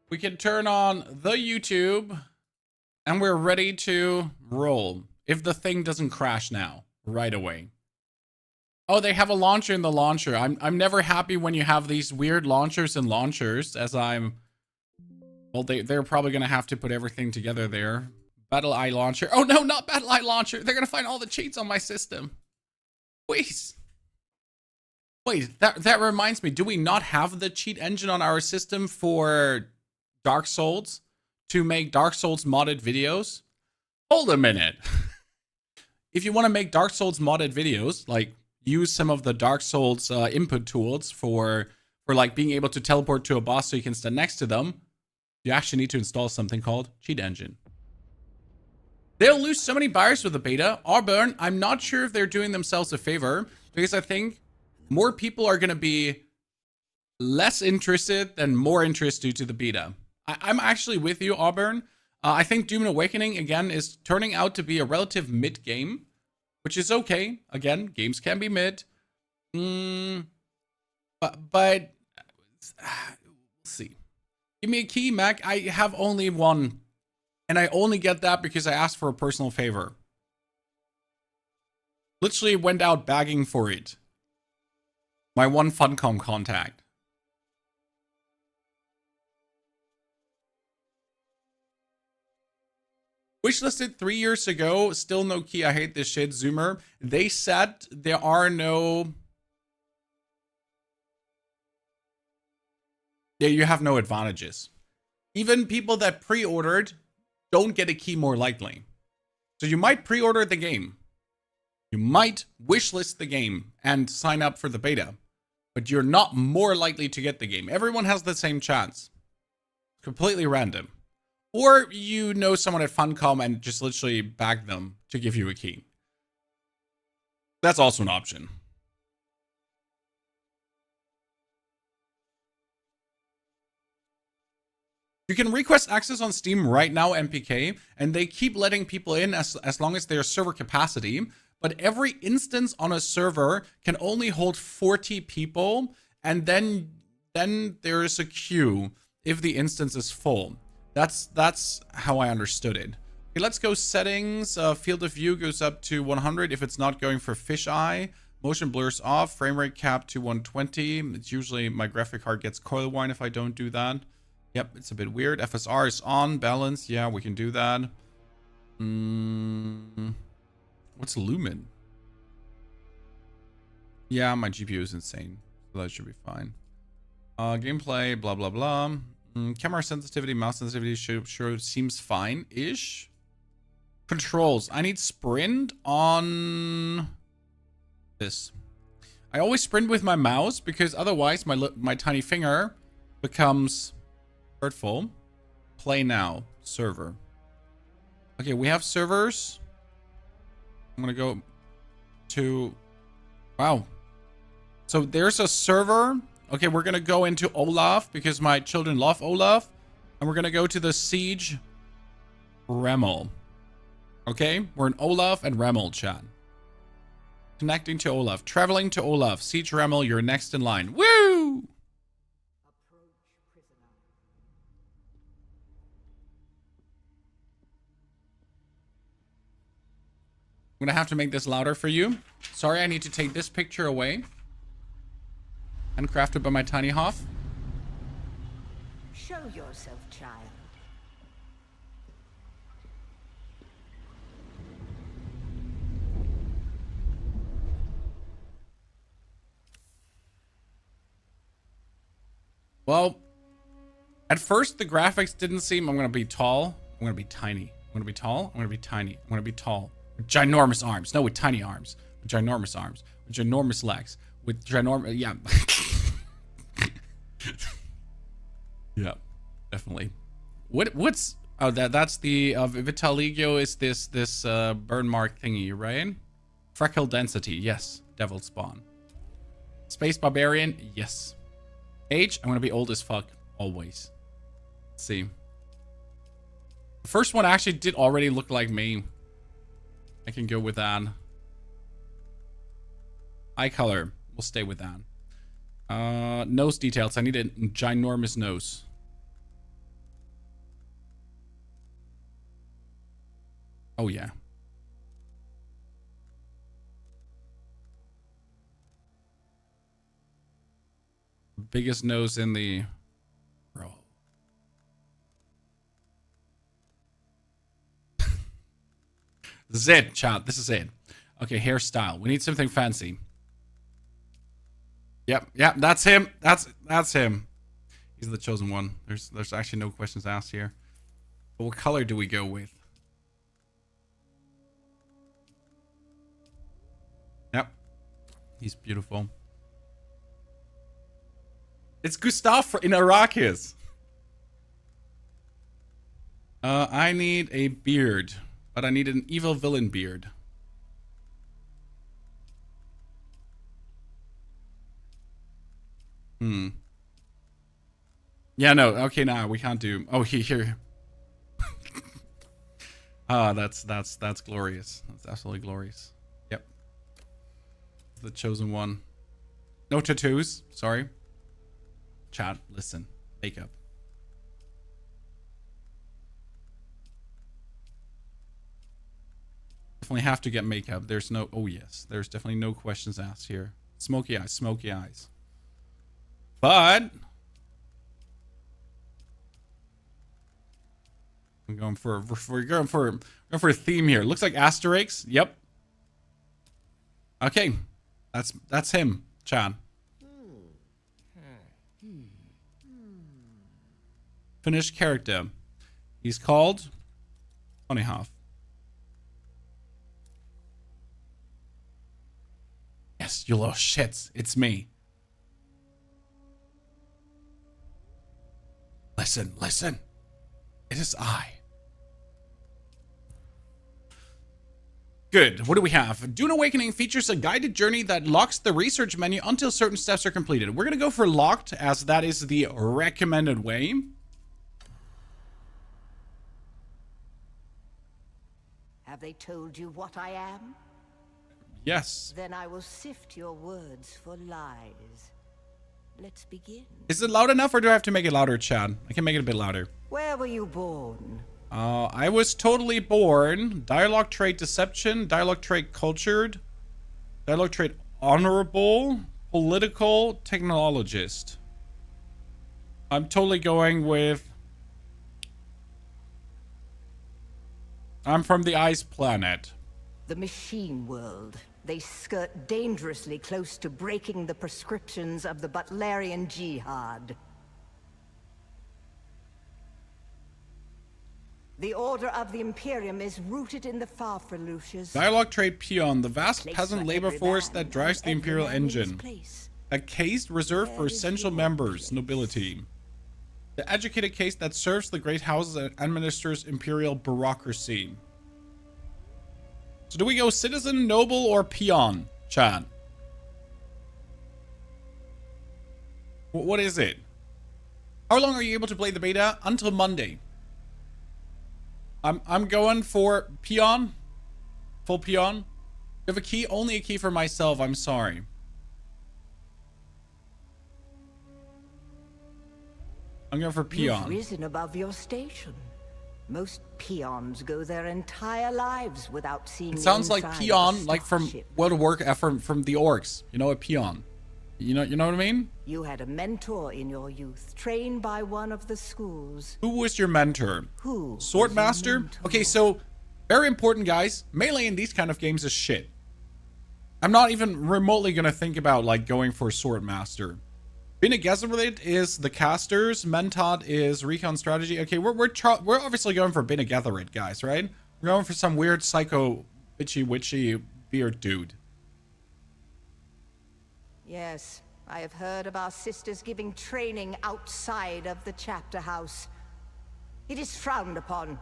We can turn on the YouTube and we're ready to roll. If the thing doesn't crash now, right away. Oh, they have a launcher in the launcher. I'm never happy when you have these weird launchers and launchers, as I'm... Well, they're probably going to have to put everything together there. Battle Eye launcher. Oh no, not Battle Eye launcher. They're going to find all the cheats on my system. Wait. Wait, that reminds me. Do we not have the cheat engine on our system for Dark Souls to make Dark Souls modded videos? Hold a minute. If you want to make Dark Souls modded videos, like use some of the Dark Souls input tools for like being able to teleport to a boss so you can stand next to them, you actually need to install something called Cheat Engine. They'll lose so many buyers with the beta. Auburn, I'm not sure if they're doing themselves a favor, because I think more people are going to be less interested than more interested due to the beta. I'm actually with you, Auburn. I think Dune Awakening, again, is turning out to be a relative mid game, which is okay. Again, games can be mid. But let's see. Give me a key, Mac. I have only one. And I only get that because I asked for a personal favor. Literally went out begging for it. My one Funcom contact. Wishlisted 3 years ago. Still no key. I hate this shit. Zoomer. They said there are no... Yeah, you have no advantages. Even people that pre-ordered don't get a key more likely. So you might pre-order the game. You might wishlist the game and sign up for the beta. But you're not more likely to get the game. Everyone has the same chance. Completely random. Or you know someone at Funcom and just literally bag them to give you a key. That's also an option. You can request access on Steam right now, MPK, and they keep letting people in as long as their server capacity. But every instance on a server can only hold 40 people, and then there is a queue if the instance is full. That's how I understood it. Okay, let's go settings. Field of view goes up to 100 if it's not going for fisheye. Motion blurs off. Frame rate cap to 120. It's usually my graphic card gets coil whine if I don't do that. Yep, it's a bit weird. FSR is on. Balance. Yeah, we can do that. What's lumen? Yeah, my GPU is insane. So that should be fine. Gameplay, blah, blah, blah. Camera sensitivity, mouse sensitivity sure seems fine-ish. Controls. I need sprint on this. I always sprint with my mouse because otherwise my tiny finger becomes hurtful. Play now. Server. Okay, we have servers. I'm gonna go to... Wow. So there's a server. Okay, we're gonna go into Olaf because my children love Olaf. And we're gonna go to the Siege Remel. Okay, we're in Olaf and Remel chat. Connecting to Olaf. Traveling to Olaf. Siege Remel, you're next in line. Woo! I'm gonna have to make this louder for you. Sorry, I need to take this picture away. Handcrafted by my tiny Hoff. Show yourself, child. Well, at first the graphics didn't seem... I'm gonna be tall. I'm gonna be tiny. I'm gonna be tall. I'm gonna be tiny. I'm gonna be tall. With ginormous arms. No, with tiny arms. With ginormous arms. With ginormous legs. With ginormous... Yeah. Yeah, definitely. What's... Oh, that's the... Vitaligio is this burn mark thingy, right? Freckle density. Yes. Devil spawn. Space barbarian. Yes. Age? I'm gonna be old as fuck. Always. Let's see. The first one actually did already look like me. I can go with that. Eye color. We'll stay with that. Nose details. I need a ginormous nose. Oh, yeah. Biggest nose in the row. This is it, chat. This is it. Okay, hairstyle. We need something fancy. Yep, that's him. That's him. He's the chosen one. There's actually no questions asked here. But what color do we go with? Yep. He's beautiful. It's Gustav in Arrakis. I need a beard, but I need an evil villain beard. Yeah, no. Okay, nah, we can't do. Oh, here. Ah, that's glorious. That's absolutely glorious. Yep. The chosen one. No tattoos. Sorry. Chat, listen. Makeup. Definitely have to get makeup. There's no... Oh, yes. There's definitely no questions asked here. Smoky eyes. Smoky eyes. But... we're going for a theme here. Looks like Asterix. Yep. Okay. That's him, Chan. Finished character. He's called Honeyhoff. Yes, you little shits. It's me. Listen, listen. It is I. Good. What do we have? Dune Awakening features a guided journey that locks the research menu until certain steps are completed. We're going to go for locked, as that is the recommended way. Have they told you what I am? Yes. Then I will sift your words for lies. Let's begin. Is it loud enough, or do I have to make it louder, Chad? I can make it a bit louder. Where were you born? I was totally born. Dialogue trait deception. Dialogue trait cultured. Dialogue trait honorable. Political technologist. I'm totally going with... I'm from the ice planet. The machine world. They skirt dangerously close to breaking the prescriptions of the Butlerian Jihad. The Order of the Imperium is rooted in the Farfaluches. Dialogue trait peon, the vast peasant labor force that drives the Imperial engine. A caste reserved for essential members, nobility. The educated caste that serves the great houses and administers Imperial bureaucracy. So do we go citizen, noble, or peon, Chad? What is it? How long are you able to play the beta? Until Monday. I'm going for peon. Full peon. You have a key? Only a key for myself. I'm sorry. I'm going for peon. You've risen above your station. Most peons go their entire lives without seeing. It sounds like peon, like from World of Warcraft, from the orcs. You know, a peon. You know what I mean? You had a mentor in your youth, trained by one of the schools. Who was your mentor? Who? Swordmaster? Okay, so very important, guys. Melee in these kind of games is shit. I'm not even remotely gonna think about like going for Swordmaster. Bene Gesserit is the casters. Mentat is recon strategy. Okay, we're obviously going for Bene Gesserit, guys, right? We're going for some weird psycho witchy beard dude. Yes, I have heard of our sisters giving training outside of the chapter house. It is frowned upon.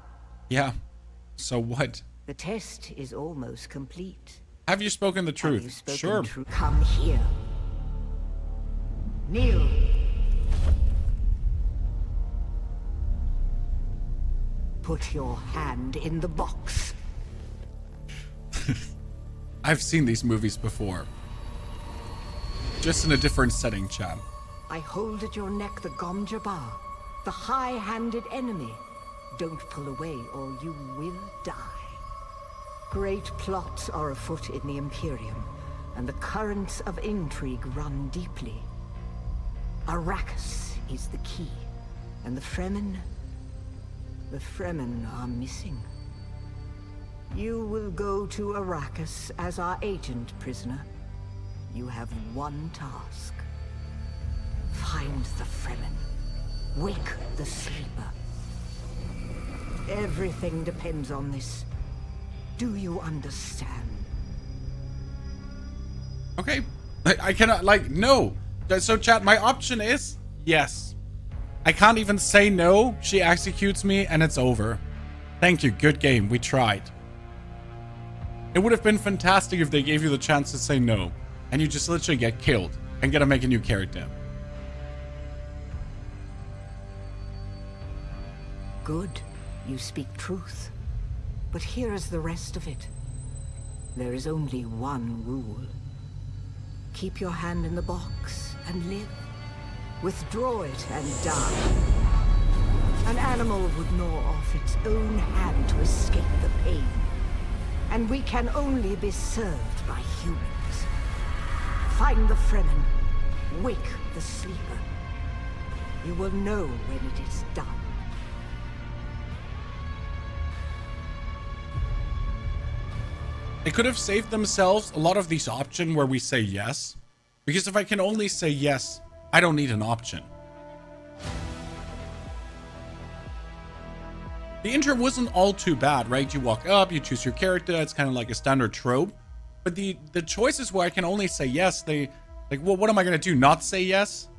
Yeah. So what? The test is almost complete. Have you spoken the truth? Have you spoken Sure. Truth? Come here. Kneel. Put your hand in the box. I've seen these movies before. Just in a different setting, Chad. I hold at your neck the Gom Jabbar, the high-handed enemy. Don't pull away or you will die. Great plots are afoot in the Imperium, and the currents of intrigue run deeply. Arrakis is the key, and the Fremen are missing. You will go to Arrakis as our agent, prisoner. You have one task. Find the Fremen. Wake the sleeper. Everything depends on this. Do you understand? Okay. I cannot, like, no. So, chat, my option is yes. I can't even say no. She executes me and it's over. Thank you. Good game. We tried. It would have been fantastic if they gave you the chance to say no. And you just literally get killed and gotta make a new character. Good. You speak truth. But here is the rest of it. There is only one rule. Keep your hand in the box and live. Withdraw it and die. An animal would gnaw off its own hand to escape the pain. And we can only be served by humans. Find the Fremen. Wake the sleeper. You will know when it is done. They could have saved themselves a lot of these options where we say yes. Because if I can only say yes, I don't need an option. The intro wasn't all too bad, right? You walk up, you choose your character. It's kind of like a standard trope. But the choices where I can only say yes, like, well, what am I going to do? Not say yes?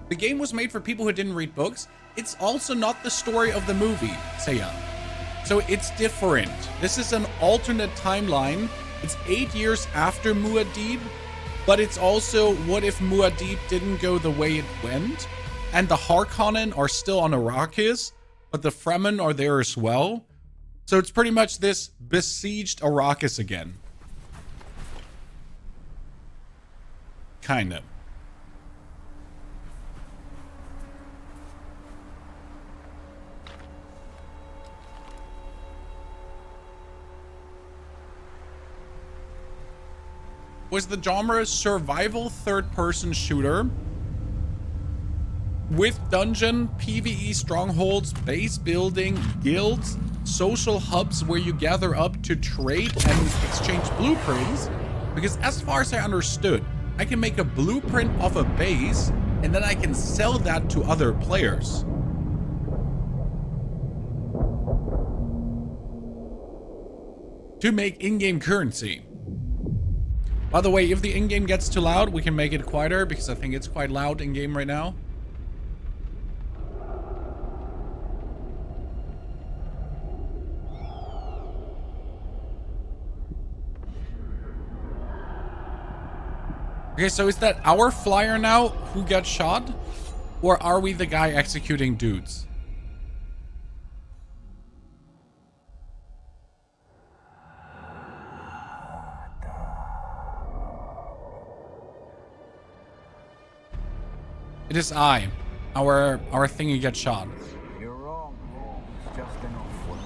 The game was made for people who didn't read books. It's also not the story of the movie, Seiya. So it's different. This is an alternate timeline. It's 8 years after Muad'Dib, but it's also what if Muad'Dib didn't go the way it went, and the Harkonnen are still on Arrakis, but the Fremen are there as well. So it's pretty much this besieged Arrakis again. Kind of. Was the genre survival third-person shooter with dungeon, PvE strongholds, base building, guilds, social hubs where you gather up to trade and exchange blueprints. Because as far as I understood, I can make a blueprint of a base and then I can sell that to other players. To make in-game currency. By the way, if the in-game gets too loud, we can make it quieter because I think it's quite loud in-game right now. Okay, so is that our flyer now who got shot? Or are we the guy executing dudes? It is I. Our thingy gets shot. You're wrong. It's just an off-world.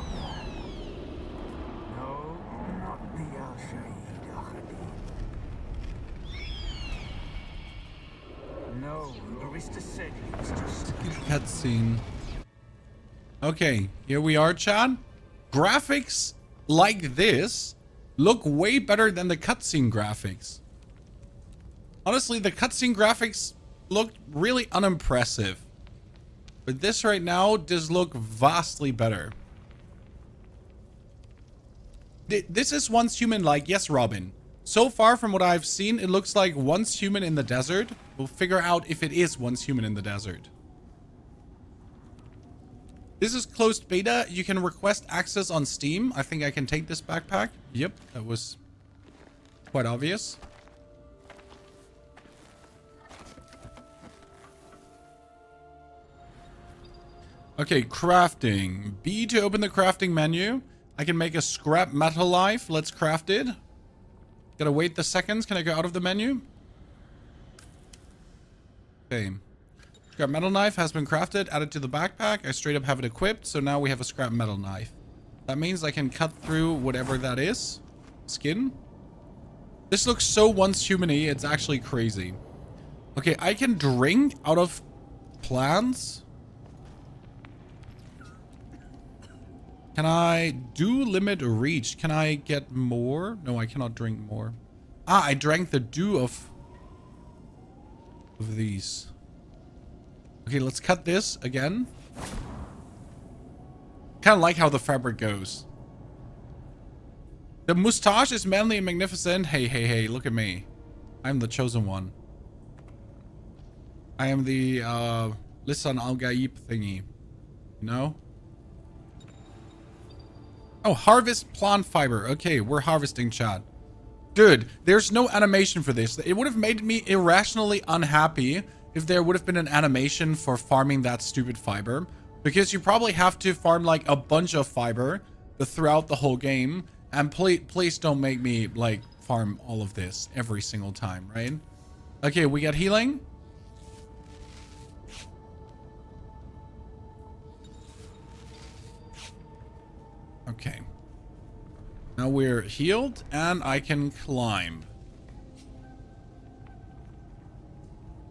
No, not the Al-Shaheed Ahadi. No, Arista said he was just... Cutscene. Okay, here we are, Chad. Graphics like this look way better than the cutscene graphics. Honestly, the cutscene graphics looked really unimpressive. But this right now does look vastly better. This is Once Human like, yes, Robin. So far from what I've seen, it looks like Once Human in the desert. We'll figure out if it is Once Human in the desert. This is closed beta. You can request access on Steam. I think I can take this backpack. Yep, that was quite obvious. Okay, crafting. B to open the crafting menu. I can make a scrap metal knife. Let's craft it. Gotta wait the seconds. Can I go out of the menu? Okay. Scrap metal knife has been crafted. Added to the backpack. I straight up have it equipped. So now we have a scrap metal knife. That means I can cut through whatever that is. Skin. This looks so once human-y, it's actually crazy. Okay, I can drink out of plants. Can I do limit reach? Can I get more? No, I cannot drink more. Ah, I drank the dew of these. Okay, let's cut this again. Kind of like how the fabric goes. The moustache is manly and magnificent. Hey, hey, hey, look at me. I'm the chosen one. I am the Lisan al-Gaib thingy. You know? Oh, harvest plant fiber. Okay, we're harvesting, chat. Dude, there's no animation for this. It would have made me irrationally unhappy if there would have been an animation for farming that stupid fiber. Because you probably have to farm like a bunch of fiber throughout the whole game. And please don't make me like farm all of this every single time, right? Okay, we got healing. Okay. Now we're healed and I can climb.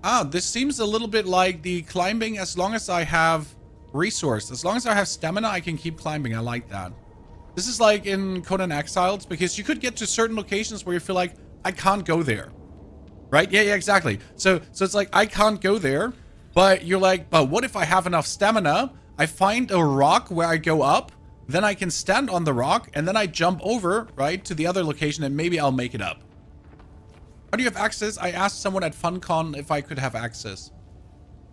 Ah, this seems a little bit like the climbing as long as I have resource. As long as I have stamina, I can keep climbing. I like that. This is like in Conan Exiles, because you could get to certain locations where you feel like, I can't go there. Right? Yeah, exactly. So it's like, I can't go there, but you're like, but what if I have enough stamina? I find a rock where I go up, then I can stand on the rock, and then I jump over, right, to the other location, and maybe I'll make it up. How do you have access? I asked someone at FunCon if I could have access.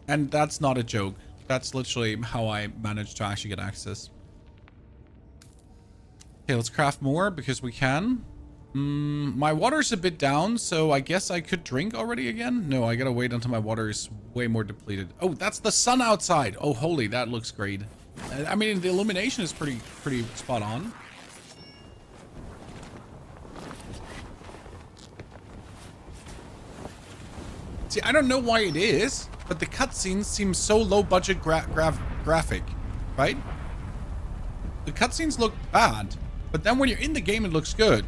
And that's not a joke. That's literally how I managed to actually get access. Okay, let's craft more because we can. My water's a bit down, so I guess I could drink already again? No, I gotta wait until my water is way more depleted. Oh, that's the sun outside. Oh, holy, that looks great. I mean, the illumination is pretty spot on. See, I don't know why it is, but the cutscenes seem so low budget graphic, right? The cutscenes look bad, but then when you're in the game, it looks good.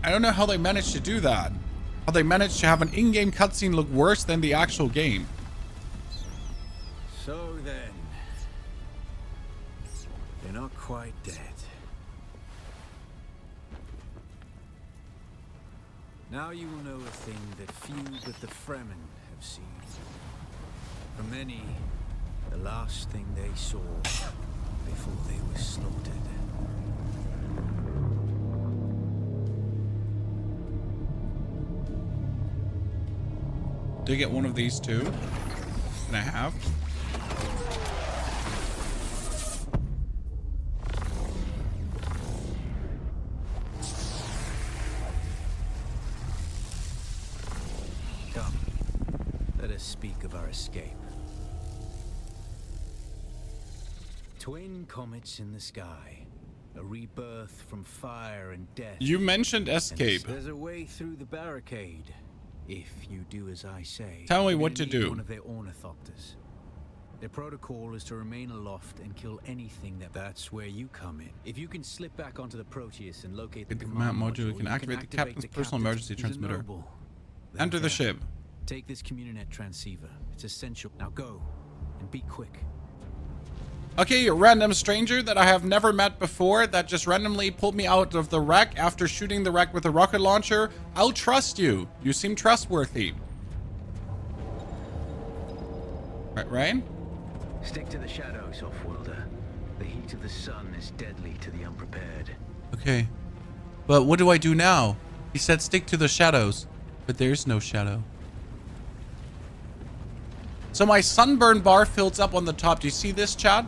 I don't know how they managed to do that. How they managed to have an in-game cutscene look worse than the actual game. So then, you're not quite dead. Now you will know a thing that few but the Fremen have seen. For many, the last thing they saw before they were slaughtered. Do I get one of these too? Can I have? Come, let us speak of our escape. Twin comets in the sky, a rebirth from fire and death. You mentioned escape. And there's a way through the barricade, if you do as I say. Tell me what to do. One of their ornithopters. Their protocol is to remain aloft and kill anything that's where you come in. If you can slip back onto the Proteus and locate the command module, you can activate the captain's personal emergency transmitter. Enter the ship. Take this communinet transceiver. It's essential. Now go, and be quick. Okay, random stranger that I have never met before that just randomly pulled me out of the wreck after shooting the wreck with a rocket launcher. I'll trust you. You seem trustworthy. Right, Ryan? Stick to the shadows, Offworlder. The heat of the sun is deadly to the unprepared. Okay. But what do I do now? He said stick to the shadows. But there's no shadow. So my sunburn bar fills up on the top. Do you see this, chat?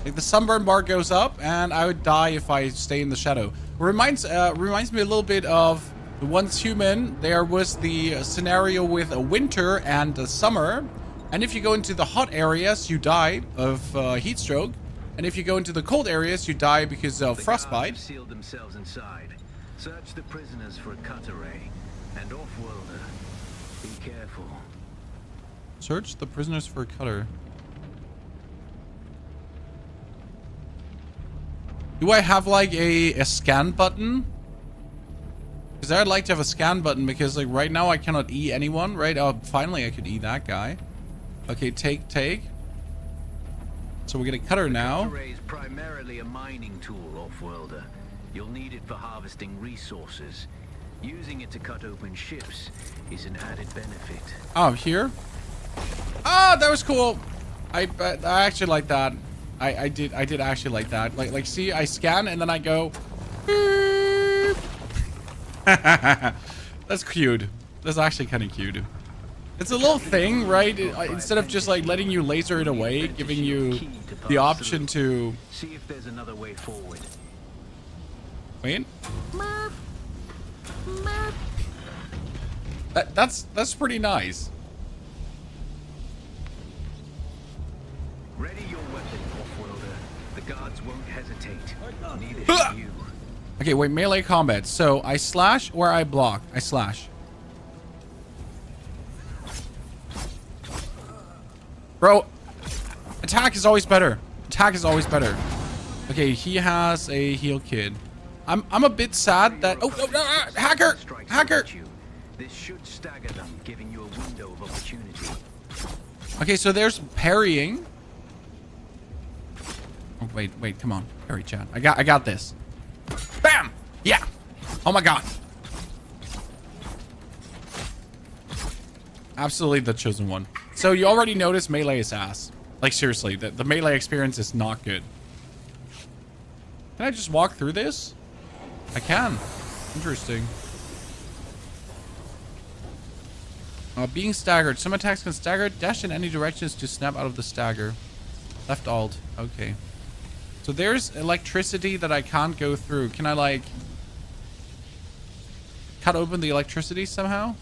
Like the sunburn bar goes up, and I would die if I stay in the shadow. Reminds me a little bit of the Once Human. There was the scenario with a winter and a summer. And if you go into the hot areas, you die of heat stroke. And if you go into the cold areas, you die because of frostbite. The sealed themselves inside. Search the prisoners for a cut array. And Offworlder, be careful. Search the prisoners for a cutter. Do I have like a scan button? Because I'd like to have a scan button because like right now I cannot E anyone, right? Oh, finally I could E that guy. Okay, take. So we're gonna cut her now. The cutter is primarily a mining tool, off-worlder. You'll need it for harvesting resources. Using it to cut open ships is an added benefit. Oh, here? Oh, that was cool. I actually like that. I did actually like that. Like see, I scan and then I go. That's cute. That's actually kind of cute. It's a little thing, right? Instead of just like letting you laser it away, giving you the option to see if there's another way forward. wait. That's pretty nice. Ready your weapon, off-worlder. The guards won't hesitate. Neither should you. Okay, wait, melee combat. So I slash or I block? I slash. Bro, attack is always better. Attack is always better. Okay, he has a heal kit. I'm a bit sad that hacker! This should stagger them, giving you a window of opportunity. Okay, so there's parrying. Oh wait, come on. Parry, Chad. I got this. Bam! Yeah. Oh my god. Absolutely the chosen one. So you already noticed melee is ass. Like seriously, the melee experience is not good. Can I just walk through this? I can. Interesting. Being staggered. Some attacks can stagger. Dash in any directions to snap out of the stagger. Left alt. Okay. So there's electricity that I can't go through. Can I like cut open the electricity somehow?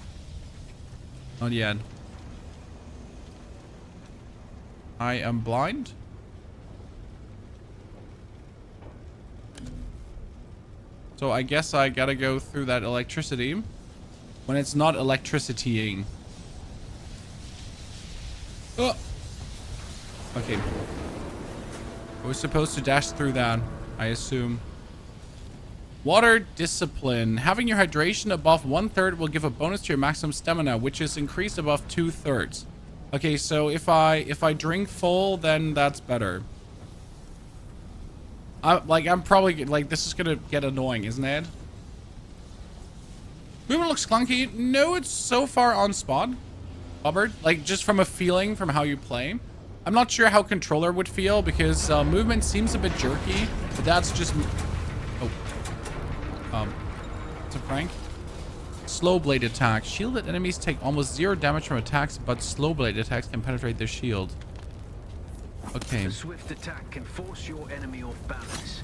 Not yet. I am blind. So I guess I gotta go through that electricity when it's not electricitying. Oh. Okay. I was supposed to dash through that, I assume. Water discipline. Having your hydration above 1/3 will give a bonus to your maximum stamina, which is increased above 2/3. Okay, so if I drink full, then that's better. I'm probably like this is gonna get annoying, isn't it? Movement looks clunky. No, it's so far on spot, Robert. Like just from a feeling from how you play. I'm not sure how controller would feel because movement seems a bit jerky, but that's just. Oh. It's a prank. Slow blade attack. Shielded enemies take almost 0 damage from attacks, but slow blade attacks can penetrate their shield. Okay. A swift attack can force your enemy off balance,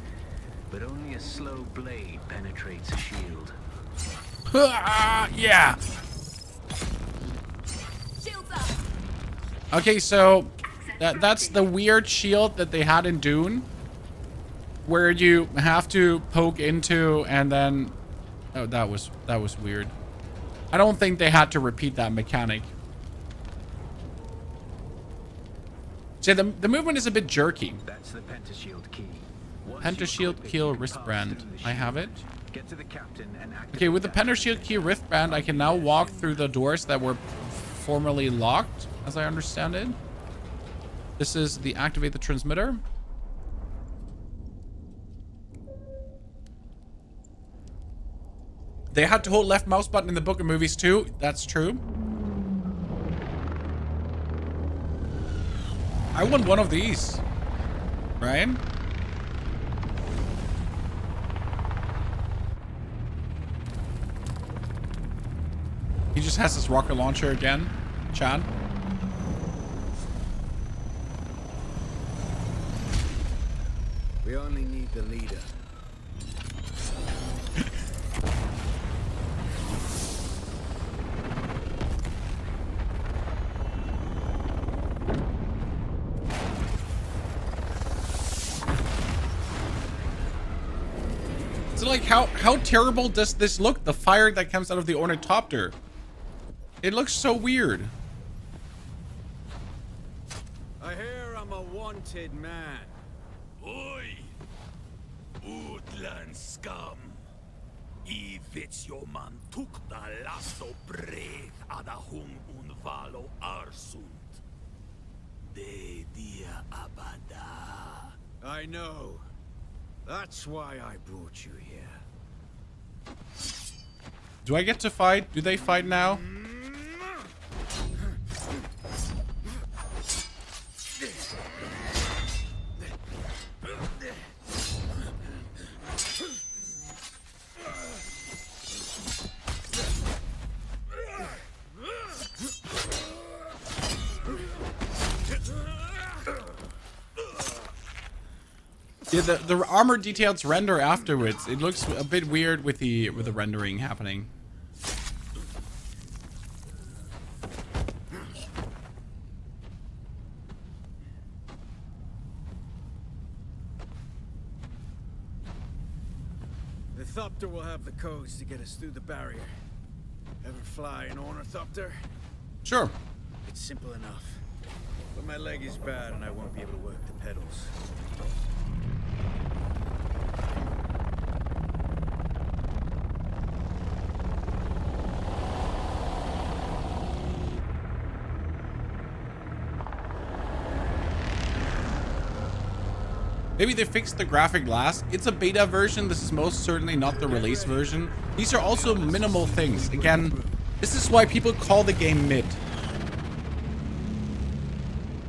but only a slow blade penetrates a shield. Yeah. Okay, so that's the weird shield that they had in Dune, where you have to poke into and then. Oh, that was weird. I don't think they had to repeat that mechanic. See, the movement is a bit jerky. That's the pentashield key. Pentashield key wristband. I have it. Get to the captain and activate. Okay, with the pentashield key wristband, I can now walk through the doors that were formerly locked, as I understand it. This is the activate the transmitter. They had to hold left mouse button in the book and movies too. That's true. I want one of these. Ryan? He just has his rocket launcher again. Chad? We only need the leader. So like how terrible does this look? The fire that comes out of the ornithopter. It looks so weird. I hear I'm a wanted man. Oi! Utland scum. I vits jo man tukta lasso brev ada hung un valo arsund. De dia abada. I know. That's why I brought you here. Do I get to fight? Do they fight now? Yeah, the armor details render afterwards. It looks a bit weird with the rendering happening. The Thopter will have the codes to get us through the barrier. Ever fly an ornithopter? Sure. It's simple enough. But my leg is bad and I won't be able to work the pedals. Maybe they fixed the graphic glass. It's a beta version. This is most certainly not the release version. These are also minimal things. Again, this is why people call the game mid.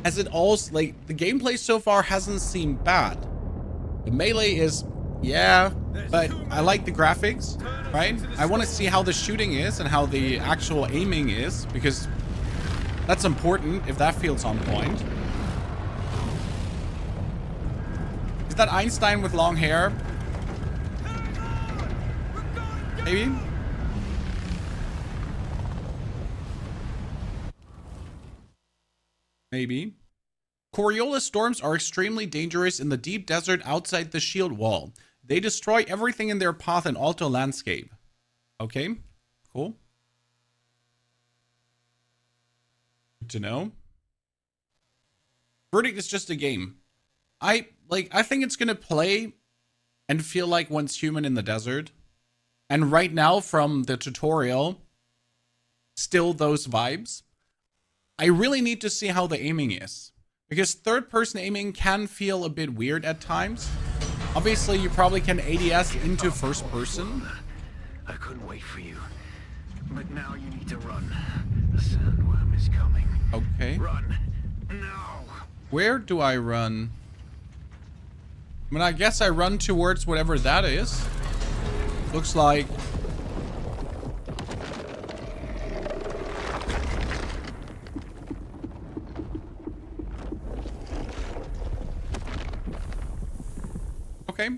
As it also, like, the gameplay so far hasn't seemed bad. The melee is, yeah, but I like the graphics, right? I want to see how the shooting is and how the actual aiming is, because that's important if that feels on point. Is that Einstein with long hair? Maybe? Maybe. Coriolis storms are extremely dangerous in the deep desert outside the shield wall. They destroy everything in their path and alter landscape. Okay, cool. Good to know. Verdict is just a game. I think it's gonna play and feel like Once Human in the desert. And right now from the tutorial, still those vibes. I really need to see how the aiming is, because third person aiming can feel a bit weird at times. Obviously you probably can ADS into first person. I couldn't wait for you, but now you need to run. The sandworm is coming. Okay. Run now. Where do I run? I mean, I guess I run towards whatever that is. Looks like... Okay.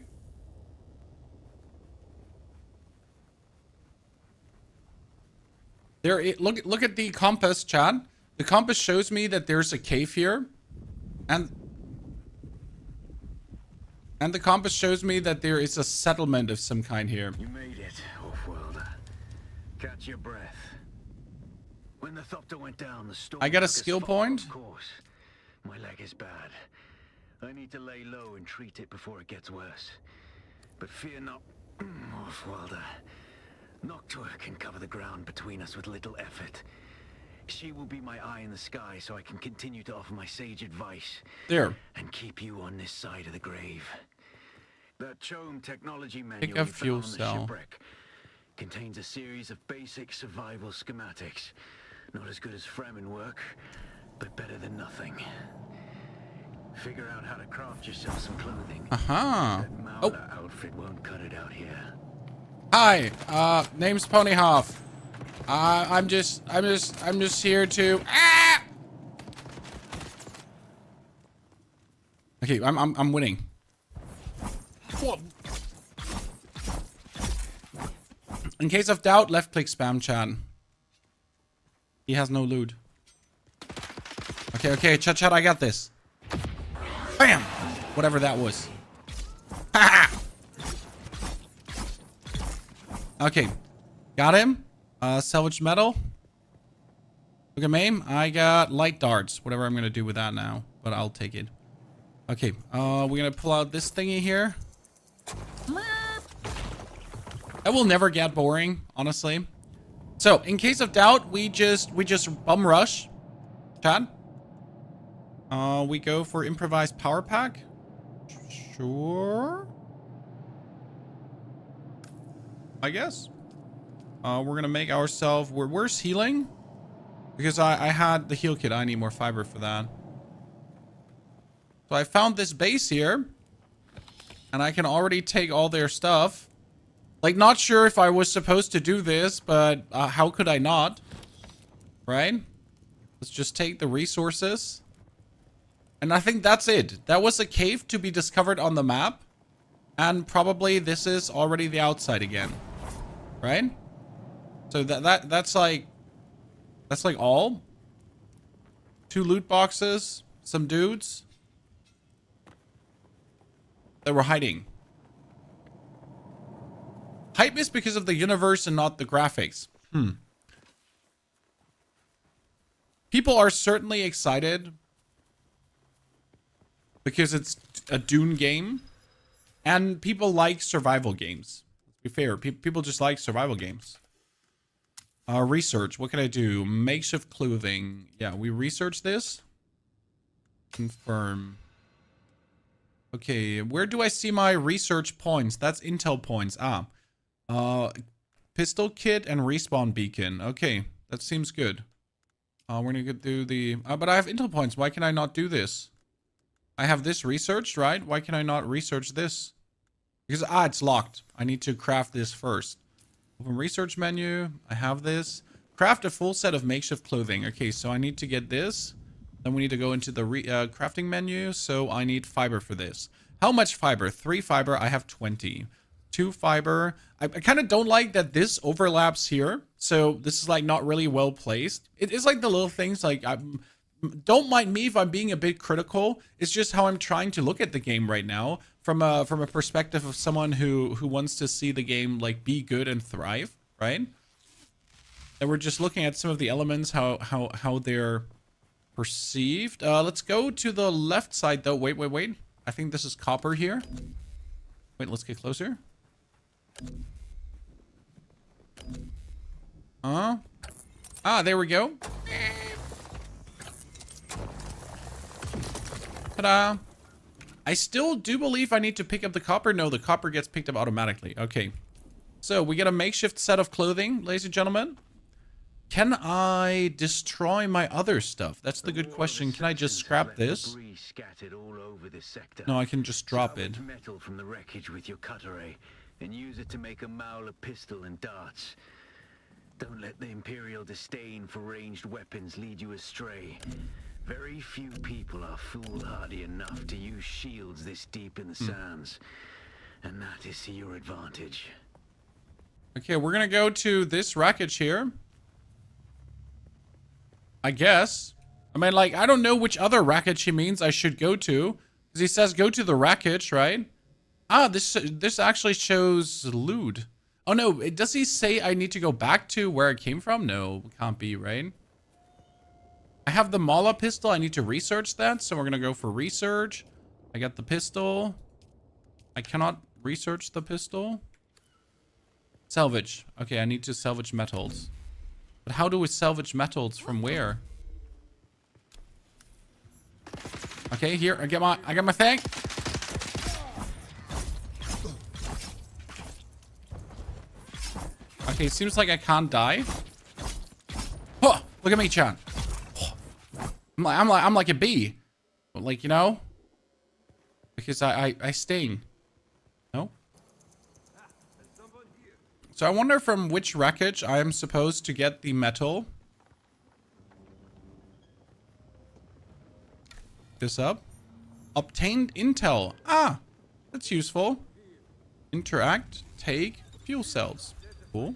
Look at the compass, Chad. The compass shows me that there's a cave here. And the compass shows me that there is a settlement of some kind here. You made it, Off-Worlder. Catch your breath. When the Thopter went down, the storm I got a took us skill far, point? Of course. My leg is bad. I need to lay low and treat it before it gets worse. But fear not, Off-Worlder. Noctua can cover the ground between us with little effort. She will be my eye in the sky so I can continue to offer my sage advice. There. And keep you on this side of the grave. The Chome technology manual Pick a you found fuel on the cell. shipwreck contains a series of basic survival schematics. Not as good as Fremen work, but better than nothing. Figure out how to craft yourself some clothing. Uh-huh. That Mauler outfit won't cut it out here. Hi, name's Ponyhoff. I'm just here to... Ah! Okay, I'm winning. Whoa. In case of doubt, left click spam chat. He has no loot. Okay, chat, I got this. Bam! Whatever that was. Ha! Okay, got him. Salvage metal. Look at me. I got light darts. Whatever I'm gonna do with that now, but I'll take it. Okay, we're gonna pull out this thingy here. That will never get boring, honestly. So, in case of doubt, we just bum rush. Chad? We go for improvised power pack. Sure. I guess. We're gonna make ourselves. Where's healing? Because I had the heal kit. I need more fiber for that. So I found this base here, and I can already take all their stuff. Like, not sure if I was supposed to do this, but how could I not? Right? Let's just take the resources. And I think that's it. That was a cave to be discovered on the map. And probably this is already the outside again. Right? So that's like all. 2 loot boxes. Some dudes. They were hiding. Hype is because of the universe and not the graphics. People are certainly excited because it's a Dune game, and people like survival games. Let's be fair, people just like survival games. Research. What can I do? Makeshift clothing. Yeah, we researched this. Confirm. Okay, where do I see my research points? That's intel points. Pistol kit and respawn beacon. Okay, that seems good. We're gonna do the... but I have intel points. Why can I not do this? I have this researched, right? Why can I not research this? Because, it's locked. I need to craft this first. Open research menu. I have this. Craft a full set of makeshift clothing. Okay, so I need to get this. Then we need to go into the crafting menu. So I need fiber for this. How much fiber? 3 fiber. I have 20. 2 fiber. I kind of don't like that this overlaps here. So this is like not really well placed. It is like the little things like... don't mind me if I'm being a bit critical. It's just how I'm trying to look at the game right now from a perspective of someone who wants to see the game like be good and thrive, right? And we're just looking at some of the elements, how they're perceived. Let's go to the left side though. Wait. I think this is copper here. Wait, let's get closer. There we go. Ta-da. I still do believe I need to pick up the copper. No, the copper gets picked up automatically. Okay. So we get a makeshift set of clothing, ladies and gentlemen. Can I destroy my other stuff? That's the good question. Can I just scrap this? No, I can just drop it. Metal from the wreckage with your cutter ray and use it to make a Mauler pistol and darts. Don't let the Imperial disdain for ranged weapons lead you astray. Very few people are foolhardy enough to use shields this deep in the sands, and that is to your advantage. Okay, we're gonna go to this wreckage here. I guess. I mean, like, I don't know which other wreckage he means I should go to, because he says go to the wreckage, right? This actually shows loot. Oh no, does he say I need to go back to where I came from? No, can't be, right? I have the Mala pistol. I need to research that, so we're gonna go for research. I got the pistol. I cannot research the pistol. Salvage. Okay, I need to salvage metals. But how do we salvage metals from where? Okay, here, I got my thing. Okay, seems like I can't die. Oh, look at me, Chan. I'm like a bee, like, you know, because I sting. No. So I wonder from which wreckage I am supposed to get the metal. This up. Obtained intel. That's useful. Interact. Take fuel cells. Cool.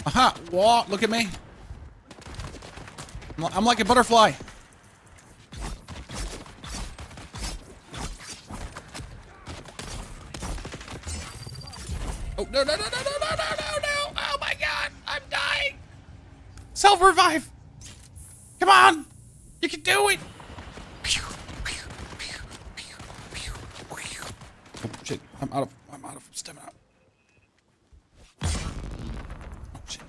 Aha! Whoa! Look at me. I'm like a butterfly. Oh, no. Oh my God, I'm dying. Self-revive. Come on. You can do it. Oh shit, I'm out out of stamina. Oh, shit.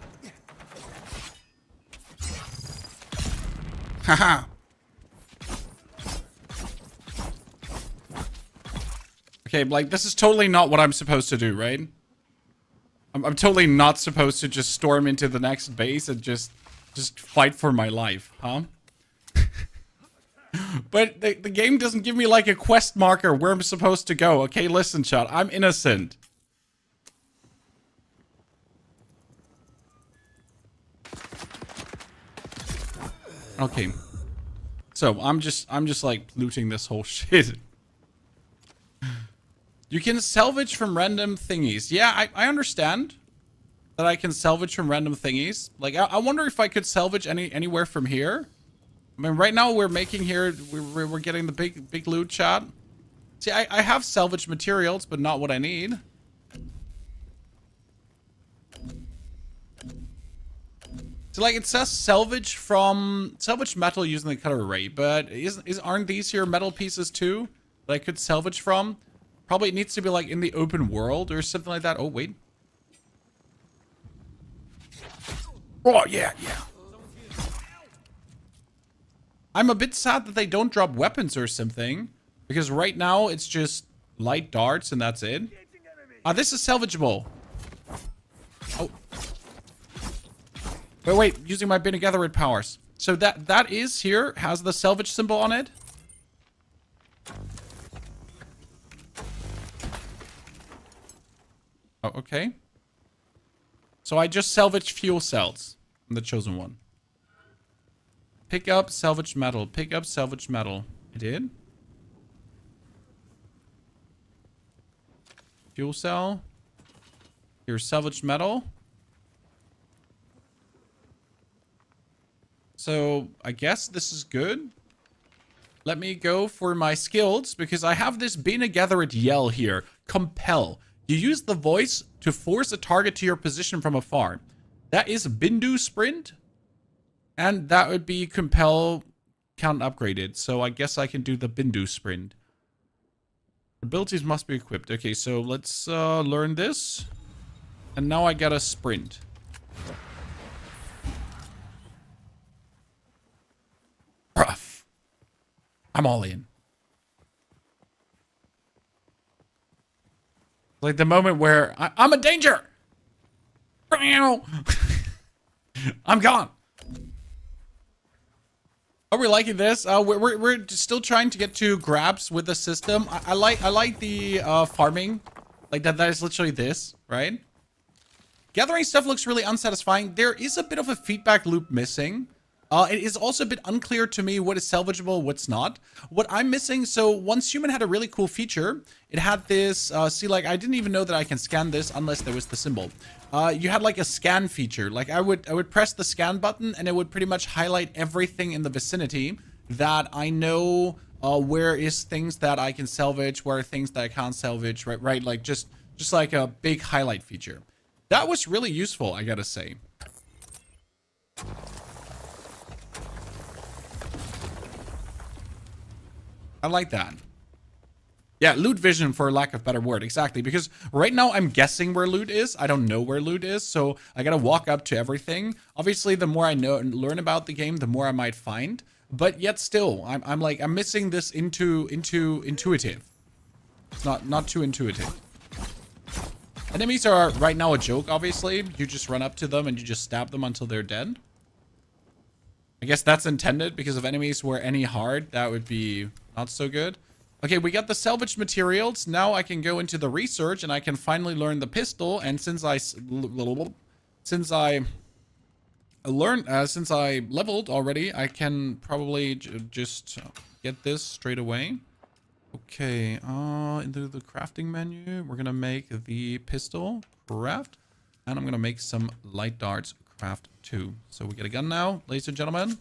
Haha. Okay, like, this is totally not what I'm supposed to do, right? I'm totally not supposed to just storm into the next base and just fight for my life, huh? But the game doesn't give me, like, a quest marker where I'm supposed to go. Okay, listen, chat. I'm innocent. Okay. So, I'm just, like, looting this whole shit. You can salvage from random thingies. Yeah, I understand that I can salvage from random thingies. Like, I wonder if I could salvage anywhere from here. I mean, right now we're making here, we're getting the big loot, chat. See, I have salvage materials, but not what I need. So, like, it says salvage metal using the cutter array, but aren't these here metal pieces too that I could salvage from? Probably it needs to be, like, in the open world or something like that. Oh, wait. Oh, yeah. I'm a bit sad that they don't drop weapons or something. Because right now, it's just light darts and that's it. This is salvageable. Oh. Wait. Using my Bene Gesserit powers. So that is here. Has the salvage symbol on it. Oh, okay. So I just salvaged fuel cells. I'm the chosen one. Pick up salvage metal. Pick up salvage metal. I did. Fuel cell. Here's salvage metal. So I guess this is good. Let me go for my skills because I have this Bene Gesserit yell here. Compel. You use the voice to force a target to your position from afar. That is Bindu Sprint. And that would be Compel count upgraded. So I guess I can do the Bindu Sprint. Abilities must be equipped. Okay, so let's learn this. And now I got a Sprint. Rough. I'm all in. Like the moment where I'm a danger. I'm gone. Are we liking this? We're still trying to get to grabs with the system. I like the farming, like that is literally this, right? Gathering stuff looks really unsatisfying. There is a bit of a feedback loop missing. It is also a bit unclear to me what is salvageable, what's not. What I'm missing, so Once Human had a really cool feature. It had this, see, like, I didn't even know that I can scan this unless there was the symbol. You had like a scan feature. Like I would press the scan button and it would pretty much highlight everything in the vicinity that I know where is things that I can salvage, where are things that I can't salvage, right? Like just like a big highlight feature. That was really useful, I gotta say. I like that. Yeah, loot vision for lack of better word. Exactly. Because right now I'm guessing where loot is. I don't know where loot is. So I got to walk up to everything. Obviously, the more I know and learn about the game, the more I might find. But yet still, I'm missing this intuitive. It's not too intuitive. Enemies are right now a joke, obviously. You just run up to them and you just stab them until they're dead. I guess that's intended because if enemies were any hard, that would be not so good. Okay, we got the salvage materials. Now I can go into the research and I can finally learn the pistol. And since I leveled already, I can probably just get this straight away. Okay, into the crafting menu, we're gonna make the pistol craft, and I'm gonna make some light darts craft too. So we get a gun now, ladies and gentlemen.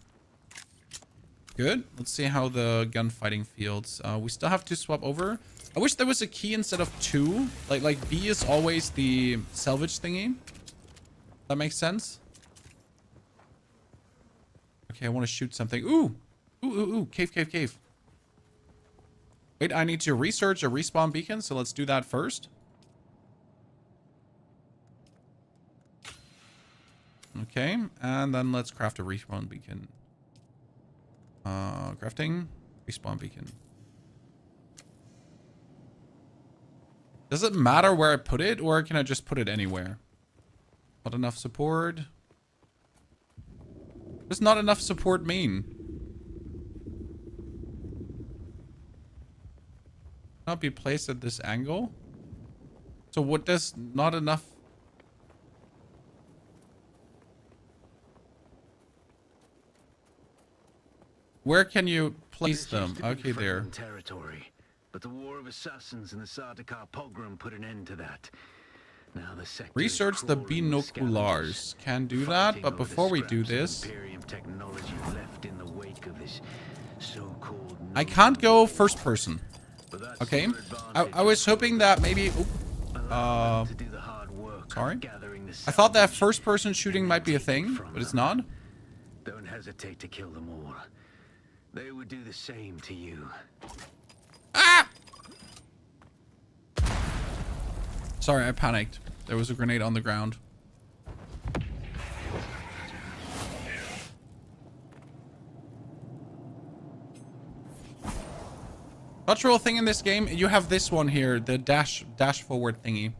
Good. Let's see how the gunfighting feels. We still have to swap over. I wish there was a key instead of 2. Like B is always the salvage thingy. That makes sense. Okay, I want to shoot something. Ooh, cave. Wait, I need to research a respawn beacon, so let's do that first. Okay, and then let's craft a respawn beacon. Crafting, respawn beacon. Does it matter where I put it, or can I just put it anywhere? Not enough support. Does not enough support mean? Not be placed at this angle? So what does not enough... Where can you place them? Okay, there. Territory, but the War of Assassins and the Sardaukar pogrom put an end to that. Now the sector Research the binoculars. Can do that, but before we do this... Imperium technology left in the wake of this so-called I can't go first person. Okay? I was hoping that maybe... sorry? I thought that first person shooting might be a thing, but it's not. Don't hesitate to kill them all. They would do the same to you. Ah! Sorry, I panicked. There was a grenade on the ground. Cultural thing in this game, you have this one here, the dash forward thingy.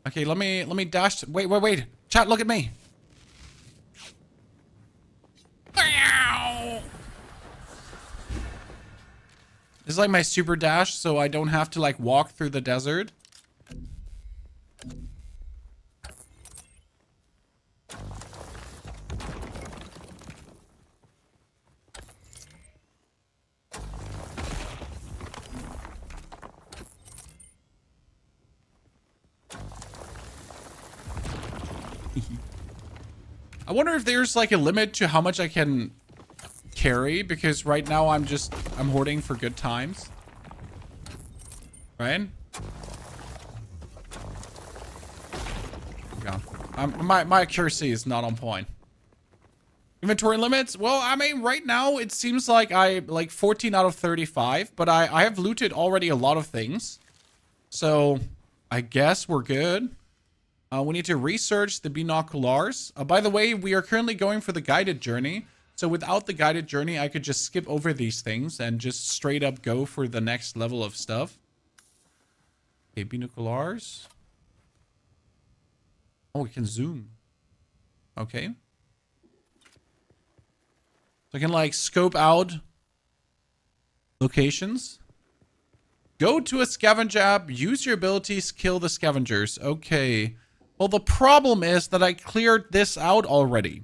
Okay, let me dash. Wait. Chat, look at me. This is like my super dash, so I don't have to like walk through the desert. I wonder if there's like a limit to how much I can carry, because right now I'm hoarding for good times. Right? Yeah. My accuracy is not on point. Inventory limits? Well, I mean, right now it seems like I like 14 out of 35, but I have looted already a lot of things. So I guess we're good. We need to research the binoculars. By the way, we are currently going for the guided journey. So without the guided journey, I could just skip over these things and just straight up go for the next level of stuff. Okay, binoculars. Oh, we can zoom. Okay. So I can like scope out locations. Go to a scavenger app, use your abilities, kill the scavengers. Okay. Well, the problem is that I cleared this out already.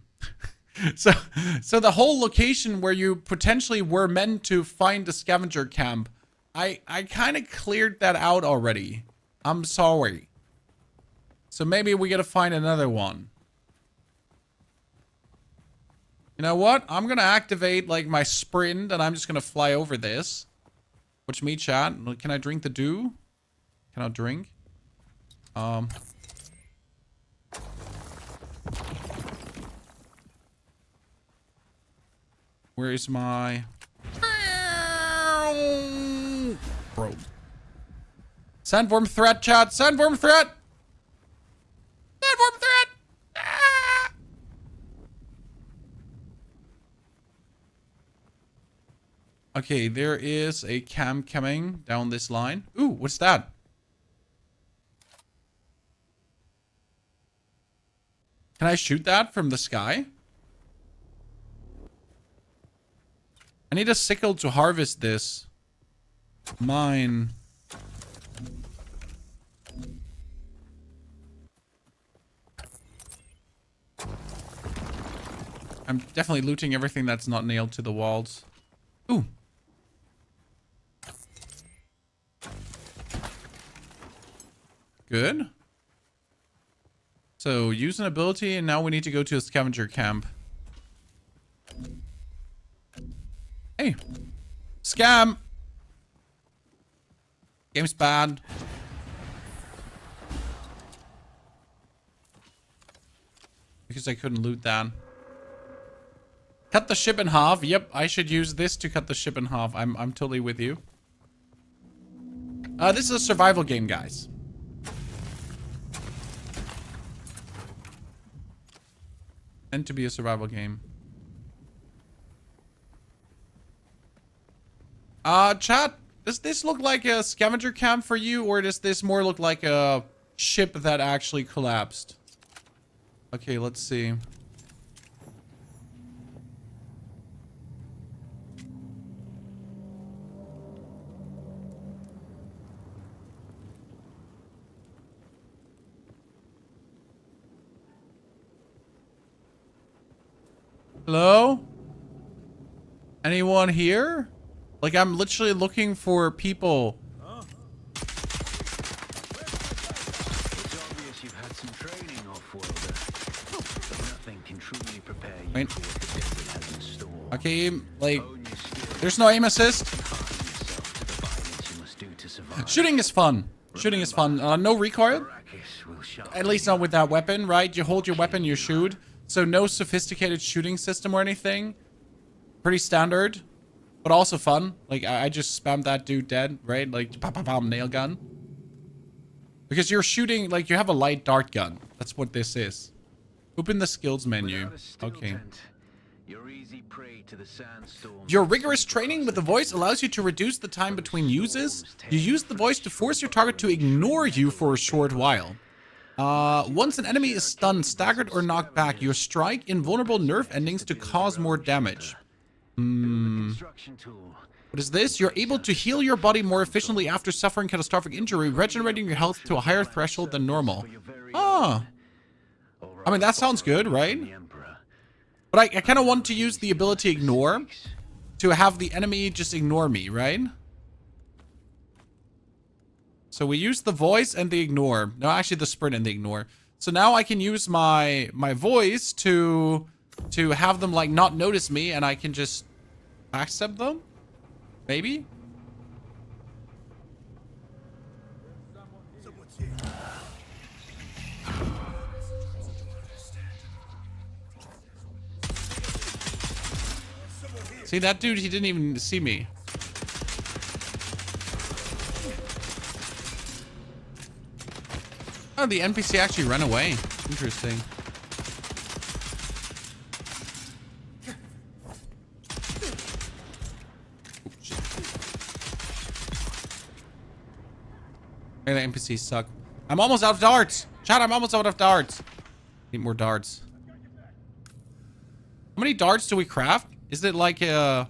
So the whole location where you potentially were meant to find the scavenger camp, I kind of cleared that out already. I'm sorry. So maybe we gotta find another one. You know what? I'm gonna activate like my sprint and I'm just gonna fly over this. Watch me, chat. Can I drink the dew? Can I drink? Where is my... Bro. Sandworm threat, chat. Sandworm threat. Sandworm threat. Ah! Okay, there is a cam coming down this line. Ooh, what's that? Can I shoot that from the sky? I need a sickle to harvest this. Mine. I'm definitely looting everything that's not nailed to the walls. Ooh. Good. So, use an ability, and now we need to go to a scavenger camp. Hey. Scam! Game's bad. Because I couldn't loot that. Cut the ship in half. Yep, I should use this to cut the ship in half. I'm totally with you. This is a survival game, guys. Meant to be a survival game. Chat, does this look like a scavenger camp for you, or does this more look like a ship that actually collapsed? Okay, let's see. Hello? Anyone here? Like, I'm literally looking for people. It's obvious you've had some training off-worlder, but nothing can truly prepare you Wait. for what the desert has in store. Okay, like, Hone your skills there's no aim assist. and harden yourself to the violence you must do to survive. Shooting is fun. Shooting is fun. No recoil. Arrakis will sharpen At least not with that weapon, right? You hold your weapon, you shoot. So no sophisticated shooting system or anything. Pretty standard, but also fun. Like, I just spammed that dude dead, right? Like, pop, pop, pop, nail gun. Because you're shooting, like, you have a light dart gun. That's what this is. Open the skills menu. Without a still Okay. tent, you're easy prey to the sandstorms. Your rigorous training with the voice allows you to reduce the time between uses. You use the voice to force your target to ignore you for a short while. Once an enemy is stunned, staggered, or knocked back, you strike invulnerable nerve endings to cause more damage. Construction tool. What is this? You're able to heal your body more efficiently after suffering catastrophic injury, regenerating your health to a higher threshold than normal. Ah. I mean, that sounds good, right? The Emperor. But I kind of want to use the ability ignore to have the enemy just ignore me, right? So we use the voice and the ignore. No, actually the sprint and the ignore. So now I can use my voice to have them like not notice me, and I can just accept them. Maybe. See that dude? He didn't even see me. Oh, the NPC actually ran away. Interesting. Oh, shit. Man, the NPCs suck. I'm almost out of darts. Chat, I'm almost out of darts. Need more darts. How many darts do we craft? Is it like a...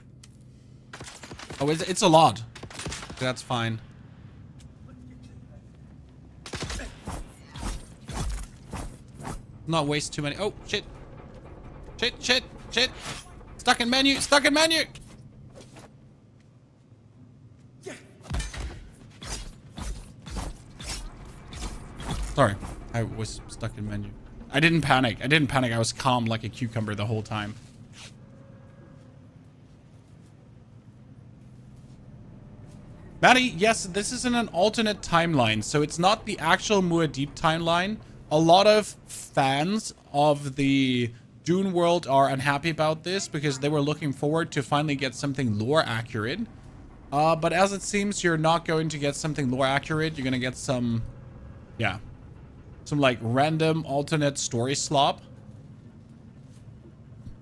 Oh, it's a lot. That's fine. Not waste too many. Oh, shit. Shit. Stuck in menu. Sorry. I was stuck in menu. I didn't panic. I was calm like a cucumber the whole time. Maddie, yes, this is in an alternate timeline, so it's not the actual Muad'Dib timeline. A lot of fans of the Dune world are unhappy about this because they were looking forward to finally get something lore accurate. But as it seems, you're not going to get something lore accurate. You're going to get some, yeah, some like random alternate story slop.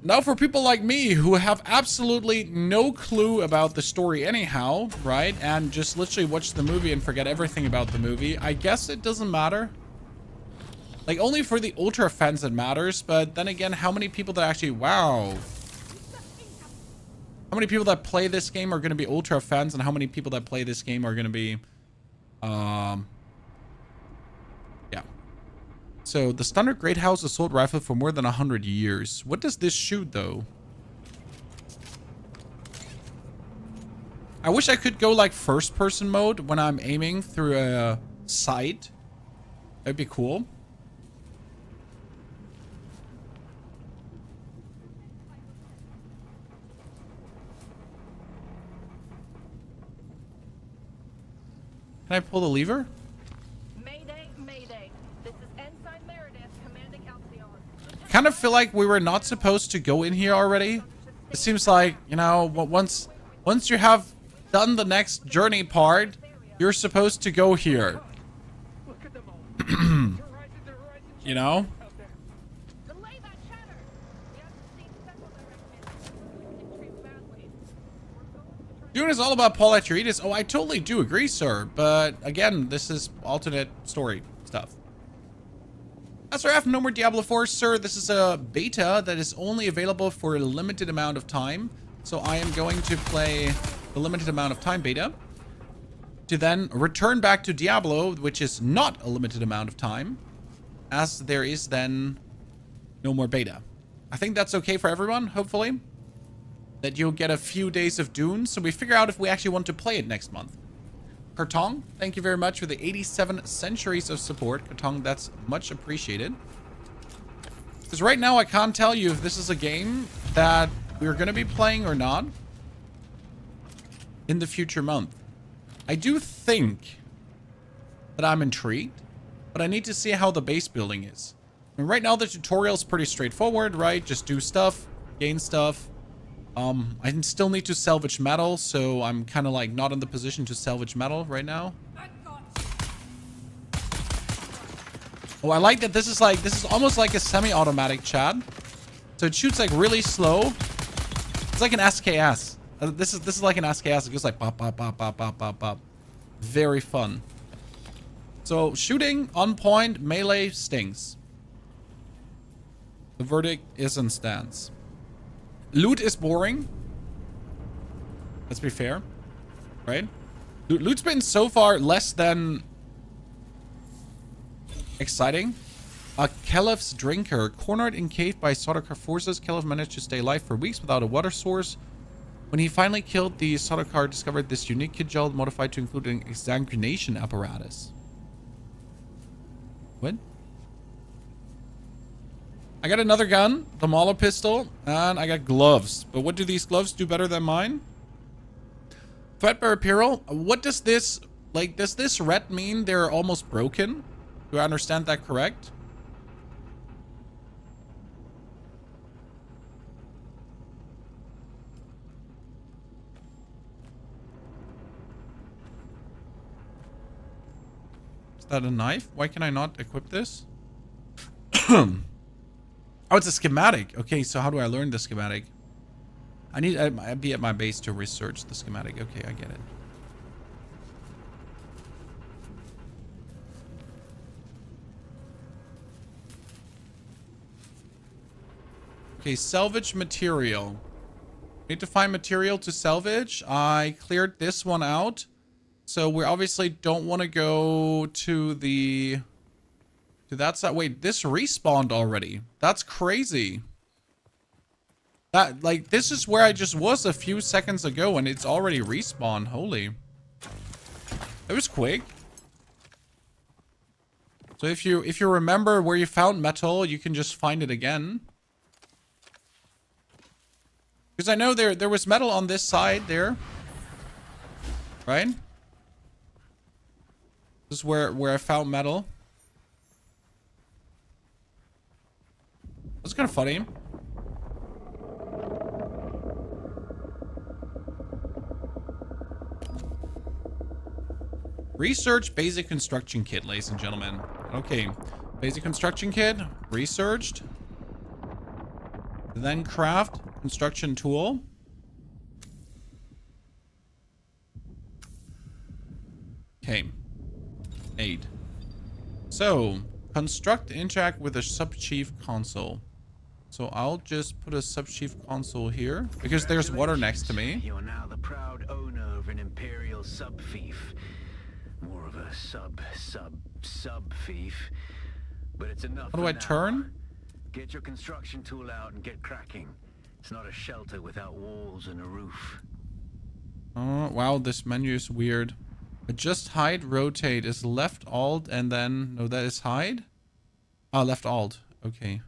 Now for people like me who have absolutely no clue about the story anyhow, right? And just literally watch the movie and forget everything about the movie, I guess it doesn't matter. Like, only for the ultra fans it matters, but then again, how many people that actually... Wow. How many people that play this game are going to be ultra fans, and how many people that play this game are going to be... Yeah. So, the standard Great House assault rifle for more than 100 years. What does this shoot, though? I wish I could go, like, first-person mode when I'm aiming through a sight. That'd be cool. Can I pull the lever? Mayday, Mayday. This is Ensign Meredith, commanding Alcyon. Kind of feel like we were not supposed to go in here already. It seems like, you know, once you have done the next journey part, you're supposed to go here. You know? Delay that chatter. Dune is all about Paul Atreides. Oh, I totally do agree, sir. But again, this is alternate story stuff. SRF, no more Diablo 4, sir. This is a beta that is only available for a limited amount of time. So I am going to play the limited amount of time beta to then return back to Diablo, which is not a limited amount of time, as there is then no more beta. I think that's okay for everyone, hopefully. That you'll get a few days of Dune, so we figure out if we actually want to play it next month. Kartong, thank you very much for the 87 centuries of support. Kartong, that's much appreciated. Because right now I can't tell you if this is a game that we're going to be playing or not in the future month. I do think that I'm intrigued, but I need to see how the base building is. And right now the tutorial is pretty straightforward, right? Just do stuff, gain stuff. I still need to salvage metal, so I'm kind of like not in the position to salvage metal right now. Oh, I like that this is almost like a semi-automatic, Chad. So it shoots like really slow. It's like an SKS. This is like an SKS. It goes like pop, pop, pop, pop, pop, pop, pop. Very fun. So shooting on point, melee stings. The verdict is in stance. Loot is boring. Let's be fair. Right? Loot's been so far less than exciting. Calif's drinker. Cornered and caved by Sardaukar forces, Caliph managed to stay alive for weeks without a water source. When he finally killed the Sardaukar, discovered this unique kit gel modified to include an exsanguination apparatus. What? I got another gun, the Mauler pistol, and I got gloves. But what do these gloves do better than mine? Threadbare apparel. What does this, like, does this red mean they're almost broken? Do I understand that correct? Is that a knife? Why can I not equip this? Oh, it's a schematic. Okay, so how do I learn the schematic? I'd be at my base to research the schematic. Okay, I get it. Okay, salvage material. Need to find material to salvage. I cleared this one out. So we obviously don't want to go to the... that side. Wait, this respawned already. That's crazy. That, like, this is where I just was a few seconds ago and it's already respawned. Holy. It was quick. So if you remember where you found metal, you can just find it again. Because I know there was metal on this side there. Right? This is where I found metal. That's kind of funny. Research basic construction kit, ladies and gentlemen. Okay. Basic construction kit. Researched. Then craft construction tool. Okay. 8. So, construct interact with a sub-chief console. So I'll just put a sub-chief console here because there's water next to me. You're now the proud owner of an imperial sub-fief. More of a sub-fief. But it's enough. How do I turn? Get your construction tool out and get cracking. It's not a shelter without walls and a roof. Oh, wow, this menu is weird. Adjust hide, rotate is left alt and then... No, that is hide? Oh, left alt. Okay.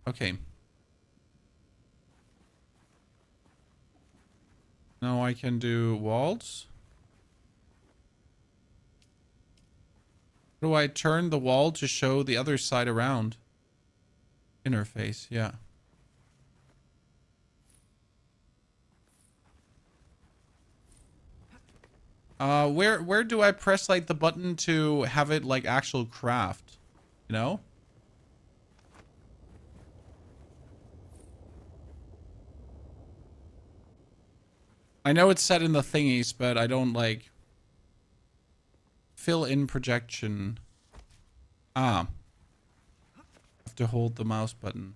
Okay. Now I can do walls. How do I turn the wall to show the other side around? Interface, yeah. Where do I press like the button to have it like actual craft? You know? I know it's set in the thingies, but I don't like fill in projection. Ah. Have to hold the mouse button.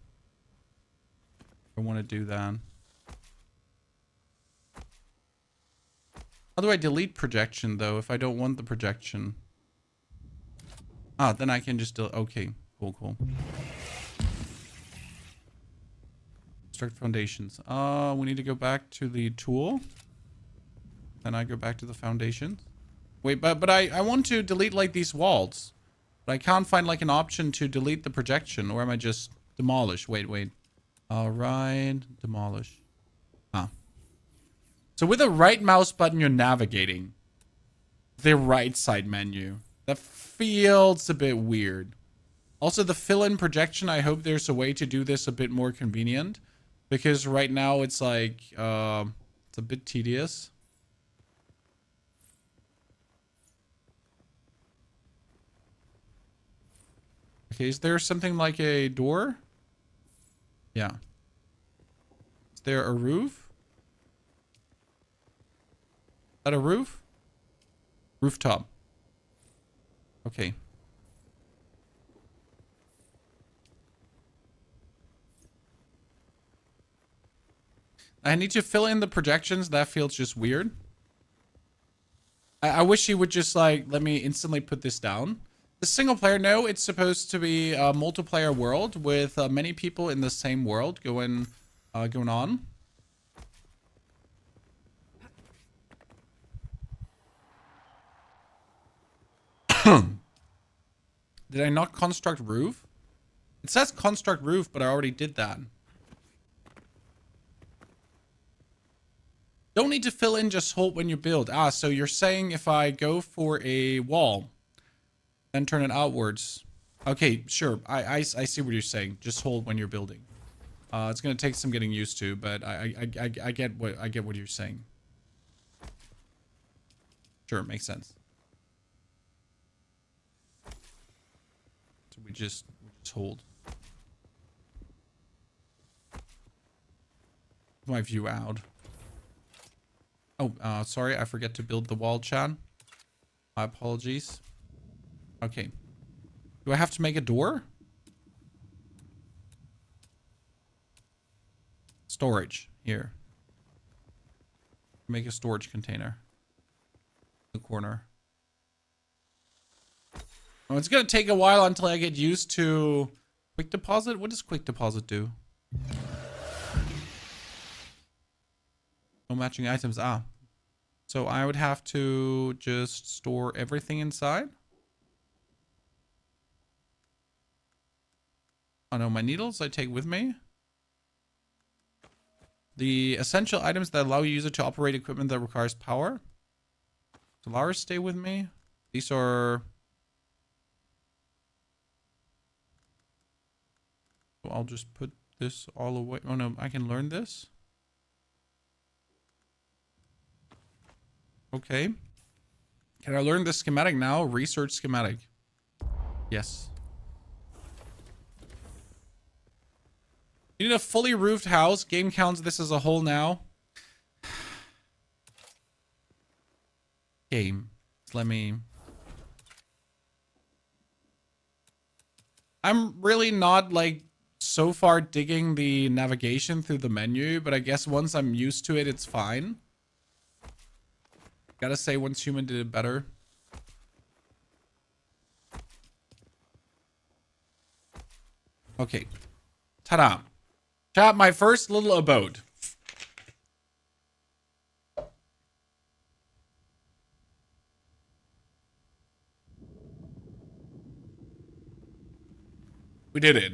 I want to do that. How do I delete projection though if I don't want the projection? Ah, then I can just okay, cool. Construct foundations. We need to go back to the tool. Then I go back to the foundations. Wait, but I want to delete like these walls. But I can't find like an option to delete the projection, or am I just demolish? Wait. Alright, demolish. Ah. So with the right mouse button, you're navigating the right side menu. That feels a bit weird. Also, the fill-in projection, I hope there's a way to do this a bit more convenient. Because right now it's like, it's a bit tedious. Okay, is there something like a door? Yeah. Is there a roof? Is that a roof? Rooftop. Okay. I need to fill in the projections. That feels just weird. I wish he would just like let me instantly put this down. The single player, no, it's supposed to be a multiplayer world with many people in the same world going on. Did I not construct roof? It says construct roof, but I already did that. Don't need to fill in, just hold when you build. Ah, so you're saying if I go for a wall, then turn it outwards. Okay, sure. I see what you're saying. Just hold when you're building. It's gonna take some getting used to, but I get what you're saying. Sure, makes sense. So we just hold. My view out. Oh, sorry, I forget to build the wall, Chan. My apologies. Okay. Do I have to make a door? Storage. Here. Make a storage container. In the corner. Oh, it's gonna take a while until I get used to quick deposit. What does quick deposit do? No matching items. Ah. So I would have to just store everything inside. Oh no, my needles I take with me. The essential items that allow a user to operate equipment that requires power. Solaris stay with me. These are... So I'll just put this all away. Oh no, I can learn this. Okay. Can I learn the schematic now? Research schematic. Yes. You need a fully roofed house. Game counts this as a whole now. Game. Let me... I'm really not like so far digging the navigation through the menu, but I guess once I'm used to it, it's fine. Gotta say, once human did it better. Okay. Ta-da. Chat, my first little abode. We did it.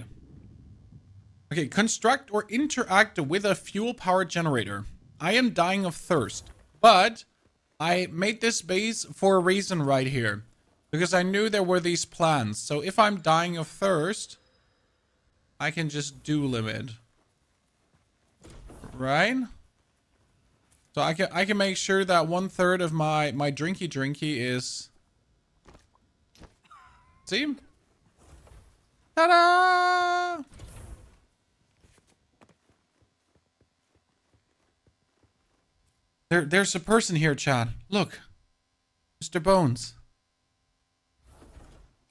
Okay, construct or interact with a fuel power generator. I am dying of thirst, but I made this base for a reason right here. Because I knew there were these plans. So if I'm dying of thirst, I can just do limit. Right? So I can make sure that 1/3 of my drinky is... See? Ta-da! There's a person here, Chad. Look. Mr. Bones.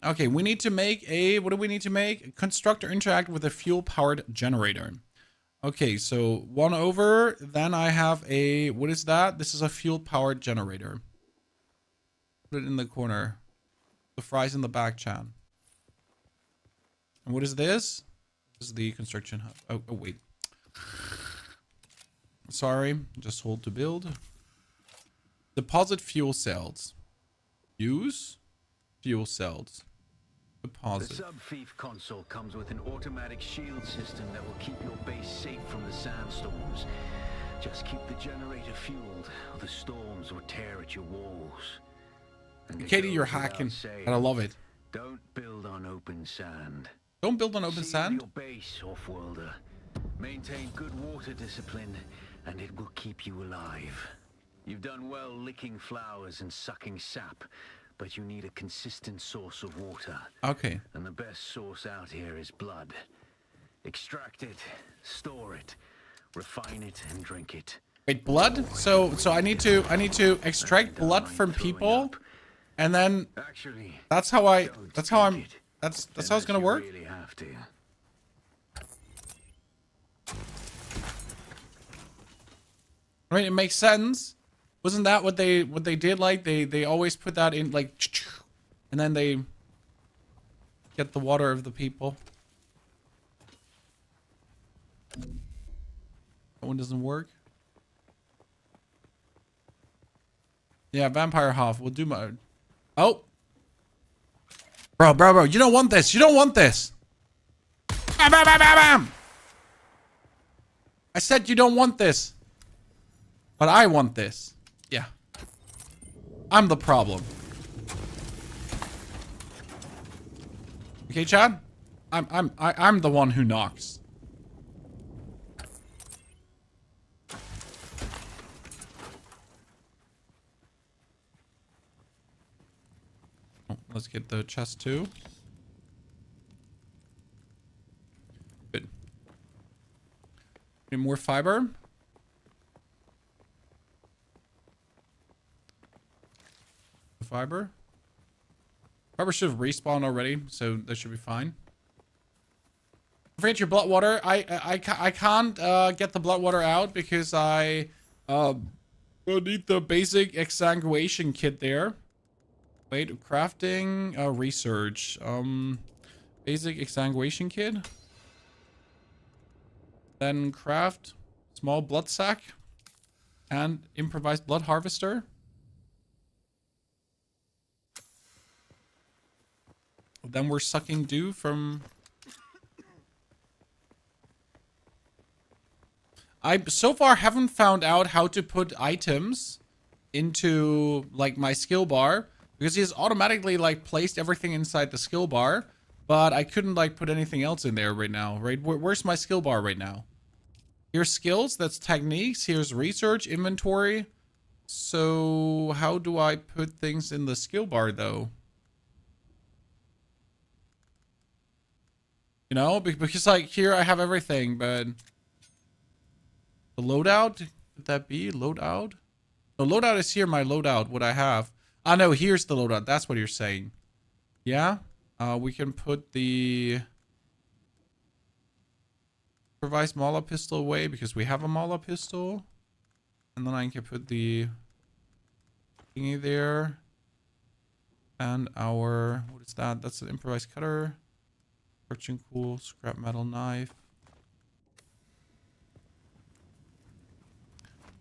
Okay, we need to make a... What do we need to make? Construct or interact with a fuel-powered generator. Okay, so 1 over. Then I have a... What is that? This is a fuel-powered generator. Put it in the corner. The fries in the back, Chad. And what is this? This is the construction hub. Oh, wait. Sorry. Just hold to build. Deposit fuel cells. Use fuel cells. The Deposit. sub-thief console comes with an automatic shield system that will keep your base safe from the sandstorms. Just keep the generator fueled, or the storms will tear at your walls. And it Katie, goes you're without hacking. saying, And I love it. Don't build on open sand. Don't build on open Seal sand. your base, off-worlder. Maintain good water discipline, and it will keep you alive. You've done well licking flowers and sucking sap, but you need a consistent source of water. Okay. And the best source out here is blood. Extract it, store it, refine it, and drink it. Wait, blood? So I need to extract blood from people, and then Actually, that's how how it's gonna work. Really have to. I mean, it makes sense. Wasn't that what they did? Like they always put that in like, and then they get the water of the people. That one doesn't work. Yeah, vampire half. We'll do my. Oh, bro! You don't want this. You don't want this. Bam, bam, bam, bam, bam. I said you don't want this, but I want this. Yeah, I'm the problem. Okay, Chad. I'm the one who knocks. Oh, let's get the chest too. Good. Need more fiber. Fiber should have respawned already, so that should be fine. Afraid your blood water. I can't get the blood water out because I need the basic exsanguation kit there. Wait, crafting research. Basic exsanguation kit. Then craft small blood sac and improvised blood harvester. Then we're sucking dew from... I so far haven't found out how to put items into like my skill bar, because he's automatically like placed everything inside the skill bar, but I couldn't like put anything else in there right now, right? Where's my skill bar right now? Here's skills, that's techniques, here's research, inventory. So how do I put things in the skill bar though? You know, because like here I have everything, but the loadout, could that be loadout? No, loadout is here. My loadout, what I have. Ah, no, here's the loadout. That's what you're saying. Yeah. We can put the improvised Mala pistol away because we have a Mala pistol, and then I can put the thingy there, and our what is that? That's an improvised cutter. Fortune cool, scrap metal knife.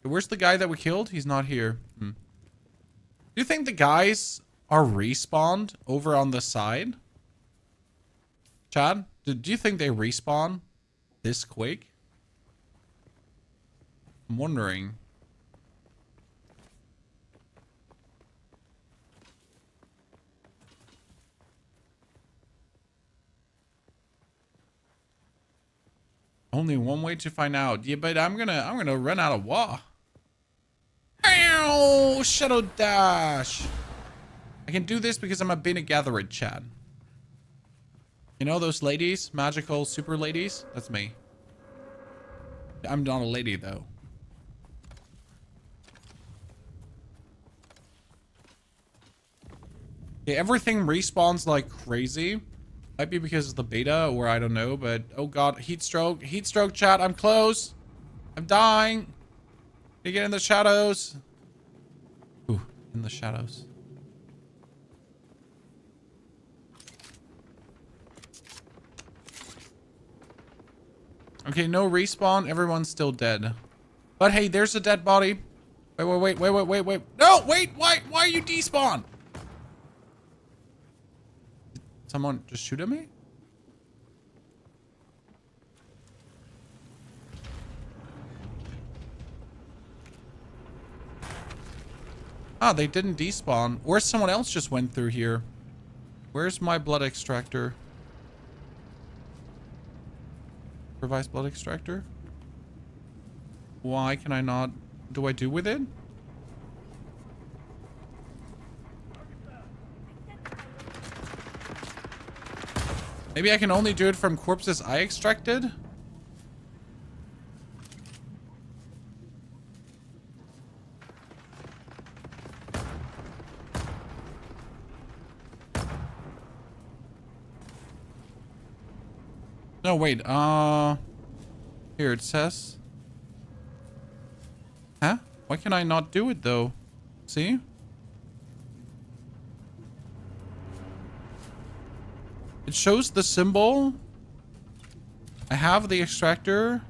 Where's the guy that we killed? He's not here. Do you think the guys are respawned over on the side? Chad, do you think they respawn this quick? I'm wondering. Only one way to find out. Yeah, but I'm gonna run out of wa. Ow! Shadow dash. I can do this because I'm a Bina Gatherer, Chad. You know those ladies, magical super ladies? That's me. I'm not a lady though. Okay, everything respawns like crazy. Might be because of the beta or I don't know, but oh god, heat stroke, chat. I'm close. I'm dying. You get in the shadows. Ooh, in the shadows. Okay, no respawn. Everyone's still dead. But hey, there's a dead body. Wait. No, wait, why are you despawn? Did someone just shoot at me? Ah, they didn't despawn. Or someone else just went through here. Where's my blood extractor? Revised blood extractor? Why can I not? What do I do with it? Maybe I can only do it from corpses I extracted? No, wait, here it says. Huh? Why can I not do it though? See? It shows the symbol. I have the extractor.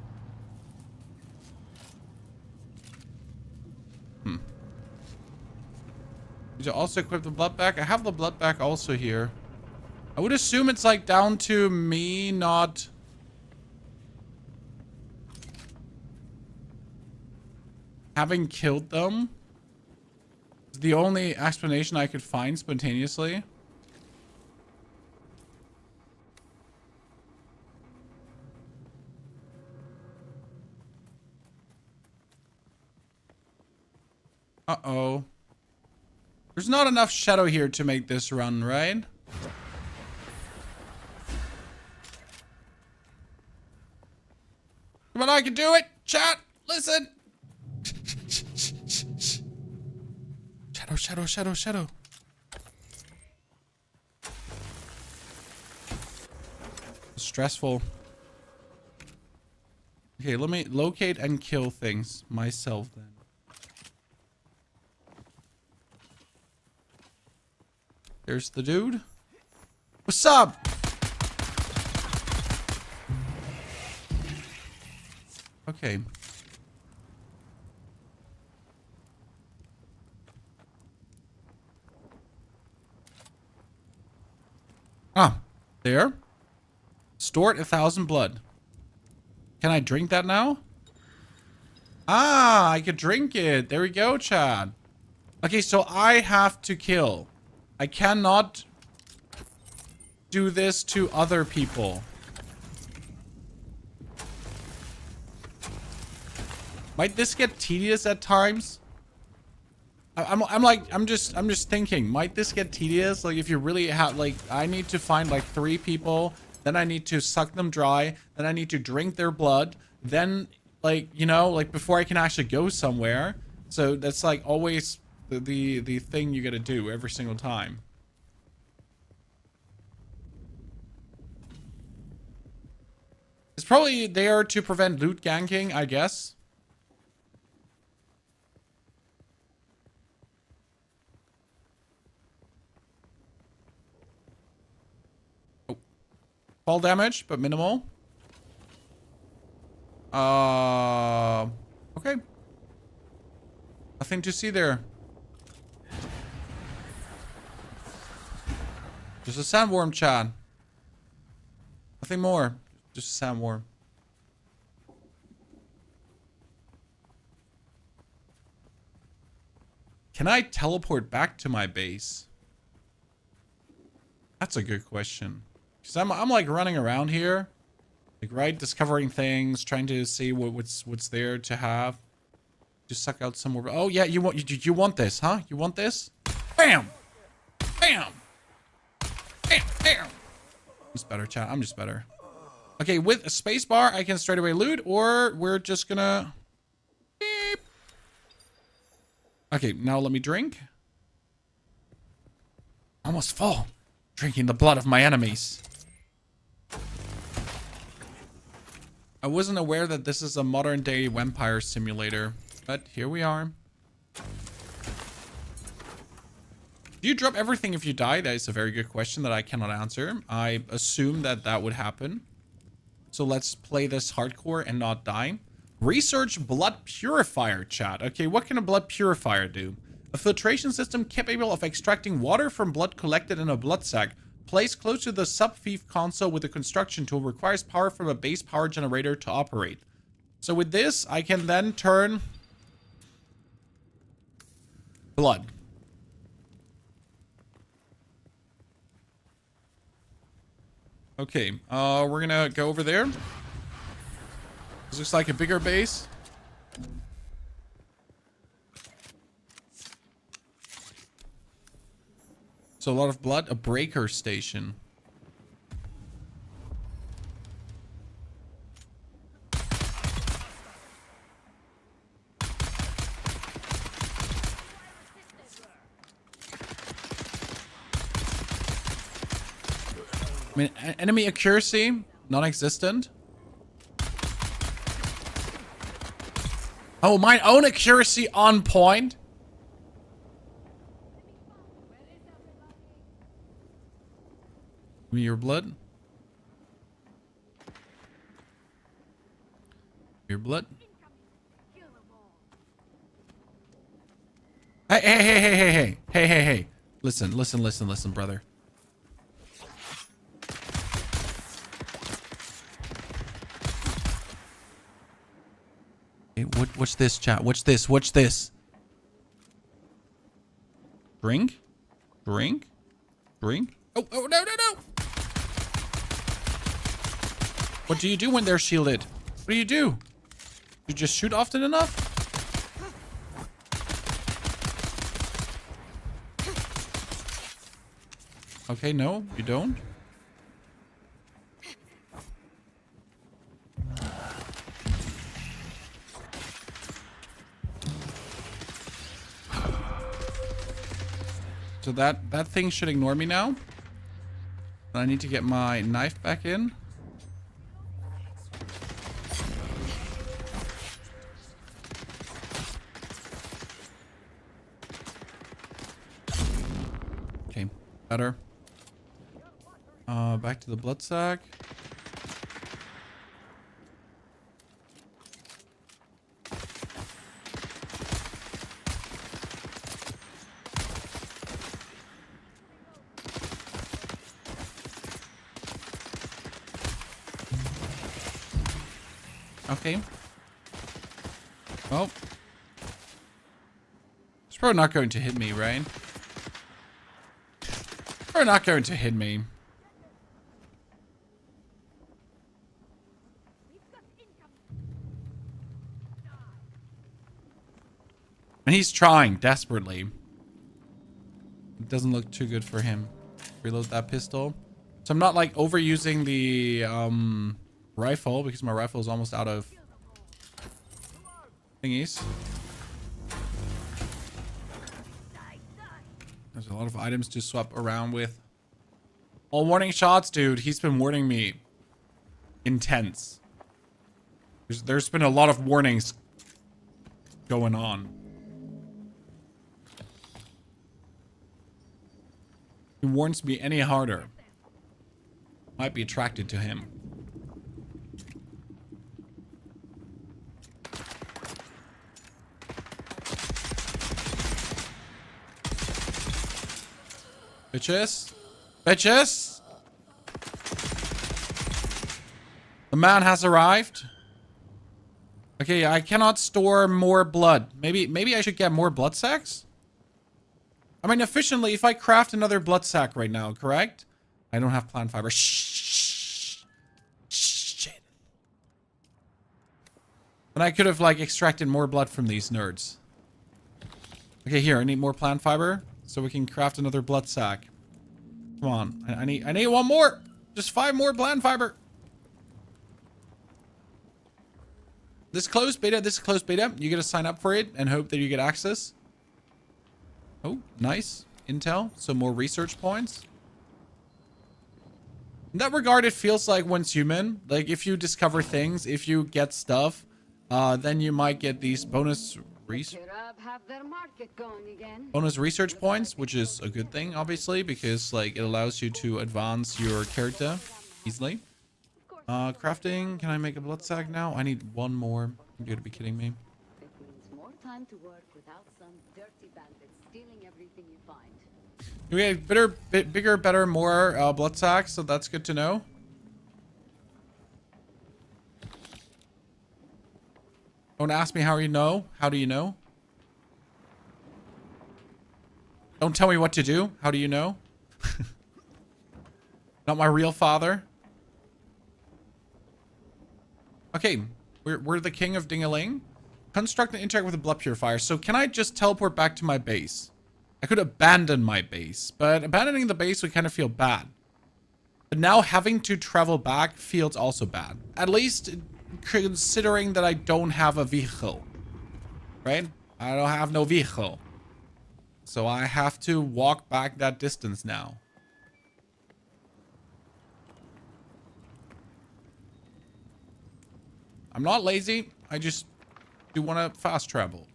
Did you also equip the blood bag? I have the blood bag also here. I would assume it's like down to me not having killed them. It's the only explanation I could find spontaneously. Uh-oh. There's not enough shadow here to make this run, right? Come on, I can do it! Chat! Listen! Shadow. Stressful. Okay, let me locate and kill things myself then. There's the dude. What's up? Okay. Ah, there. Stored 1,000 blood. Can I drink that now? Ah, I could drink it. There we go, Chad. Okay, so I have to kill. I cannot do this to other people. Might this get tedious at times? I'm just thinking, might this get tedious? Like if you really have, like, I need to find like 3 people, then I need to suck them dry, then I need to drink their blood, then like, you know, like before I can actually go somewhere. So that's like always the thing you gotta do every single time. It's probably there to prevent loot ganking, I guess. Oh. Fall damage, but minimal. Okay. Nothing to see there. Just a sandworm, Chad. Nothing more. Just a sandworm. Can I teleport back to my base? That's a good question. Because I'm like running around here. Like, right? Discovering things, trying to see what's there to have. Just suck out some more. Oh yeah, you want this, huh? You want this? Bam! Bam! Bam! Bam! I'm just better, chat. I'm just better. Okay, with a spacebar, I can straight away loot, or we're just gonna... Beep. Okay, now let me drink. Almost full. Drinking the blood of my enemies. I wasn't aware that this is a modern day vampire simulator, but here we are. Do you drop everything if you die? That is a very good question that I cannot answer. I assume that that would happen. So let's play this hardcore and not die. Research blood purifier, chat. Okay, what can a blood purifier do? A filtration system capable of extracting water from blood collected in a blood sac. Placed close to the sub-thief console with a construction tool. Requires power from a base power generator to operate. So with this, I can then turn blood. Okay, we're gonna go over there. This looks like a bigger base. So a lot of blood. A breaker station. I mean, enemy accuracy, non-existent. Oh, my own accuracy on point. Give me your blood. Your blood. Hey, hey, hey, hey, hey, hey, hey, hey, hey. Listen, listen, listen, listen, brother. Hey, what's this, chat? What's this? What's this? Drink? Drink? Drink? Oh, oh, no, no, no! What do you do when they're shielded? What do? You just shoot often enough? Okay, no, you don't. So that thing should ignore me now. I need to get my knife back in. Okay, better. Back to the blood sack. Okay. Well. It's probably not going to hit me, right? Probably not going to hit me. And he's trying desperately. It doesn't look too good for him. Reload that pistol. So I'm not like overusing the rifle because my rifle is almost out of thingies. There's a lot of items to swap around with. All warning shots, dude. He's been warning me. Intense. There's been a lot of warnings going on. He warns me any harder. Might be attracted to him. Bitches. Bitches. The man has arrived. Okay, I cannot store more blood. Maybe I should get more blood sacks? I mean, efficiently, if I craft another blood sack right now, correct? I don't have plant fiber. Shh. Shit. But I could have, like, extracted more blood from these nerds. Okay, here, I need more plant fiber so we can craft another blood sack. Come on. I need one more. Just 5 more plant fiber. This is closed beta. You gotta sign up for it and hope that you get access. Oh, nice. intel, so more research points. In that regard, it feels like once human, like if you discover things, if you get stuff, then you might get these bonus research points, which is a good thing, obviously, because like it allows you to advance your character easily. Crafting, can I make a blood sack now? I need one more. You're gonna be kidding me. It means more time to work without some dirty bandits stealing everything you find. Okay, bigger, better, more blood sacks, so that's good to know. Don't ask me how you know. How do you know? Don't tell me what to do. How do you know? Not my real father. Okay, we're the king of Ding-a-ling. Construct and interact with a blood purifier. So can I just teleport back to my base? I could abandon my base, but abandoning the base would kind of feel bad. But now having to travel back feels also bad. At least considering that I don't have a vehicle, right? I don't have no vehicle. So I have to walk back that distance now. I'm not lazy. I just do want to fast travel.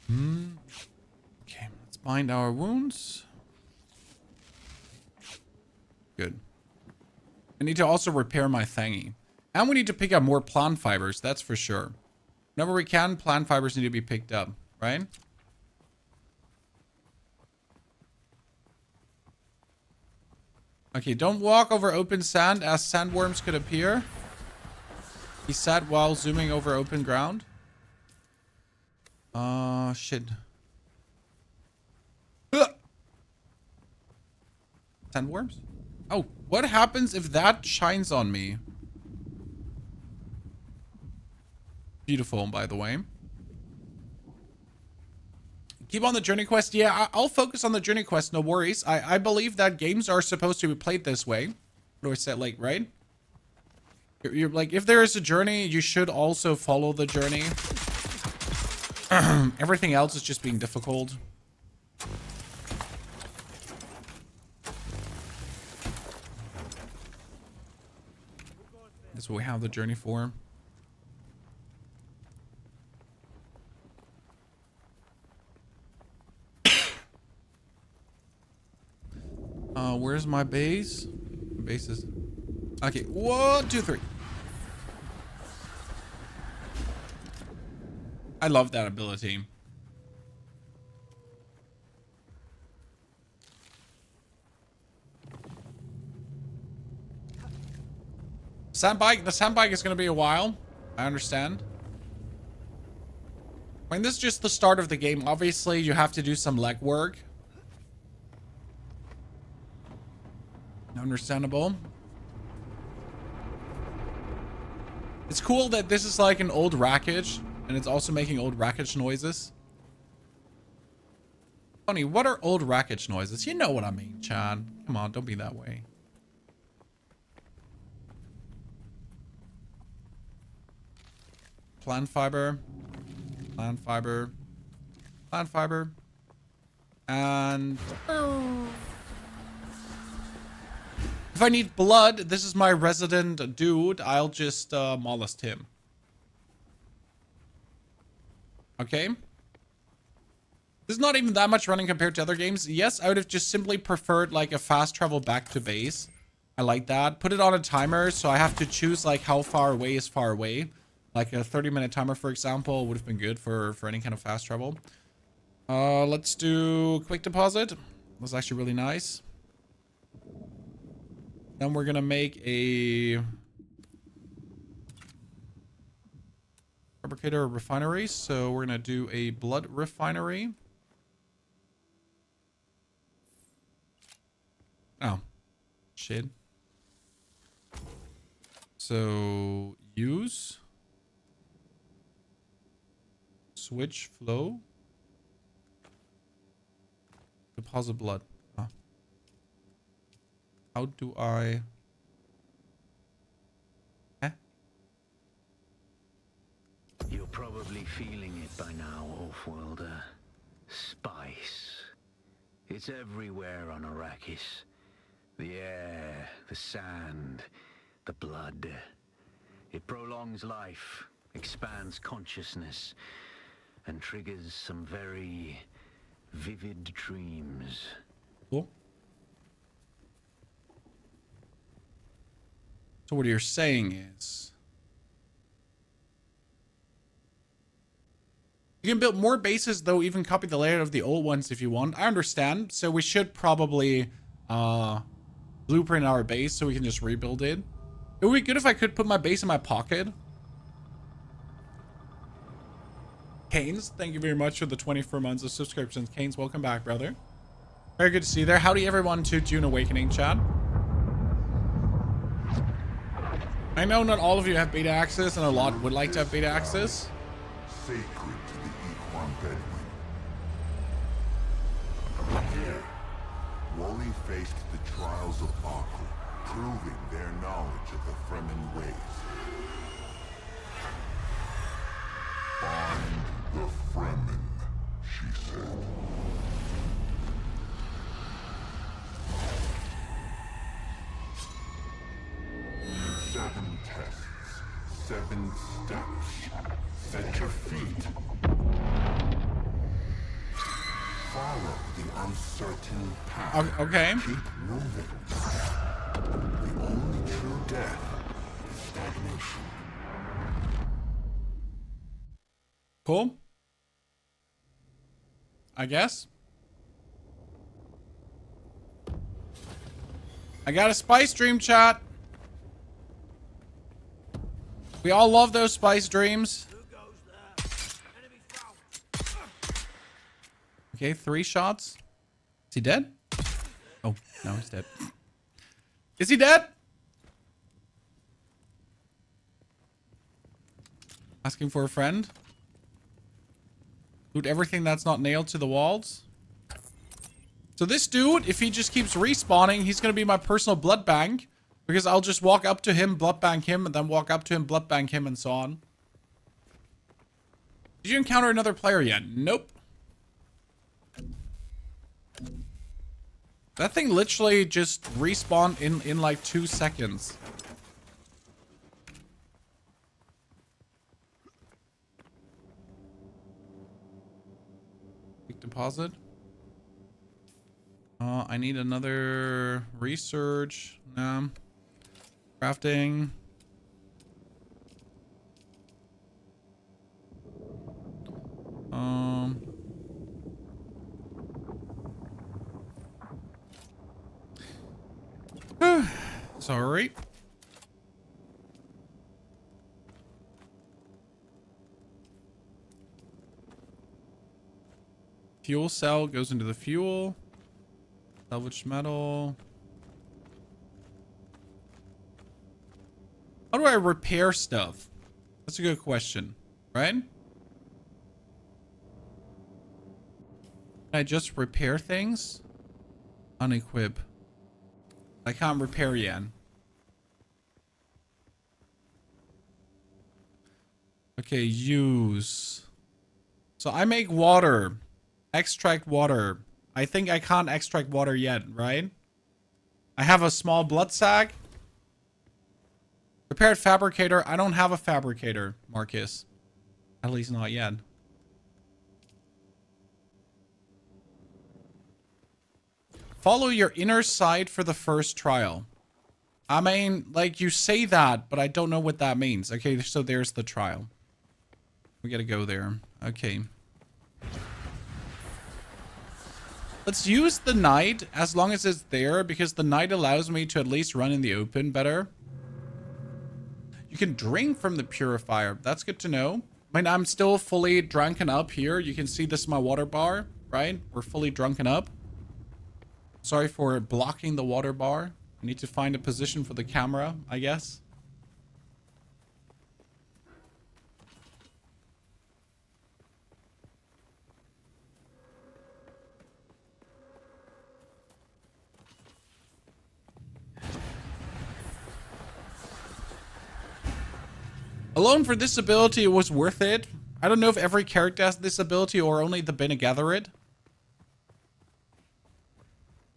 Okay, let's bind our wounds. Good. I need to also repair my thingy. And we need to pick up more plant fibers, that's for sure. Whenever we can, plant fibers need to be picked up, right? Okay, don't walk over open sand as sandworms could appear. He sat while zooming over open ground. Shit. Ugh. Sandworms? Oh, what happens if that shines on me? Beautiful, by the way. Keep on the journey quest. Yeah, I'll focus on the journey quest. No worries. I believe that games are supposed to be played this way. What do I say? Like, right? You're like, if there is a journey, you should also follow the journey. Everything else is just being difficult. That's what we have the journey for. Where's my base? My base is... Okay, 1, 2, 3. I love that ability. Sandbike, the sandbike is going to be a while. I understand. I mean, this is just the start of the game. Obviously, you have to do some legwork. Understandable. It's cool that this is like an old wreckage, and it's also making old wreckage noises. Funny, what are old wreckage noises? You know what I mean, Chad. Come on, don't be that way. Plant fiber. Plant fiber. Plant fiber. And... if I need blood, this is my resident dude. I'll just molest him. Okay. This is not even that much running compared to other games. Yes, I would have just simply preferred like a fast travel back to base. I like that. Put it on a timer, so I have to choose like how far away is far away. Like a 30-minute timer, for example, would have been good for any kind of fast travel. Let's do quick deposit. That's actually really nice. Then we're gonna make a fabricator refinery. So we're gonna do a blood refinery. Oh, shit. So use switch flow deposit blood. How do I... Your probably feeling it by now, Oathworlder. Spice. It's everywhere on Arrakis. The air, the sand, the blood. It prolongs life, expands consciousness, and triggers some very vivid dreams. Cool. So what you're saying is, you can build more bases, though, even copy the layout of the old ones if you want. I understand. So we should probably blueprint our base so we can just rebuild it. It would be good if I could put my base in my pocket. Canes, thank you very much for the 24 months of subscriptions. Canes, welcome back, brother. Very good to see you there. Howdy, everyone, to Dune Awakening, chat. I know not all of you have beta access, and a lot would like to have beta access. Sacred to the Equan Bedouin. Here, Wally faced the trials of Arkle, proving their knowledge of the Fremen ways. Find the Fremen, she said. Seven tests, 7 steps. Set your feet. Follow the uncertain path. Okay. Keep moving. The only true death is stagnation. Cool. I guess. I got a spice dream, chat. We all love those spice dreams. Okay, 3 shots. Is he dead? Oh, no, he's dead. Is he dead? Asking for a friend. Loot everything that's not nailed to the walls. So this dude, if he just keeps respawning, he's going to be my personal blood bank. Because I'll just walk up to him, blood bank him, and then walk up to him, blood bank him, and so on. Did you encounter another player yet? Nope. That thing literally just respawned in like 2 seconds. Big deposit. I need another research. No. Crafting. Sorry. Fuel cell goes into the fuel. Salvaged metal. How do I repair stuff? That's a good question, right? Can I just repair things? Unequip. I can't repair yet. Okay, use. So I make water. Extract water. I think I can't extract water yet, right? I have a small blood sac. Repaired fabricator. I don't have a fabricator, Marcus. At least not yet. Follow your inner sight for the first trial. I mean, like, you say that, but I don't know what that means. Okay, so there's the trial. We gotta go there. Okay. Let's use the night as long as it's there, because the night allows me to at least run in the open better. You can drink from the purifier. That's good to know. I mean, I'm still fully drunken up here. You can see this is my water bar, right? We're fully drunken up. Sorry for blocking the water bar. I need to find a position for the camera, I guess. Alone for this ability, it was worth it. I don't know if every character has this ability or only the Bene Gesserit.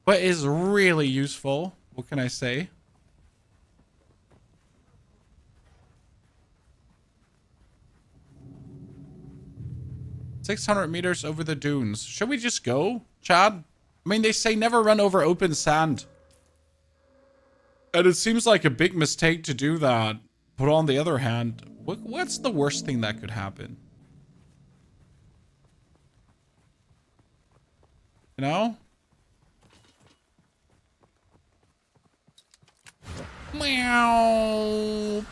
But it's really useful. What can I say? "600 meters over the dunes." Should we just go, Chad? I mean, they say never run over open sand. And it seems like a big mistake to do that. But on the other hand, what's the worst thing that could happen? You know? Meow.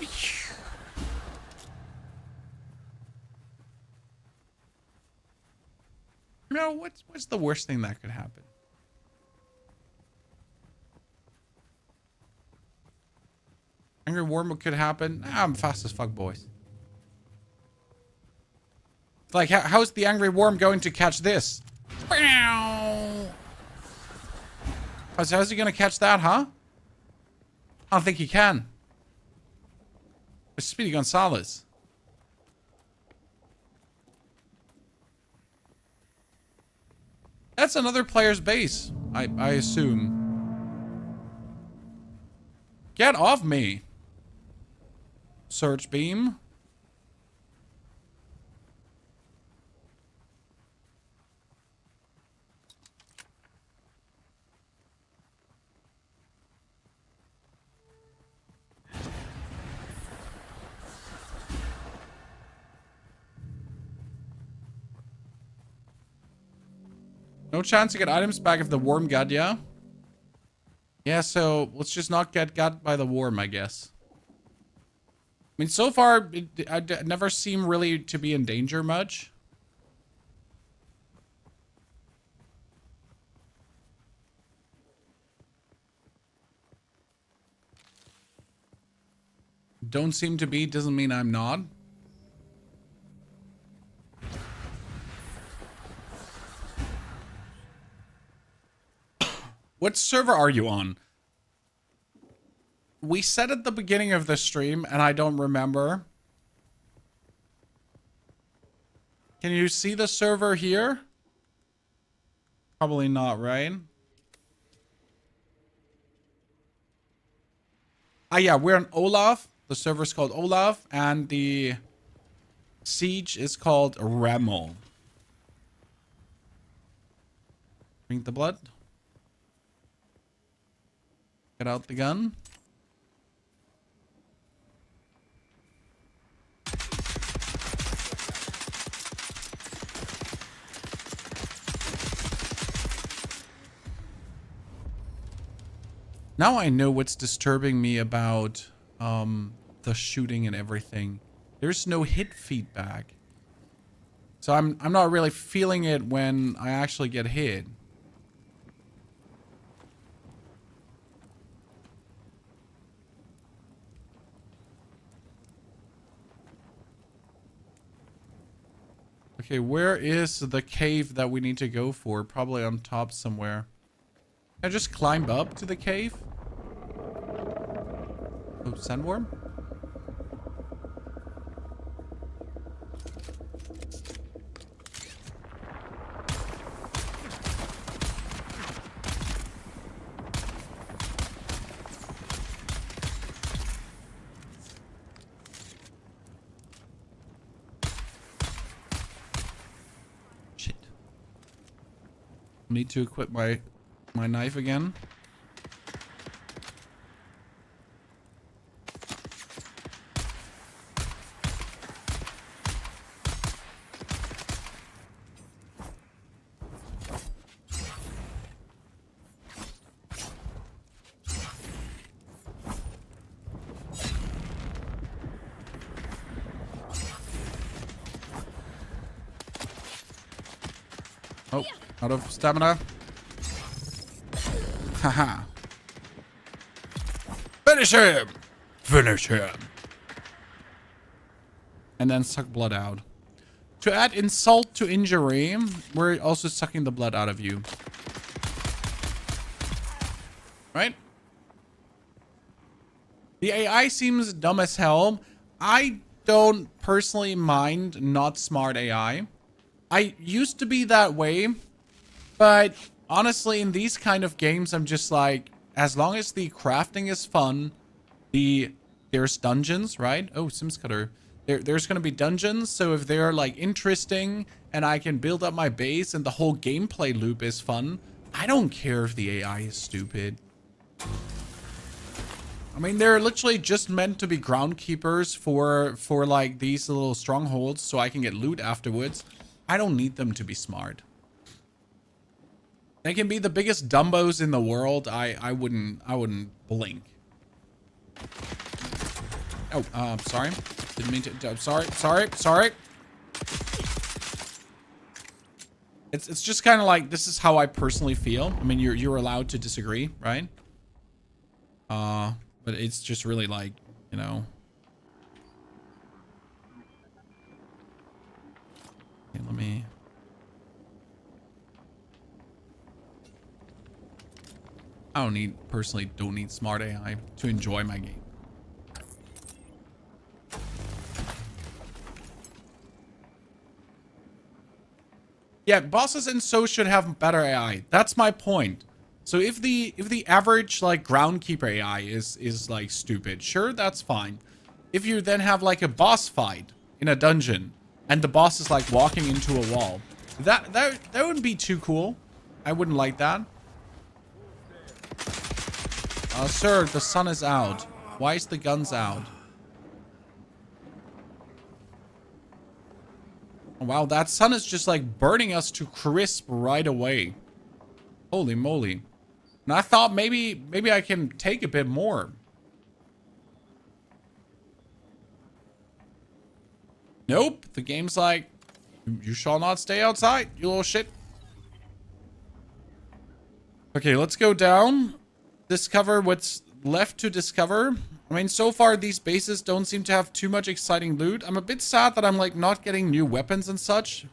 You know, what's the worst thing that could happen? Angry worm could happen. I'm fast as fuck, boys. Like, how's the angry worm going to catch this? How's he gonna catch that, huh? I don't think he can. It's Speedy Gonzalez. That's another player's base, I assume. Get off me. Search beam. No chance to get items back if the worm got ya. Yeah, so let's just not get got by the worm, I guess. I mean, so far, I never seem really to be in danger much. Don't seem to be, doesn't mean I'm not. What server are you on? We said at the beginning of the stream, and I don't remember. Can you see the server here? Probably not, right? Ah, yeah, we're on Olaf. The server's called Olaf, and the siege is called Remmel. Drink the blood. Get out the gun. Now I know what's disturbing me about the shooting and everything. There's no hit feedback. So I'm not really feeling it when I actually get hit. Okay, where is the cave that we need to go for? Probably on top somewhere. Can I just climb up to the cave? Oh, sandworm? Shit. Need to equip my knife again. Oh, out of stamina. Haha. Finish him! Finish him! And then suck blood out. To add insult to injury, we're also sucking the blood out of you. Right? The AI seems dumb as hell. I don't personally mind not smart AI. I used to be that way, but honestly, in these kind of games, I'm just like, as long as the crafting is fun, there's dungeons, right? Oh, Sims Cutter. There's gonna be dungeons, so if they're like interesting and I can build up my base and the whole gameplay loop is fun, I don't care if the AI is stupid. I mean, they're literally just meant to be groundkeepers for like these little strongholds so I can get loot afterwards. I don't need them to be smart. They can be the biggest dumbos in the world. I wouldn't blink. Oh, sorry. Didn't mean to. Sorry. It's just kind of like, this is how I personally feel. I mean, you're allowed to disagree, right? But it's just really like, you know. Okay, let me. I personally don't need smart AI to enjoy my game. Yeah, bosses and so should have better AI. That's my point. So if the average like groundkeeper AI is like stupid, sure, that's fine. If you then have like a boss fight in a dungeon and the boss is like walking into a wall, that wouldn't be too cool. I wouldn't like that. Sir, the sun is out. Why is the guns out? Wow, that sun is just like burning us to crisp right away. Holy moly. And I thought maybe I can take a bit more. Nope, the game's like, you shall not stay outside, you little shit. Okay, let's go down. Discover what's left to discover. I mean, so far these bases don't seem to have too much exciting loot. I'm a bit sad that I'm like not getting new weapons and such,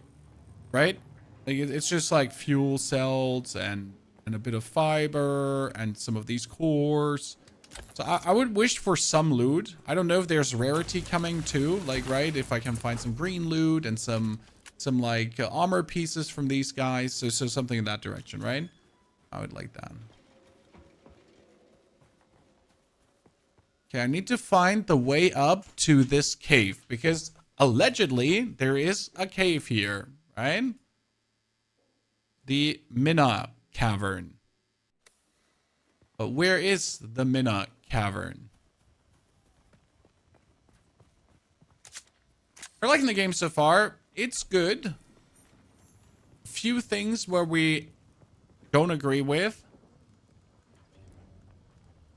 right? Like it's just like fuel cells and a bit of fiber and some of these cores. So I would wish for some loot. I don't know if there's rarity coming too, like, right? If I can find some green loot and some like armor pieces from these guys. So something in that direction, right? I would like that. Okay, I need to find the way up to this cave because allegedly there is a cave here, right? The Minna Cavern. But where is the Minna Cavern? We're liking the game so far. It's good. A few things where we don't agree with.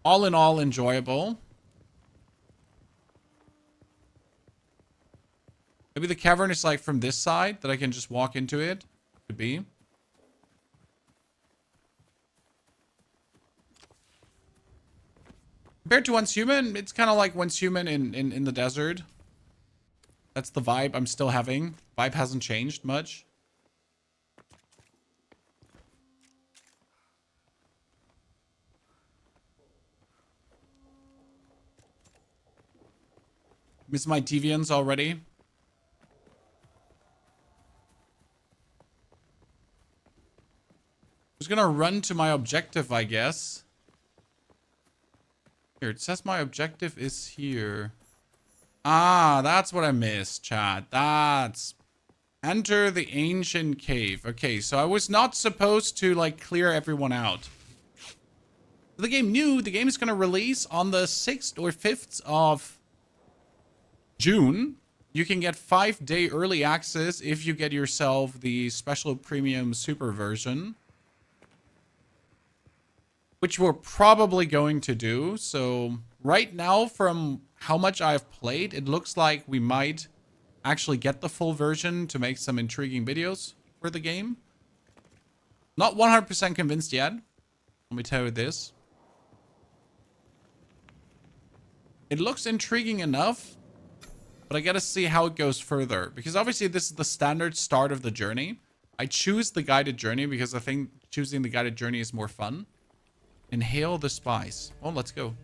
All in all, enjoyable. Maybe the cavern is like from this side that I can just walk into it. Could be. Compared to Once Human, it's kind of like Once Human in the desert. That's the vibe I'm still having. Vibe hasn't changed much. Miss my deviants already. I was gonna run to my objective, I guess. Here, it says my objective is here. Ah, that's what I missed, chat. That's... Enter the ancient cave. Okay, so I was not supposed to, like, clear everyone out. The game knew the game is gonna release on the 6th or 5th of June. You can get 5-day early access if you get yourself the special premium super version. Which we're probably going to do. So right now, from how much I've played, it looks like we might actually get the full version to make some intriguing videos for the game. Not 100% convinced yet. Let me tell you this. It looks intriguing enough, but I gotta see how it goes further. Because obviously this is the standard start of the journey. I choose the guided journey because I think choosing the guided journey is more fun. Inhale the spice. Oh, let's go.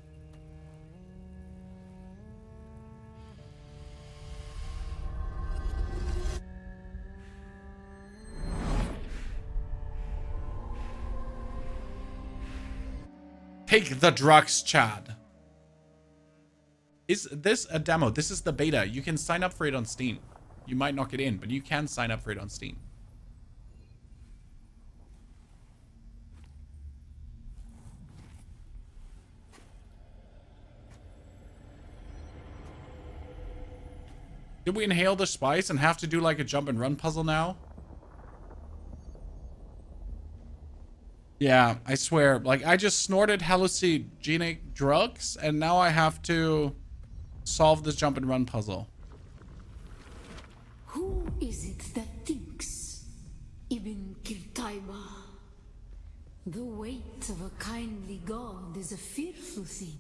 Take the drugs, Chad. Is this a demo? This is the beta. You can sign up for it on Steam. You might not get in, but you can sign up for it on Steam. Did we inhale the spice and have to do like a jump and run puzzle now? Yeah, I swear. Like, I just snorted hallucinogenic drugs, and now I have to solve this jump and run puzzle. Who is it that thinks? Ibn Kirtaiba. The weight of a kindly god is a fearful thing.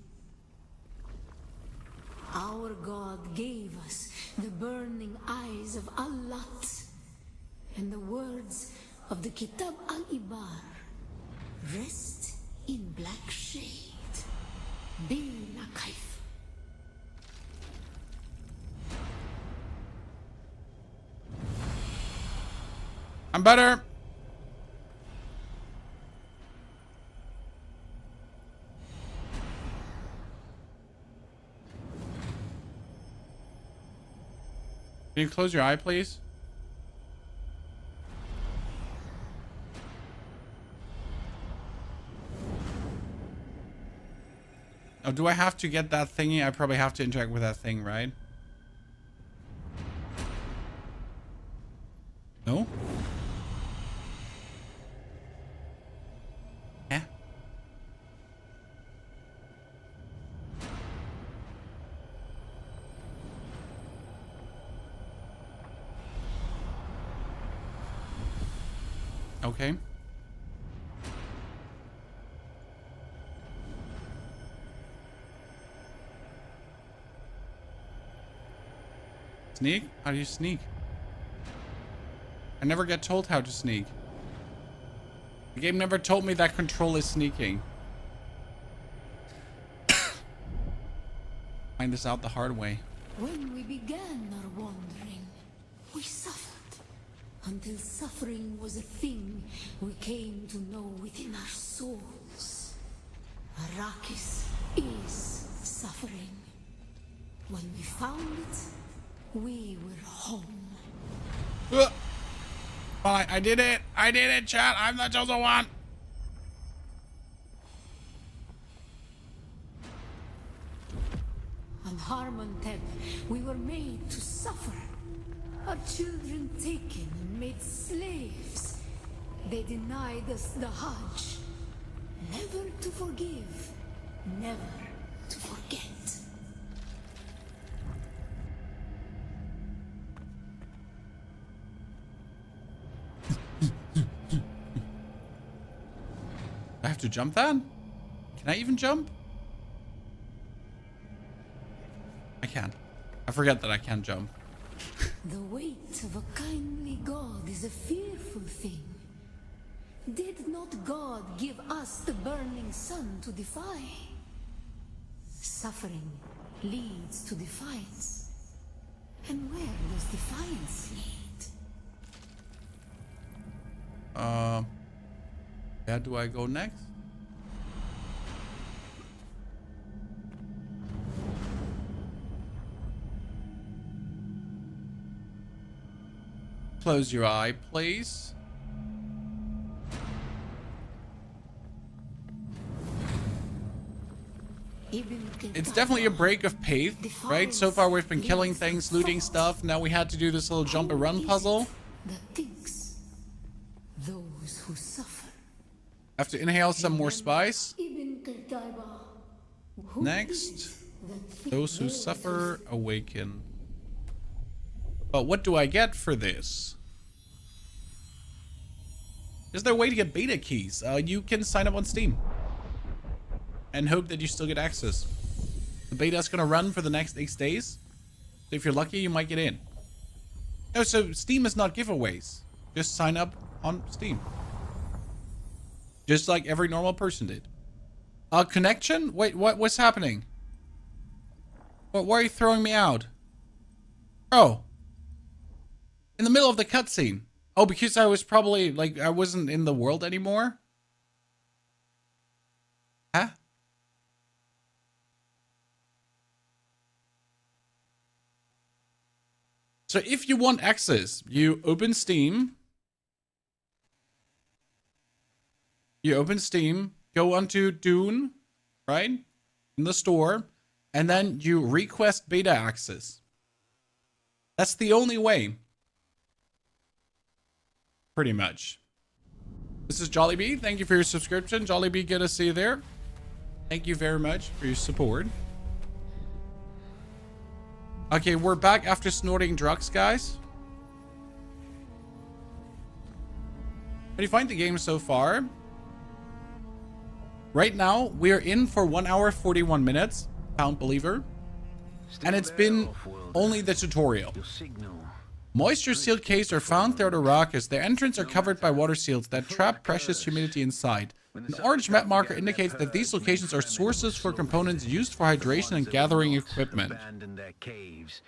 Our God gave us the burning eyes of Allat and the words of the Kitab al-Ibar. Rest in black shade. Bin Akaif. I'm better. Can you close your eye, please? Oh, do I have to get that thingy? I probably have to interact with that thing, right? No? Yeah. Okay. Sneak? How do you sneak? I never get told how to sneak. The game never told me that control is sneaking. Find this out the hard way. When we began our wandering, we suffered. Until suffering was a thing we came to know within our souls. Arrakis is suffering. When we found it, we were home. I did it! I did it, chat! I'm the chosen one! On Harmontep, we were made to suffer. Our children taken and made slaves. They denied us the Hajj. Never to forgive, never to forget. I have to jump then? Can I even jump? I can. I forget that I can jump. The weight of a kindly God is a fearful thing. Did not God give us the burning sun to defy? Suffering leads to defiance. And where does defiance lead? Where do I go next? Close your eye, please. It's definitely a break of pace, right? So far we've been killing things, looting stuff. Now we had to do this little jump and run puzzle. That thinks those who suffer. I have to inhale some more spice. Next, those who suffer awaken. But what do I get for this? Is there a way to get beta keys? You can sign up on Steam and hope that you still get access. The beta is going to run for the next 8 days. So if you're lucky, you might get in. No, so Steam is not giveaways. Just sign up on Steam. Just like every normal person did. Connection? Wait, what's happening? Why are you throwing me out? Oh. In the middle of the cutscene. Oh, because I was probably, like, I wasn't in the world anymore? Huh? So if you want access, you open Steam. You open Steam, go onto Dune, right? In the store, and then you request beta access. That's the only way. Pretty much. This is Jollibee. Thank you for your subscription. Jollibee, good to see you there. Thank you very much for your support. Okay, we're back after snorting drugs, guys. How do you find the game so far? Right now, we're in for 1 hour, 41 minutes. Pound believer. And it's been only the tutorial. Moisture sealed caves are found throughout Arrakis. Their entrance are covered by water seals that trap precious humidity inside. An orange map marker indicates that these locations are sources for components used for hydration and gathering equipment. Abandoned their caves,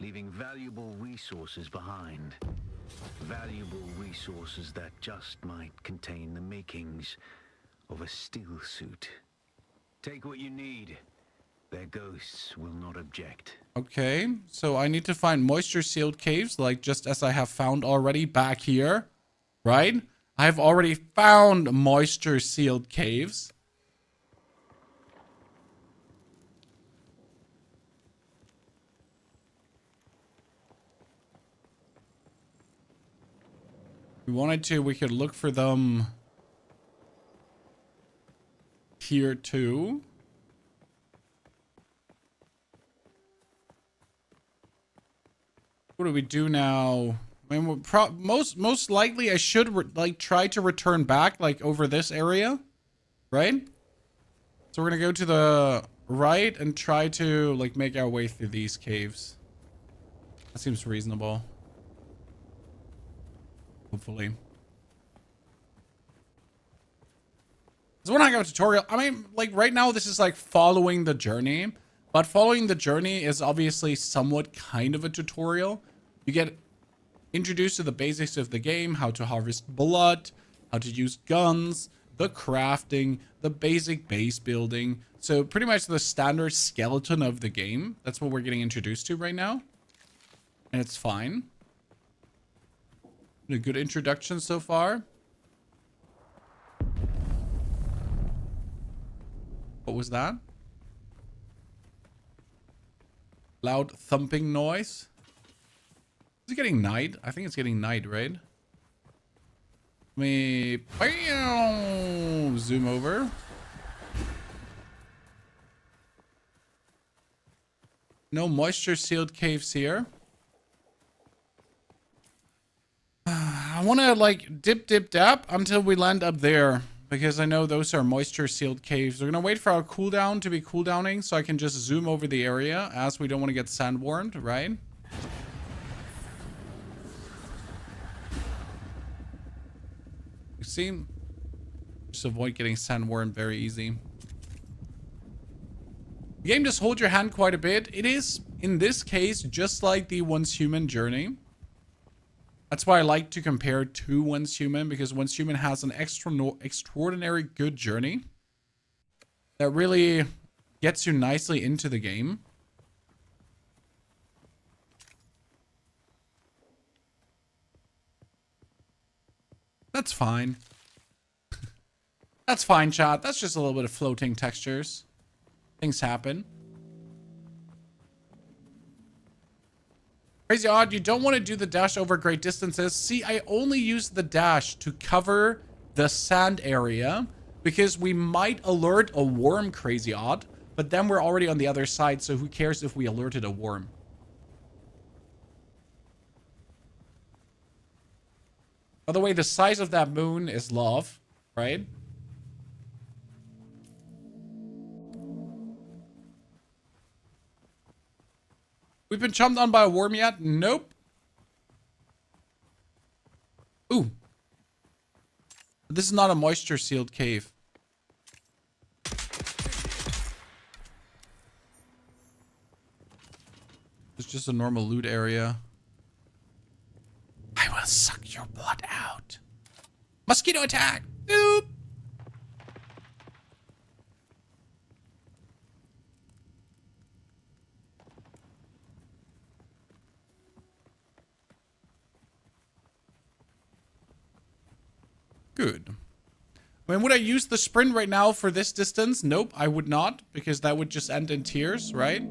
leaving valuable resources behind. Valuable resources that just might contain the makings of a steel suit. Take what you need. Their ghosts will not object. Okay, so I need to find moisture sealed caves, like just as I have found already back here, right? I've already found moisture sealed caves. If we wanted to, we could look for them here too. What do we do now? I mean, most likely I should like try to return back like over this area, right? So we're gonna go to the right and try to like make our way through these caves. That seems reasonable. Hopefully. So we're not going to tutorial. I mean, like right now this is like following the journey, but following the journey is obviously somewhat kind of a tutorial. You get introduced to the basics of the game, how to harvest blood, how to use guns, the crafting, the basic base building. So pretty much the standard skeleton of the game. That's what we're getting introduced to right now. And it's fine. A good introduction so far. What was that? Loud thumping noise. Is it getting night? I think it's getting night, right? Let me zoom over. No moisture sealed caves here. I want to like dip dap until we land up there, because I know those are moisture sealed caves. We're gonna wait for our cooldown to be cooldowning so I can just zoom over the area, as we don't want to get sandwormed, right? You see, just avoid getting sandwormed very easy. The game just holds your hand quite a bit. It is, in this case, just like the Once Human journey. That's why I like to compare to Once Human, because Once Human has an extraordinary good journey that really gets you nicely into the game. That's fine. That's fine, chat. That's just a little bit of floating textures. Things happen. Crazy Odd, you don't want to do the dash over great distances. See, I only use the dash to cover the sand area because we might alert a worm, Crazy Odd, but then we're already on the other side, so who cares if we alerted a worm? By the way, the size of that moon is love, right? We've been chomped on by a worm yet? Nope. Ooh. This is not a moisture sealed cave. It's just a normal loot area. I will suck your blood out. Mosquito attack! Nope. Good. I mean, would I use the sprint right now for this distance? Nope, I would not, because that would just end in tears, right?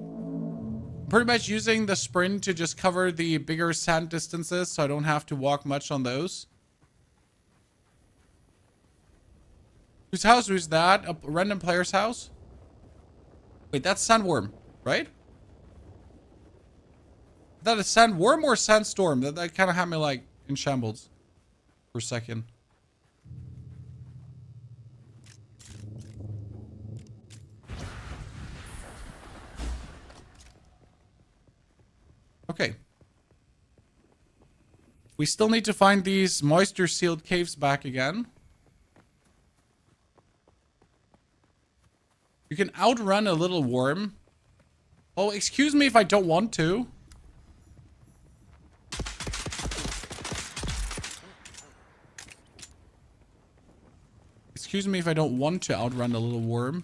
Pretty much using the sprint to just cover the bigger sand distances, so I don't have to walk much on those. Whose house was that? A random player's house? Wait, that's Sandworm, right? Is that a Sandworm or Sandstorm? That kind of had me like in shambles for a second. Okay. We still need to find these moisture sealed caves back again. You can outrun a little worm. Oh, excuse me if I don't want to. Excuse me if I don't want to outrun a little worm.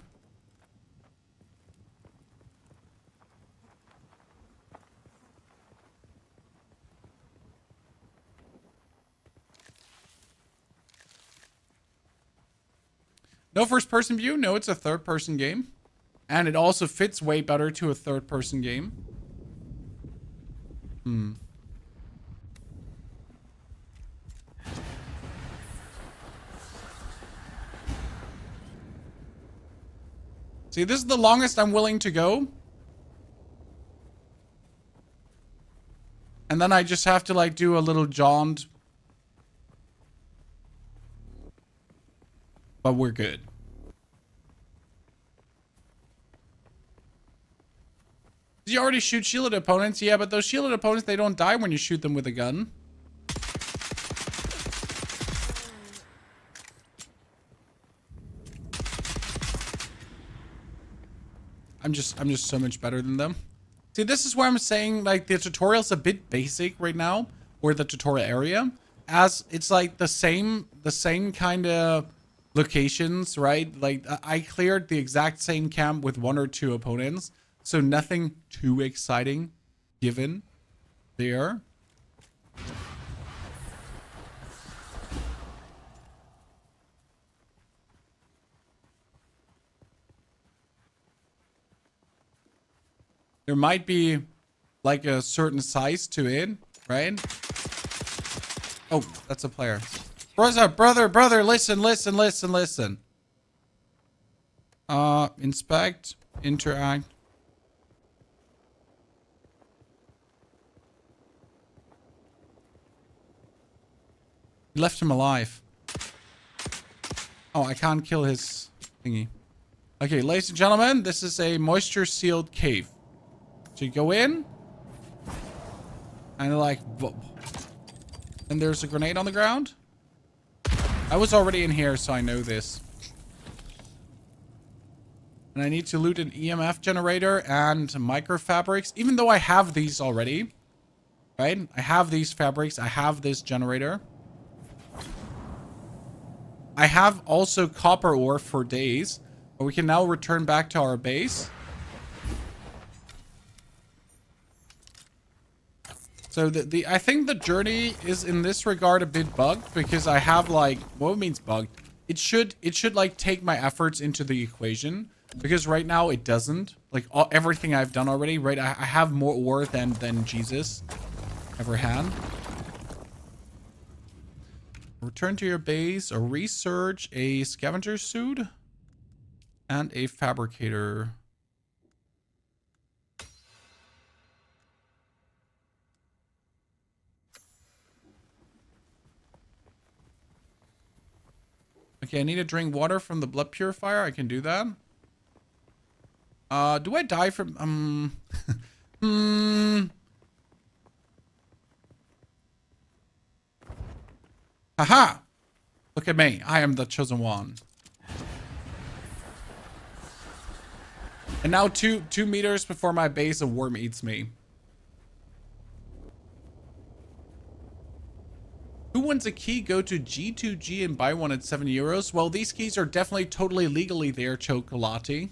No first-person view? No, it's a third-person game. And it also fits way better to a third-person game. See, this is the longest I'm willing to go. And then I just have to, like, do a little jaunt. But we're good. Did you already shoot shielded opponents? Yeah, but those shielded opponents, they don't die when you shoot them with a gun. I'm just so much better than them. See, this is where I'm saying, like, the tutorial's a bit basic right now, or the tutorial area, as it's like the same kind of locations, right? Like, I cleared the exact same camp with 1 or 2 opponents, so nothing too exciting given there. There might be like a certain size to it, right? Oh, that's a player. Brother, listen. Inspect, interact. You left him alive. Oh, I can't kill his thingy. Okay, ladies and gentlemen, this is a moisture sealed cave. So you go in, and like, and there's a grenade on the ground. I was already in here, so I know this. And I need to loot an EMF generator and microfabrics, even though I have these already. Right? I have these fabrics. I have this generator. I have also copper ore for days, but we can now return back to our base. So I think the journey is in this regard a bit bugged because I have like, what means bugged? It should like take my efforts into the equation because right now it doesn't. Like everything I've done already, right? I have more ore than Jesus ever had. Return to your base, a research, a scavenger suit, and a fabricator. Okay, I need to drink water from the blood purifier. I can do that. Do I die from Haha! Look at me. I am the chosen one. And now 2 meters before my base, a worm eats me. Who wants a key? Go to G2G and buy one at €7. Well, these keys are definitely totally legally there, Chocolati.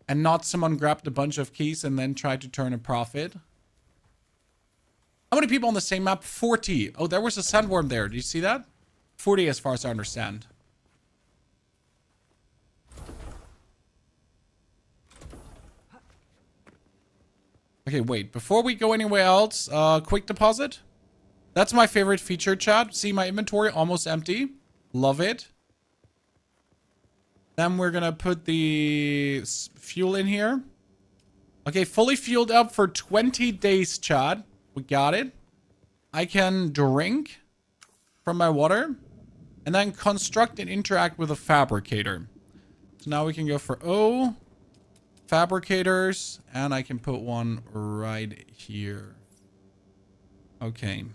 And not someone grabbed a bunch of keys and then tried to turn a profit. How many people on the same map? 40. Oh, there was a sandworm there. Do you see that? 40 as far as I understand. Okay, wait. Before we go anywhere else, quick deposit. That's my favorite feature, chat. See my inventory almost empty. Love it. Then we're gonna put the fuel in here. Okay, fully fueled up for 20 days, chat. We got it. I can drink from my water and then construct and interact with a fabricator. So now we can go for O, fabricators, and I can put one right here. Okay.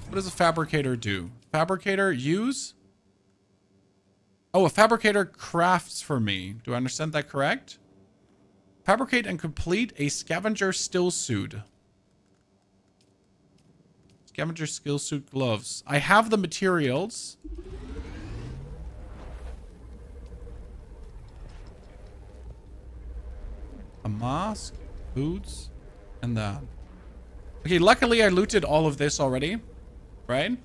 What does a fabricator do? Fabricator use? Oh, a fabricator crafts for me. Do I understand that correct? Fabricate and complete a scavenger still suit. Scavenger skill suit gloves. I have the materials. A mask, boots, and that. Okay, luckily I looted all of this already. Right?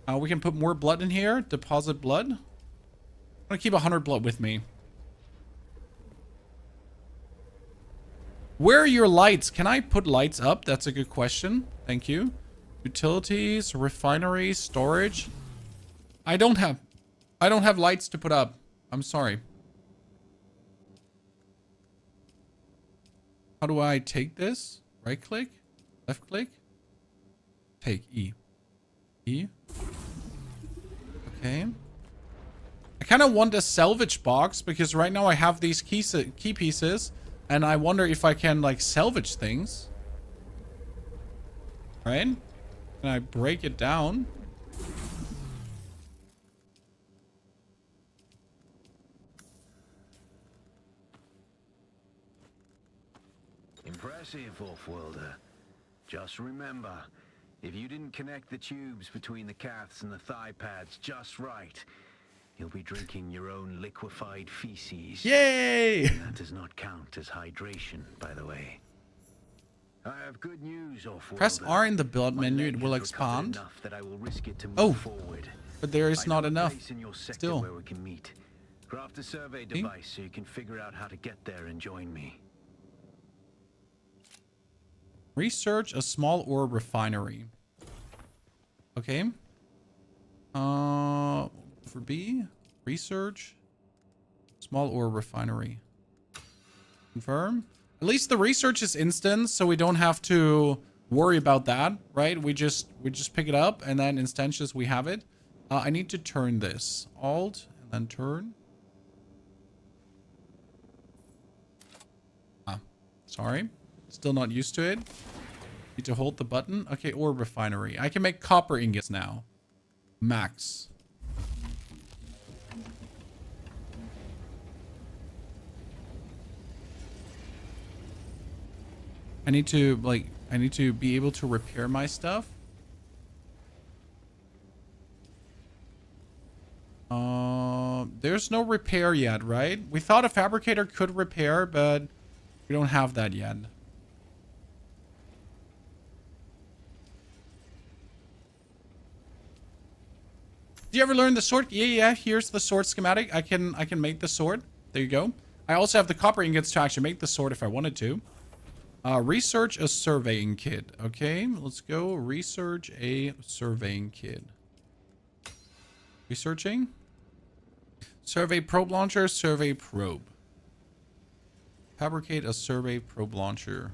We can put more blood in here. Deposit blood. I'm gonna keep 100 blood with me. Where are your lights? Can I put lights up? That's a good question. Thank you. Utilities, refinery, storage. I don't have lights to put up. I'm sorry. How do I take this? Right click? Left click? Take E. E. Okay. I kind of want a salvage box because right now I have these key pieces and I wonder if I can like salvage things. Right? Can I break it down? Impressive, Off-worlder. Just remember, if you didn't connect the tubes between the caths and the thigh pads just right, you'll be drinking your own liquefied feces. Yay! And that does not count as hydration, by the way. I have good news, Off-worlder. Press R in the build menu, it will expand. Oh, but there is not enough. Still. Where we can meet. Craft a survey device so you can figure out how to get there and join me. Research a small ore refinery. Okay. For B, research small ore refinery. Confirm. At least the research is instant, so we don't have to worry about that, right? We just pick it up and then instantious we have it. I need to turn this. Alt and then turn. Sorry. Still not used to it. Need to hold the button. Okay, ore refinery. I can make copper ingots now. Max. I need to be able to repair my stuff. There's no repair yet, right? We thought a fabricator could repair, but we don't have that yet. Did you ever learn the sword? Yeah, here's the sword schematic. I can make the sword. There you go. I also have the copper ingots to actually make the sword if I wanted to. Research a surveying kit. Okay, let's go research a surveying kit. Researching. Survey probe launcher, survey probe. Fabricate a survey probe launcher.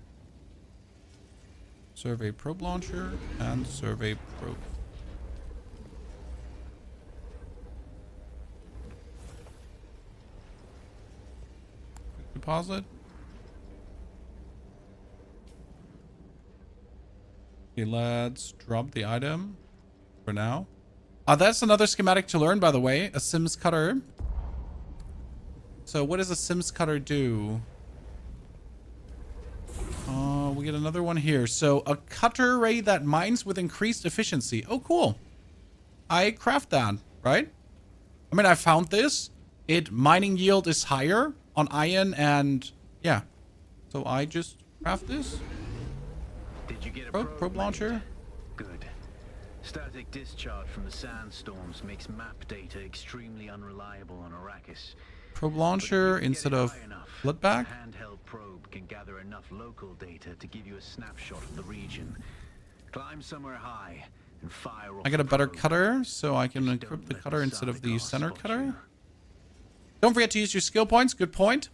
Survey probe launcher and survey probe. Deposit. Okay, let's drop the item for now. That's another schematic to learn, by the way. A Sims cutter. So what does a Sims cutter do? We get another one here. So a cutter ray that mines with increased efficiency. Oh, cool. I craft that, right? I mean, I found this. Mining yield is higher on iron and yeah. So I just craft this. Did you get a probe launcher? Good. Static discharge from the sandstorms makes map data extremely unreliable on Arrakis. Probe launcher instead of flood back. A handheld probe can gather enough local data to give you a snapshot of the region. Climb somewhere high and fire off I got a the better probe. cutter, so I can Just equip don't the let cutter instead of the Sardaukar center spot cutter. you. Don't forget to use your skill points. Good point.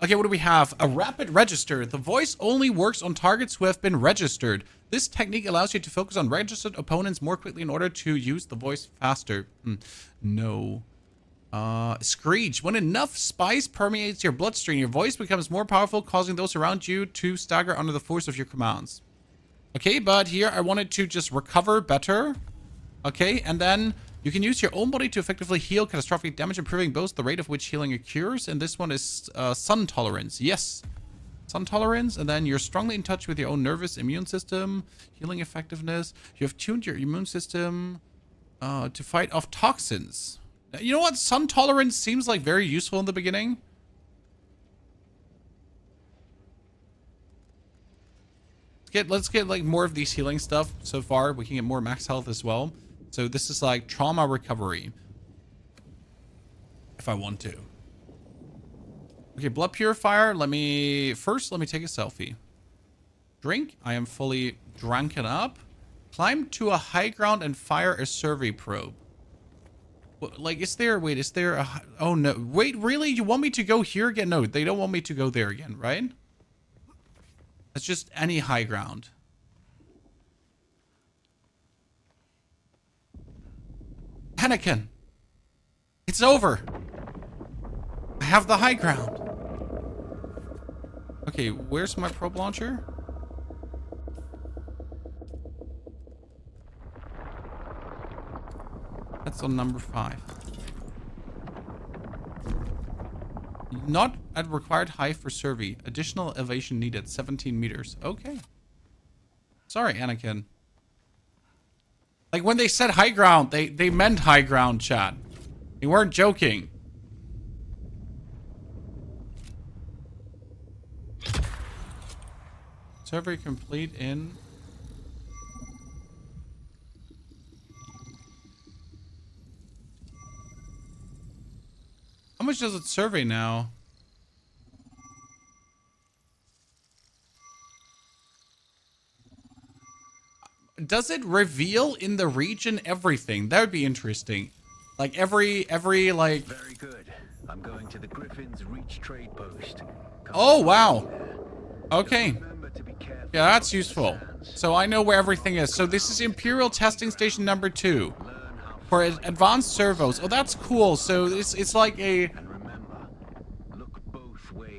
Okay, what do we have? A rapid register. The voice only works on targets who have been registered. This technique allows you to focus on registered opponents more quickly in order to use the voice faster. No. Screech. When enough spice permeates your bloodstream, your voice becomes more powerful, causing those around you to stagger under the force of your commands. Okay, but here I wanted to just recover better. Okay, and then you can use your own body to effectively heal catastrophic damage, improving both the rate of which healing occurs, and this one is sun tolerance. Yes, sun tolerance, and then you're strongly in touch with your own nervous immune system, healing effectiveness. You have tuned your immune system to fight off toxins. You know what? Sun tolerance seems like very useful in the beginning. Let's get like more of these healing stuff so far. We can get more max health as well. So this is like trauma recovery. If I want to. Okay, blood purifier. Let me take a selfie. Drink. I am fully drunken up. Climb to a high ground and fire a survey probe. Like, is there a... Oh, no. Wait, really? You want me to go here again? No, they don't want me to go there again, right? It's just any high ground. Anakin! It's over! I have the high ground. Okay, where's my probe launcher? That's on number 5. Not at required height for survey. Additional elevation needed. 17 meters. Okay. Sorry, Anakin. Like, when they said high ground, they meant high ground, chat. They weren't joking. Survey complete in... How much does it survey now? Does it reveal in the region everything? That would be interesting. Like every like... Very good. I'm going to the Griffin's Reach trade post. Oh, wow. Okay. Yeah, that's useful. So I know where everything is. So this is Imperial Testing Station number 2. For advanced servos. Oh, that's cool. So it's like a...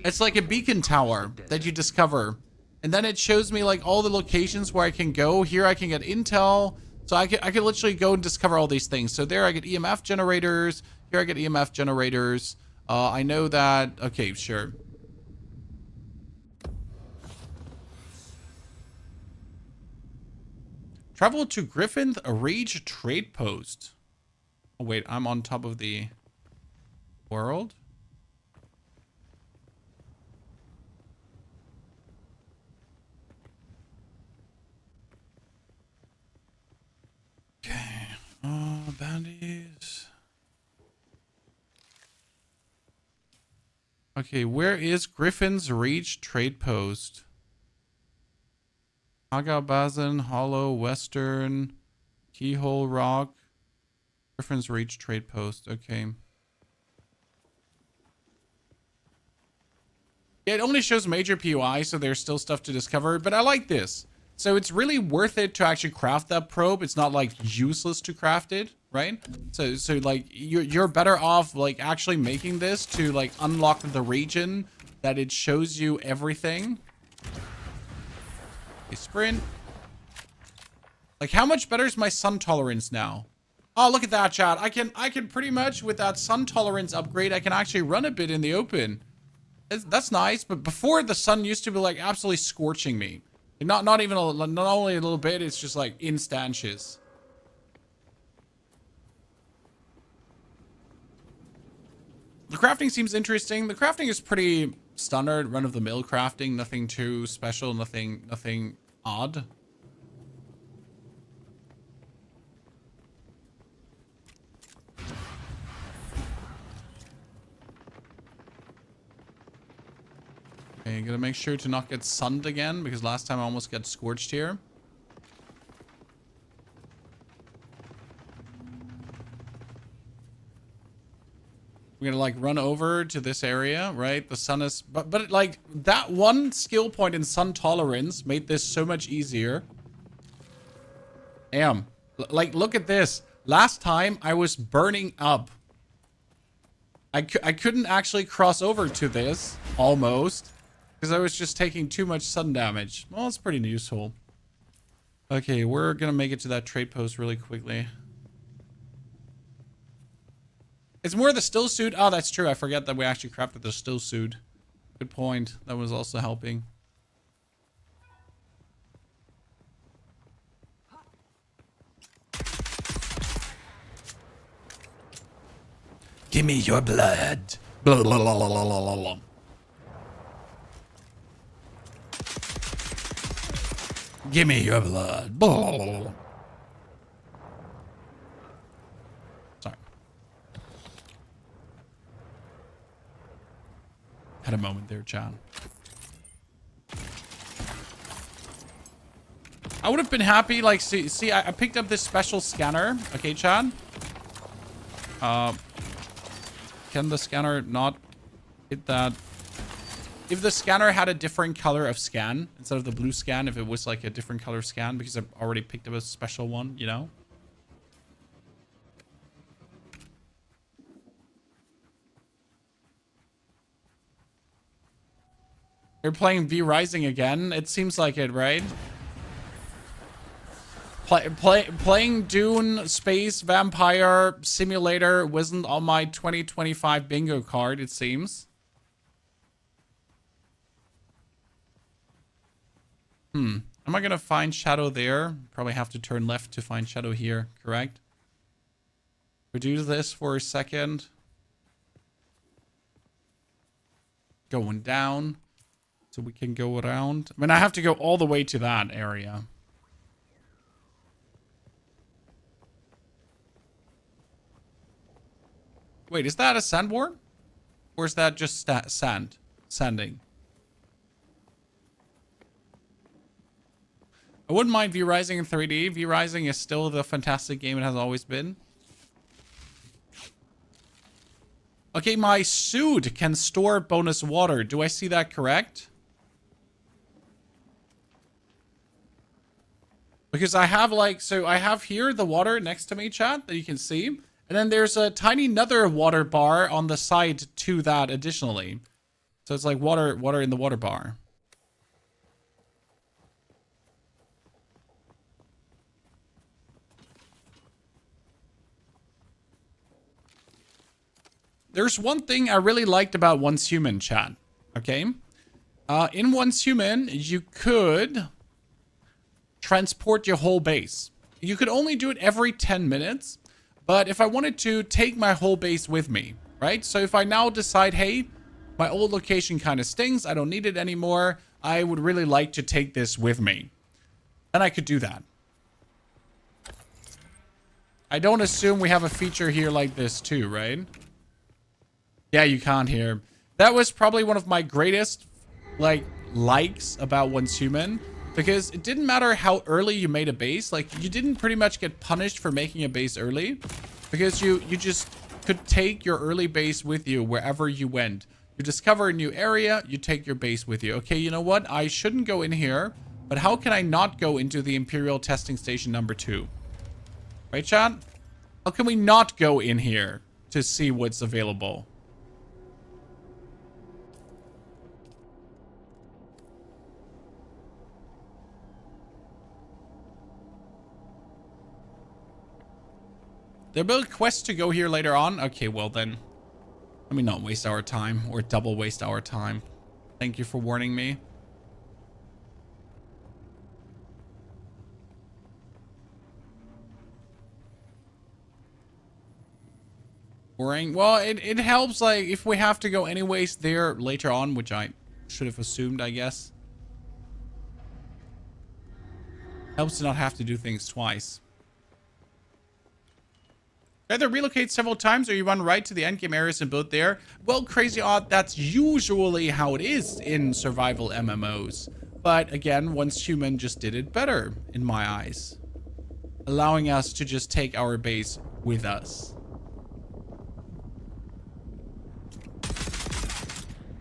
It's like a beacon tower that you discover. And then it shows me like all the locations where I can go. Here I can get intel. So I can literally go and discover all these things. So there I get EMF generators. Here I get EMF generators. I know that. Okay, sure. Travel to Griffin Ridge trade post. Oh wait, I'm on top of the world. Okay. Bandies. Okay, where is Griffin's Reach trade post? Haga Basin, Hollow, Western, Keyhole Rock, Griffin's Reach trade post. Okay. Yeah, it only shows major POI, so there's still stuff to discover, but I like this. So it's really worth it to actually craft that probe. It's not like useless to craft it, right? So like you're better off like actually making this to like unlock the region that it shows you everything. A sprint. Like how much better is my sun tolerance now? Oh, look at that, chat. I can pretty much with that sun tolerance upgrade, I can actually run a bit in the open. That's nice, but before the sun used to be like absolutely scorching me. Not even not only a little bit, it's just like instanches. The crafting seems interesting. The crafting is pretty standard, run-of-the-mill crafting. Nothing too special, nothing odd. Okay, gotta make sure to not get sunned again, because last time I almost got scorched here. We're gonna like run over to this area, right? The sun is, but like that one skill point in sun tolerance made this so much easier. Damn, like look at this. Last time I was burning up. I couldn't actually cross over to this almost because I was just taking too much sun damage. Well, it's pretty useful. Okay, we're gonna make it to that trade post really quickly. It's more the still suit. Oh, that's true. I forget that we actually crafted the still suit. Good point. That was also helping. Give me your blood. Blah, blah, blah, blah, blah, blah. Give me your blood. Blah, blah, blah, blah. Sorry. Had a moment there, John. I would have been happy, like, see, I picked up this special scanner. Okay, Chad. Can the scanner not hit that? If the scanner had a different color of scan, instead of the blue scan, if it was like a different color scan, because I've already picked up a special one, you know? You're playing V Rising again? It seems like it, right? Playing Dune Space Vampire Simulator wasn't on my 2025 bingo card, it seems. Am I gonna find Shadow there? Probably have to turn left to find Shadow here, correct? We do this for a second. Going down. So we can go around. I mean, I have to go all the way to that area. Wait, is that a sandboard? Or is that just sanding? I wouldn't mind V Rising in 3D. V Rising is still the fantastic game it has always been. Okay, my suit can store bonus water. Do I see that correct? Because I have like, so I have here the water next to me, chat, that you can see. And then there's a tiny another water bar on the side to that additionally. So it's like water in the water bar. There's one thing I really liked about Once Human, chat. Okay? In Once Human, you could transport your whole base. You could only do it every 10 minutes. But if I wanted to take my whole base with me, right? So if I now decide, hey, my old location kind of stinks, I don't need it anymore, I would really like to take this with me. And I could do that. I don't assume we have a feature here like this too, right? Yeah, you can't hear. That was probably one of my greatest, like, likes about Once Human. Because it didn't matter how early you made a base. Like, you didn't pretty much get punished for making a base early. Because you just could take your early base with you wherever you went. You discover a new area, you take your base with you. Okay, you know what? I shouldn't go in here. But how can I not go into the Imperial Testing Station number 2? Right, chat? How can we not go in here to see what's available? There'll be a quest to go here later on. Okay, well then, let me not waste our time or double waste our time. Thank you for warning me. Boring. Well, it helps, like, if we have to go anyways there later on, which I should have assumed, I guess. Helps to not have to do things twice. Either relocate several times or you run right to the endgame areas and build there. Well, Crazy Odd, that's usually how it is in survival MMOs. But again, Once Human just did it better in my eyes, allowing us to just take our base with us.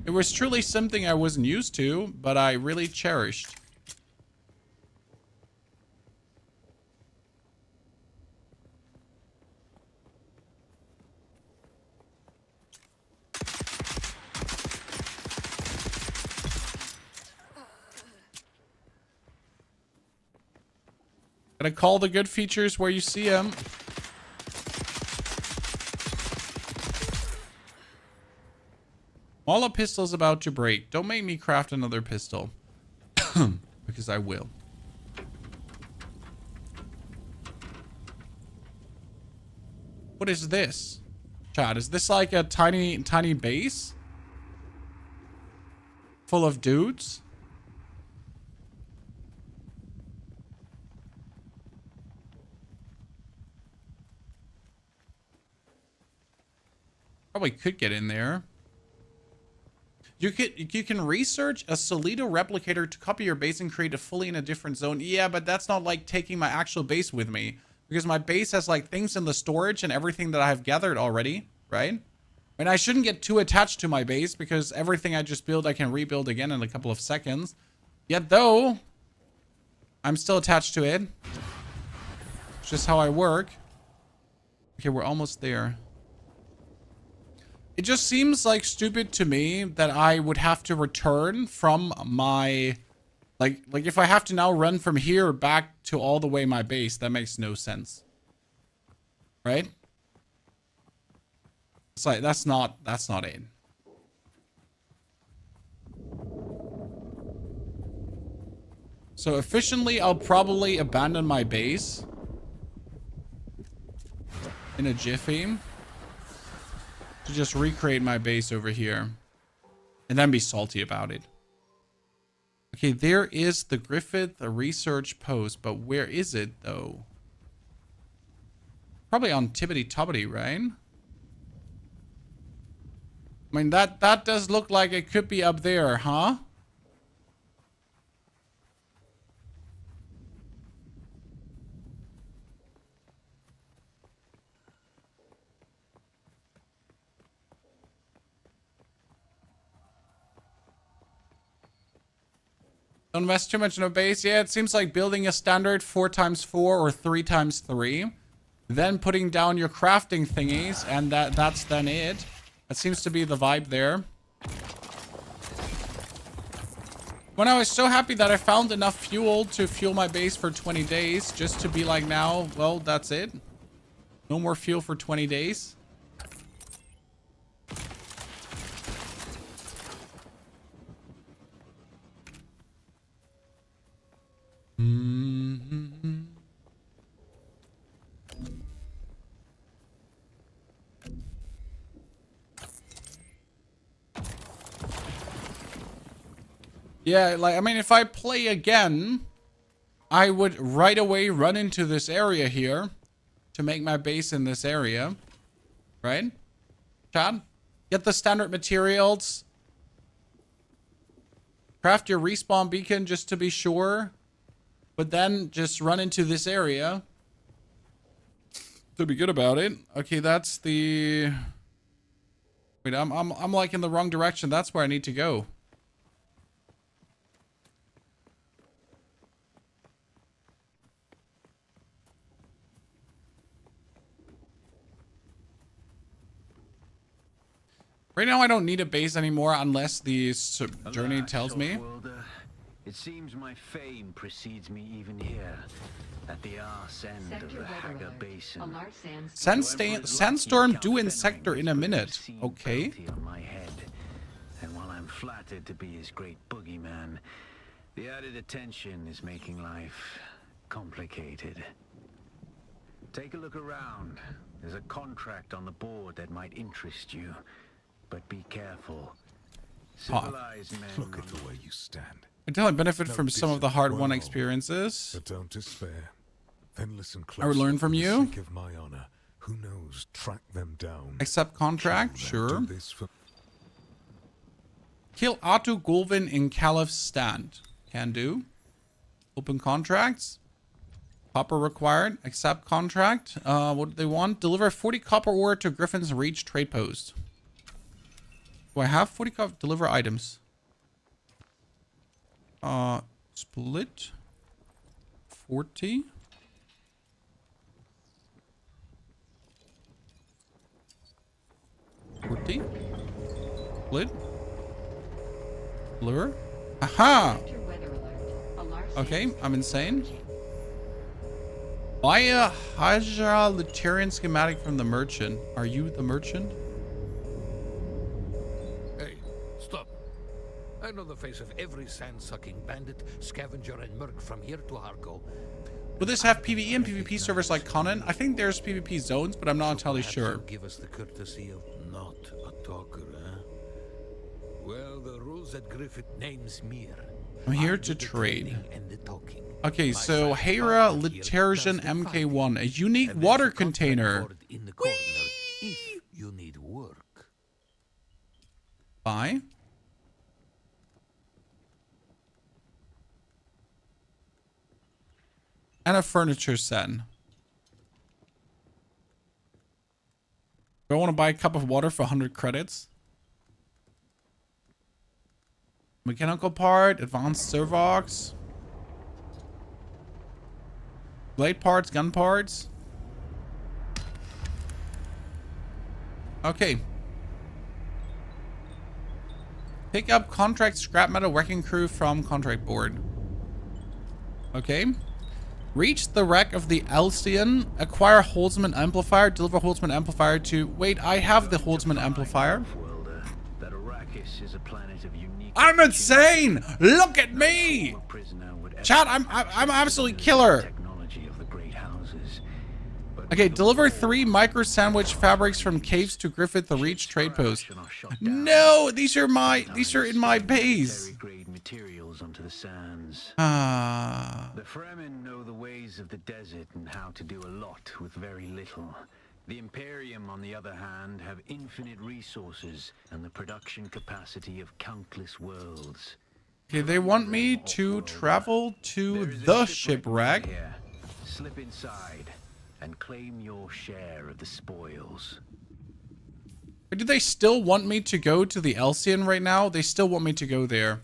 It was truly something I wasn't used to, but I really cherished. Gotta call the good features where you see them. While a pistol's about to break, don't make me craft another pistol. Because I will. What is this? Chad, is this like a tiny base? Full of dudes? Probably could get in there. You can research a Solido replicator to copy your base and create it fully in a different zone. Yeah, but that's not like taking my actual base with me, because my base has like things in the storage and everything that I've gathered already, right? I mean, I shouldn't get too attached to my base because everything I just build, I can rebuild again in a couple of seconds. Yet though, I'm still attached to it. It's just how I work. Okay, we're almost there. It just seems like stupid to me that I would have to return from my, like if I have to now run from here back to all the way my base, that makes no sense. Right? It's like, that's not it. So efficiently, I'll probably abandon my base in a jiffy to just recreate my base over here and then be salty about it. Okay, there is the Griffith research post, but where is it though? Probably on Tibbity Tobbity, right? I mean, that does look like it could be up there, huh? Don't invest too much in a base. Yeah, it seems like building a standard 4x4 or 3x3, then putting down your crafting thingies, and that's then it. That seems to be the vibe there. When I was so happy that I found enough fuel to fuel my base for 20 days, just to be like now, well, that's it. No more fuel for 20 days. Mm-hmm. Yeah, like, I mean, if I play again, I would right away run into this area here to make my base in this area. Right? Chad? Get the standard materials. Craft your respawn beacon just to be sure. But then just run into this area to be good about it. Okay, that's the... Wait, I'm like in the wrong direction. That's where I need to go. Right now, I don't need a base anymore unless the journey tells me. It seems my fame precedes me even here, at the arse end of the Haga Basin. Sandstorm Dune sector in a minute. Okay. On my head. And while I'm flattered to be his great boogeyman, the added attention is making life complicated. Take a look around. There's a contract on the board that might interest you. But be careful. Civilized men. Look at the way you stand. Until I benefit from some of the hard-won experiences. But don't despair. Then listen closely. I would learn from you. For the sake of my honor, Who knows? Track them down. Accept contract, Kill them. sure. Do this for Kill Atu Gulvin in Caliph's stand. Can do. Open contracts. Copper required. Accept contract. What do they want? Deliver 40 copper ore to Griffin's Reach trade post. Do I have 40 copper? Deliver items. Split. 40. Split. Deliver. Aha! Okay, I'm insane. Buy a Hydra Luterian schematic from the merchant. Are you the merchant? Hey, stop. I know the face of every sand-sucking bandit, scavenger, and merc from here to Harko. Will this have PvE and PvP servers like Conan? I think there's PvP zones, but I'm not entirely sure. Give us the courtesy of not a talker, huh? Well, the rules at Griffith names Mir. I'm here to trade. Okay, so Hera Liturgian MK1, a unique water container. In the corner if you need work. Buy. And a furniture set. Do I want to buy a cup of water for 100 credits? Mechanical part, advanced servox. Blade parts, gun parts. Okay. Pick up contract scrap metal wrecking crew from contract board. Okay. Reach the wreck of the Alcyon. Acquire Holtzman amplifier. Deliver Holtzman amplifier to... Wait, I have the Holtzman amplifier. I'm insane! Look at me! Chat, I'm absolutely killer. Okay, deliver 3 micro sandwich fabrics from caves to Griffith the Reach trade post. No, these are in my base. Onto the sands. The Fremen know the ways of the desert and how to do a lot with very little. The Imperium, on the other hand, have infinite resources and the production capacity of countless worlds. Okay, they want me to travel to the shipwreck. Slip inside and claim your share of the spoils. Or do they still want me to go to the Alcyon right now? They still want me to go there.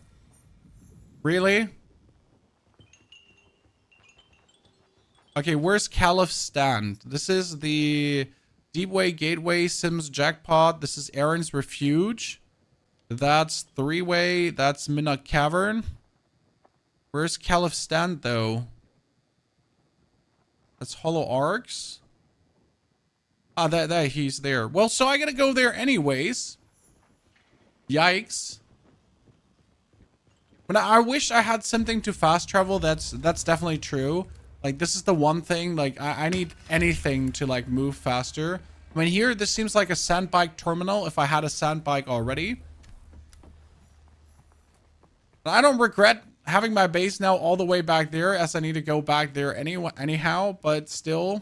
Really? Okay, where's Caliph's stand? This is the Deepway Gateway Sims Jackpot. This is Aaron's Refuge. That's 3-way. That's Minnock Cavern. Where's Caliph's stand, though? That's Hollow Arcs. Ah, that he's there. Well, so I gotta go there anyways. Yikes. But I wish I had something to fast travel. That's definitely true. Like, this is the one thing. Like, I need anything to, like, move faster. I mean, here, this seems like a sandbike terminal if I had a sandbike already. I don't regret having my base now all the way back there, as I need to go back there anyhow, but still.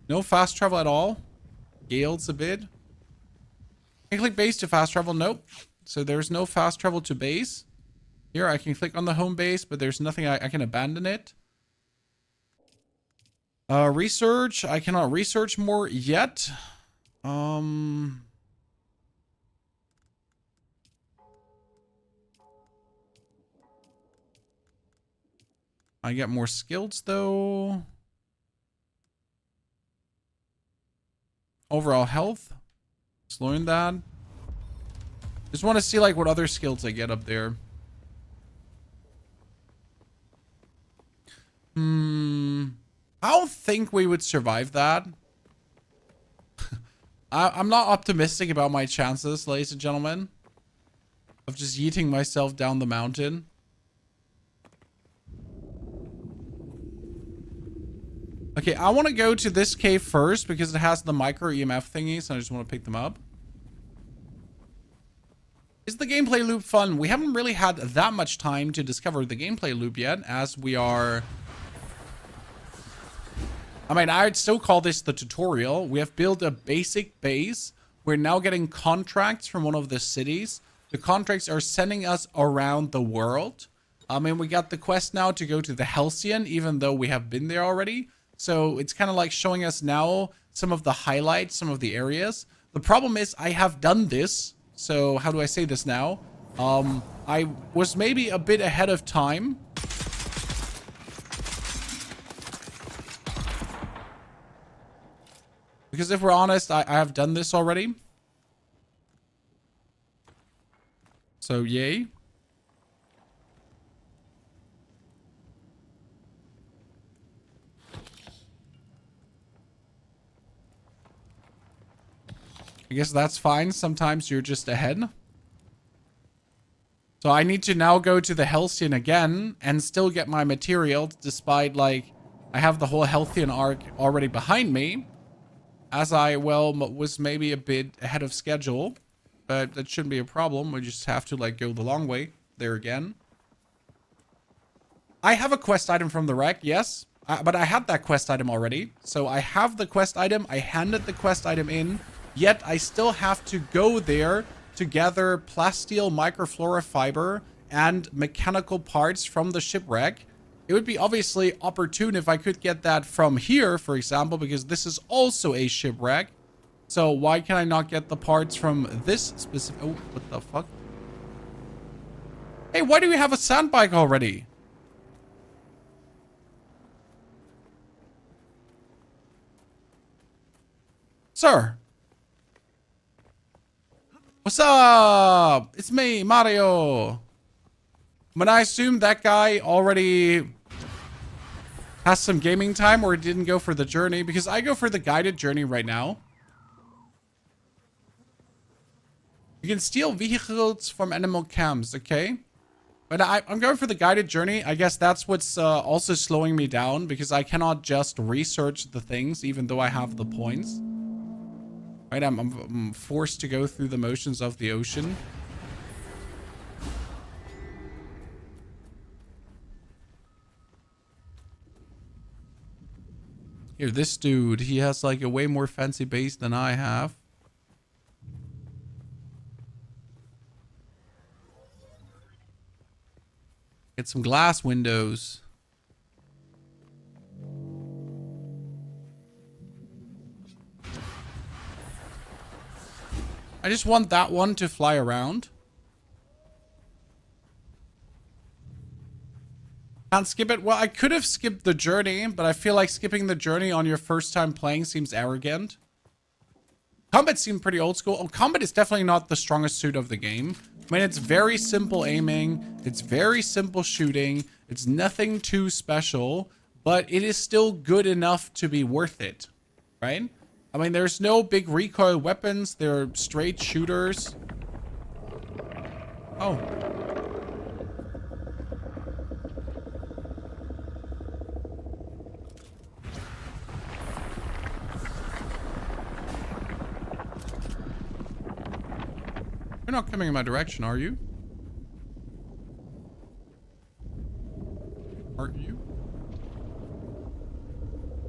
No fast travel at all. Gale's a bit. I can click base to fast travel. Nope. So there's no fast travel to base. Here I can click on the home base, but there's nothing I can abandon it. Research. I cannot research more yet. I get more skills though. Overall health. Let's learn that. Just want to see like what other skills I get up there. I don't think we would survive that. I'm not optimistic about my chances, ladies and gentlemen, of just yeeting myself down the mountain. Okay, I want to go to this cave first because it has the micro EMF thingies, and I just want to pick them up. Is the gameplay loop fun? We haven't really had that much time to discover the gameplay loop yet, as we are I mean, I'd still call this the tutorial. We have built a basic base. We're now getting contracts from one of the cities. The contracts are sending us around the world. I mean, we got the quest now to go to the Halcyon, even though we have been there already. So it's kind of like showing us now some of the highlights, some of the areas. The problem is I have done this. So how do I say this now? I was maybe a bit ahead of time. Because if we're honest, I have done this already. So, yay. I guess that's fine. Sometimes you're just ahead. So I need to now go to the Halcyon again and still get my materials, despite, like, I have the whole Halcyon arc already behind me. As I, well, was maybe a bit ahead of schedule. But that shouldn't be a problem. We just have to, like, go the long way there again. I have a quest item from the wreck, yes. But I had that quest item already. So I have the quest item. I handed the quest item in. Yet I still have to go there to gather plasteel microflora fiber and mechanical parts from the shipwreck. It would be obviously opportune if I could get that from here, for example, because this is also a shipwreck. So why can I not get the parts from this specific... Oh, what the fuck? Hey, why do we have a sandbike already? Sir. What's up? It's me, Mario. But I assume that guy already has some gaming time or didn't go for the journey, because I go for the guided journey right now. You can steal vehicles from animal camps, okay? But I'm going for the guided journey. I guess that's what's also slowing me down, because I cannot just research the things even though I have the points. Right, I'm forced to go through the motions of the ocean. Here, this dude, he has like a way more fancy base than I have. Get some glass windows. I just want that one to fly around. Can't skip it. Well, I could have skipped the journey, but I feel like skipping the journey on your first time playing seems arrogant. Combat seemed pretty old school. Oh, combat is definitely not the strongest suit of the game. I mean, it's very simple aiming. It's very simple shooting. It's nothing too special, but it is still good enough to be worth it, right? I mean, there's no big recoil weapons. They're straight shooters. Oh. You're not coming in my direction, are you? Are you?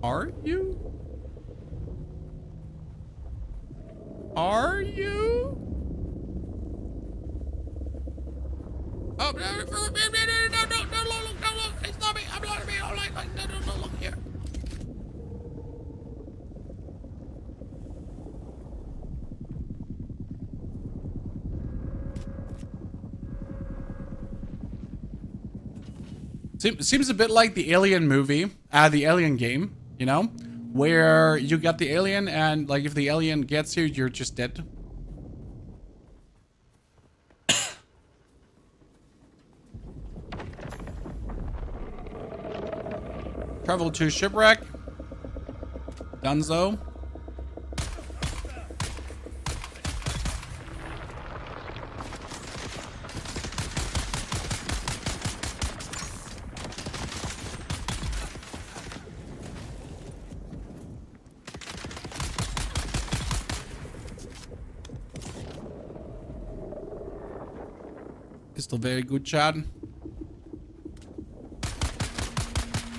Are you? Are you? Oh, no, no, look, it's not me. I'm not me. I'm like, no, look here. Seems a bit like the Alien movie, the Alien game, you know? Where you got the alien and, like, if the alien gets you, you're just dead. Travel to shipwreck. Dunzo. Still very good, Chad.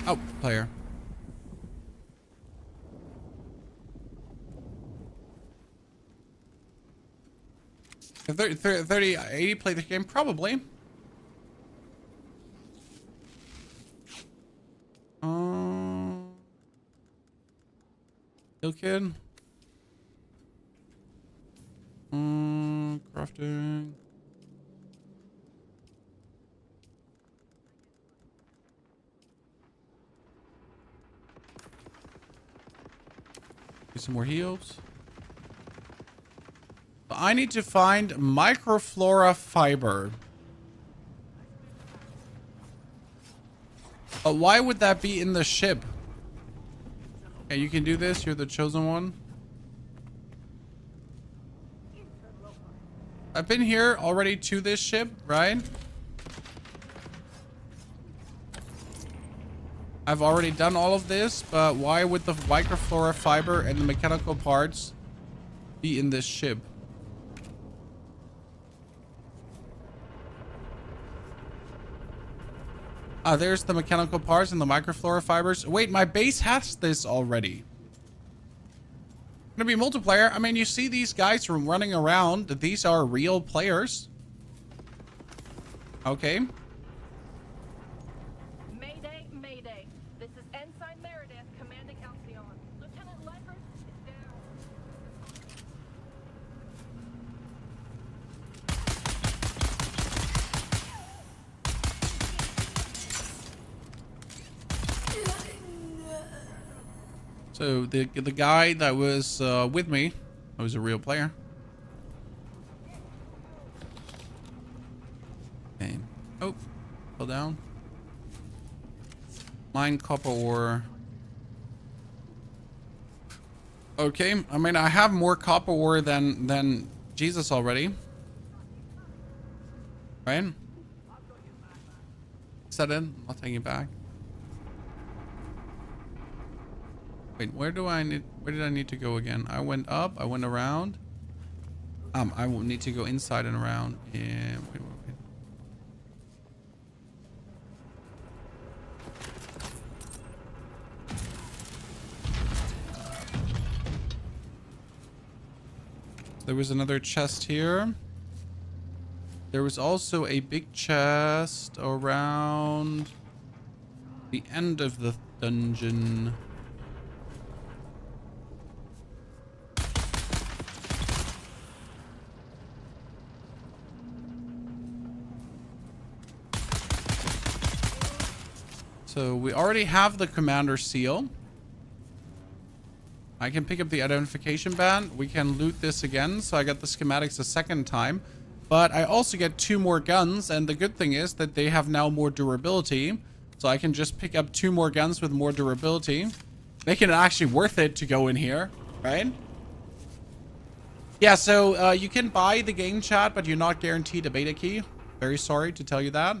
Oh, player. 30, 80 play the game? Probably. Kill kid. Crafting. Get some more heals. I need to find microflora fiber. But why would that be in the ship? Okay, you can do this. You're the chosen one. I've been here already to this ship, right? I've already done all of this, but why would the microflora fiber and the mechanical parts be in this ship? Ah, there's the mechanical parts and the microflora fibers. Wait, my base has this already. Gonna be multiplayer. I mean, you see these guys from running around. These are real players. Okay. Mayday, Mayday. This is Ensign Meredith commanding Alcyon. Lieutenant Ledford is down. So the guy that was with me, was a real player. Okay. Oh, fell down. Mine copper ore. Okay, I mean I have more copper ore than Jesus already. Right? Set in. I'll take it back. Wait, where did I need to go again? I went up, I went around. I will need to go inside and around. Yeah, wait. There was another chest here. There was also a big chest around the end of the dungeon. So we already have the commander seal. I can pick up the identification band. We can loot this again. So I got the schematics a second time. But I also get 2 more guns. And the good thing is that they have now more durability. So I can just pick up 2 more guns with more durability. Make it actually worth it to go in here, right? Yeah, so you can buy the game chat, but you're not guaranteed a beta key. Very sorry to tell you that.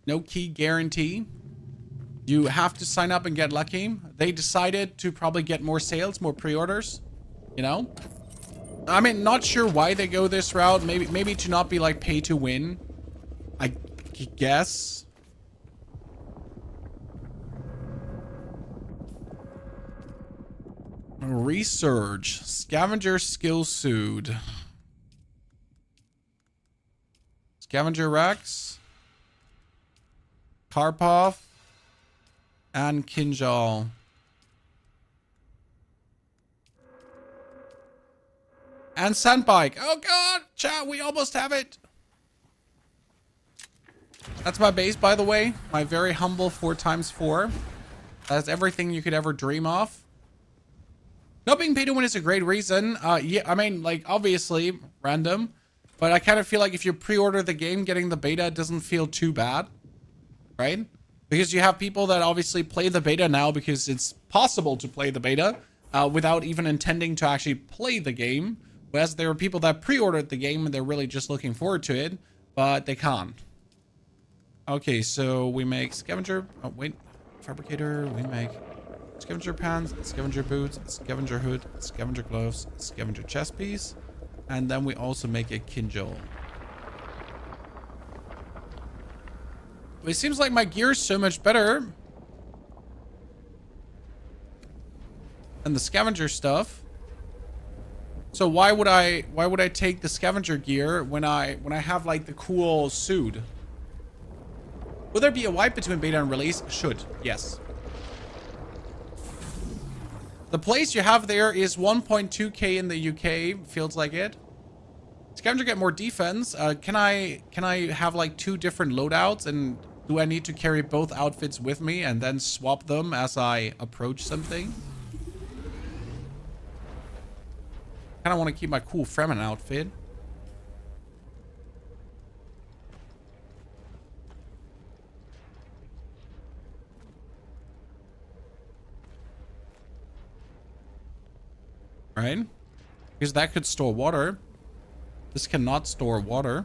No key guarantee. You have to sign up and get lucky. They decided to probably get more sales, more pre-orders. You know? I mean, not sure why they go this route. Maybe to not be like pay to win. I guess. Resurge. Scavenger skill suit. Scavenger Rex. Karpov and Kinjal. And sandbike. Oh god, chat, we almost have it. That's my base, by the way. My very humble 4x4. That's everything you could ever dream of. Not being paid to win is a great reason. Yeah, I mean, like, obviously, random. But I kind of feel like if you pre-order the game, getting the beta doesn't feel too bad. Right? Because you have people that obviously play the beta now because it's possible to play the beta without even intending to actually play the game. Whereas there are people that pre-ordered the game and they're really just looking forward to it, but they can't. Okay, so we make scavenger... Oh, wait. Fabricator. We make scavenger pants, scavenger boots, scavenger hood, scavenger gloves, scavenger chest piece. And then we also make a Kinjal. It seems like my gear is so much better. and the scavenger stuff. So why would I take the scavenger gear when I have like the cool suit? Will there be a wipe between beta and release? Should. Yes. The place you have there is 1.2k in the UK. Feels like it. Scavenger get more defense. Can I have like 2 different loadouts, and do I need to carry both outfits with me and then swap them as I approach something? Kind of want to keep my cool Fremen outfit. Right? Because that could store water. This cannot store water.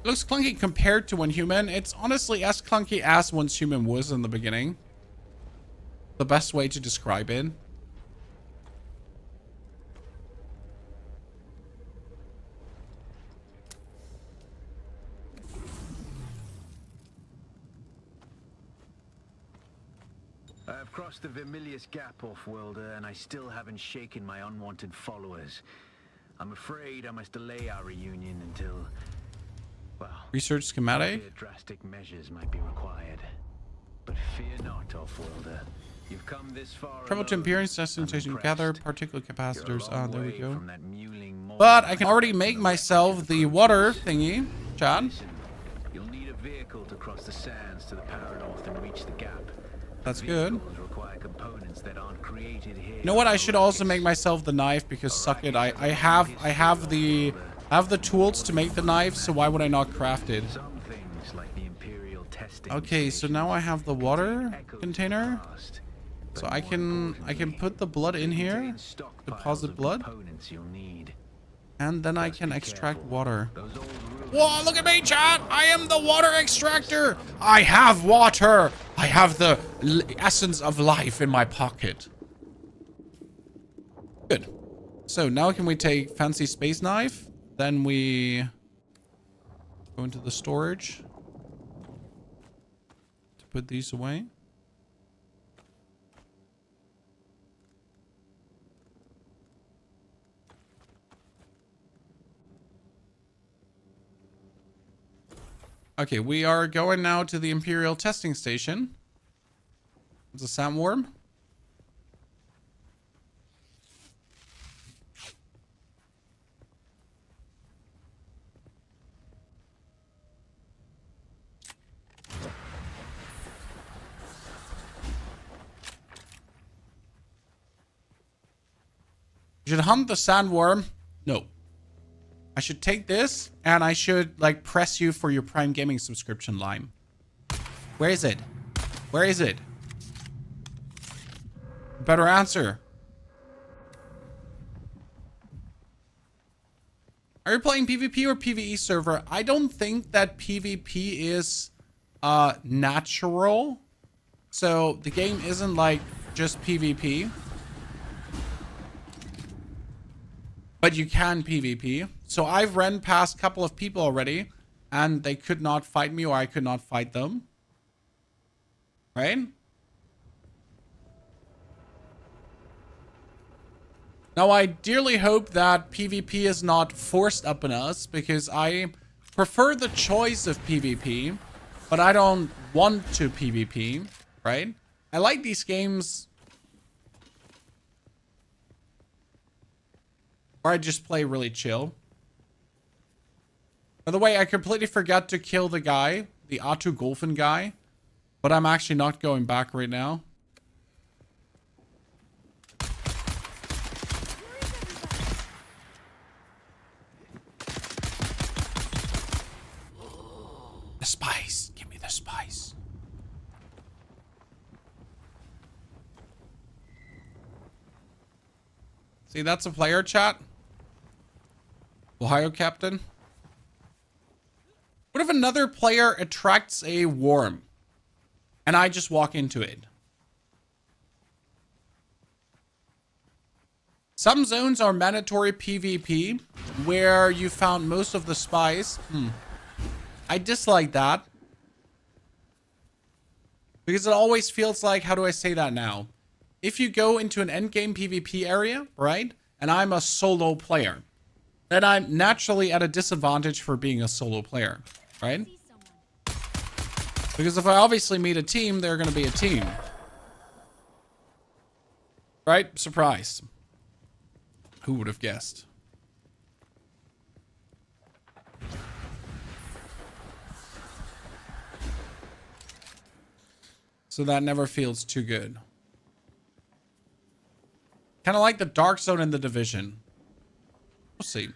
It looks clunky compared to When Human. It's honestly as clunky as Once Human was in the beginning. The best way to describe it. I've crossed the Vermilius Gap, off-worlder, and I still haven't shaken my unwanted followers. I'm afraid I must delay our reunion until... well, research schematic. Drastic measures might be required. But fear not, off-worlder. You've come this far. Travel to Imperium's destination. Gather particulate capacitors. Ah, there we go. But I can already make myself the water thingy, Chad. You'll need a vehicle to cross the sands to the power north and reach the gap. That's good. Require components that aren't created here. You know what? I should also make myself the knife, because suck it. I have the tools to make the knife, so why would I not craft it? Some things like the Imperial testing. Okay, so now I have the water container. So I can put the blood in here, deposit blood, and then I can extract water. Whoa, look at me, chat! I am the water extractor! I have water! I have the essence of life in my pocket. Good. So now can we take fancy space knife? Then we go into the storage to put these away. Okay, we are going now to the Imperial testing station. It's a sandworm. You should hunt the sandworm. No. I should take this, and I should, like, press you for your Prime Gaming subscription, Lime. Where is it? Where is it? Better answer. Are you playing PvP or PvE server? I don't think that PvP is natural. So the game isn't like just PvP. But you can PvP. So I've ran past a couple of people already, and they could not fight me, or I could not fight them. Right? Now, I dearly hope that PvP is not forced upon us, because I prefer the choice of PvP, but I don't want to PvP, right? I like these games where I just play really chill. By the way, I completely forgot to kill the guy, the Atu Golfin guy, but I'm actually not going back right now. The spice. Give me the spice. See, that's a player, chat. Ohio Captain. What if another player attracts a worm and I just walk into it? Some zones are mandatory PvP, where you found most of the spies. I dislike that. Because it always feels like, how do I say that now? If you go into an endgame PvP area, right? And I'm a solo player, then I'm naturally at a disadvantage for being a solo player, right? Because if I obviously meet a team, they're going to be a team. Right? Surprise. Who would have guessed? So that never feels too good. Kind of like the dark zone in the Division. We'll see.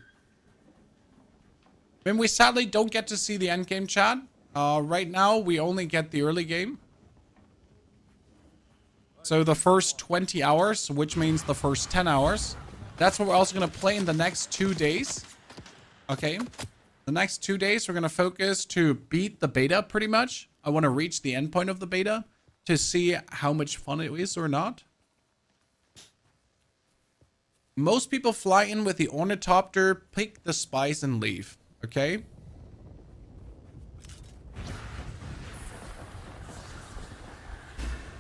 I mean, we sadly don't get to see the end game, chat. Right now, we only get the early game. So the first 20 hours, which means the first 10 hours. That's what we're also going to play in the next 2 days. Okay. The next 2 days, we're going to focus to beat the beta pretty much. I want to reach the endpoint of the beta to see how much fun it is or not. Most people fly in with the ornithopter, pick the spice, and leave. Okay?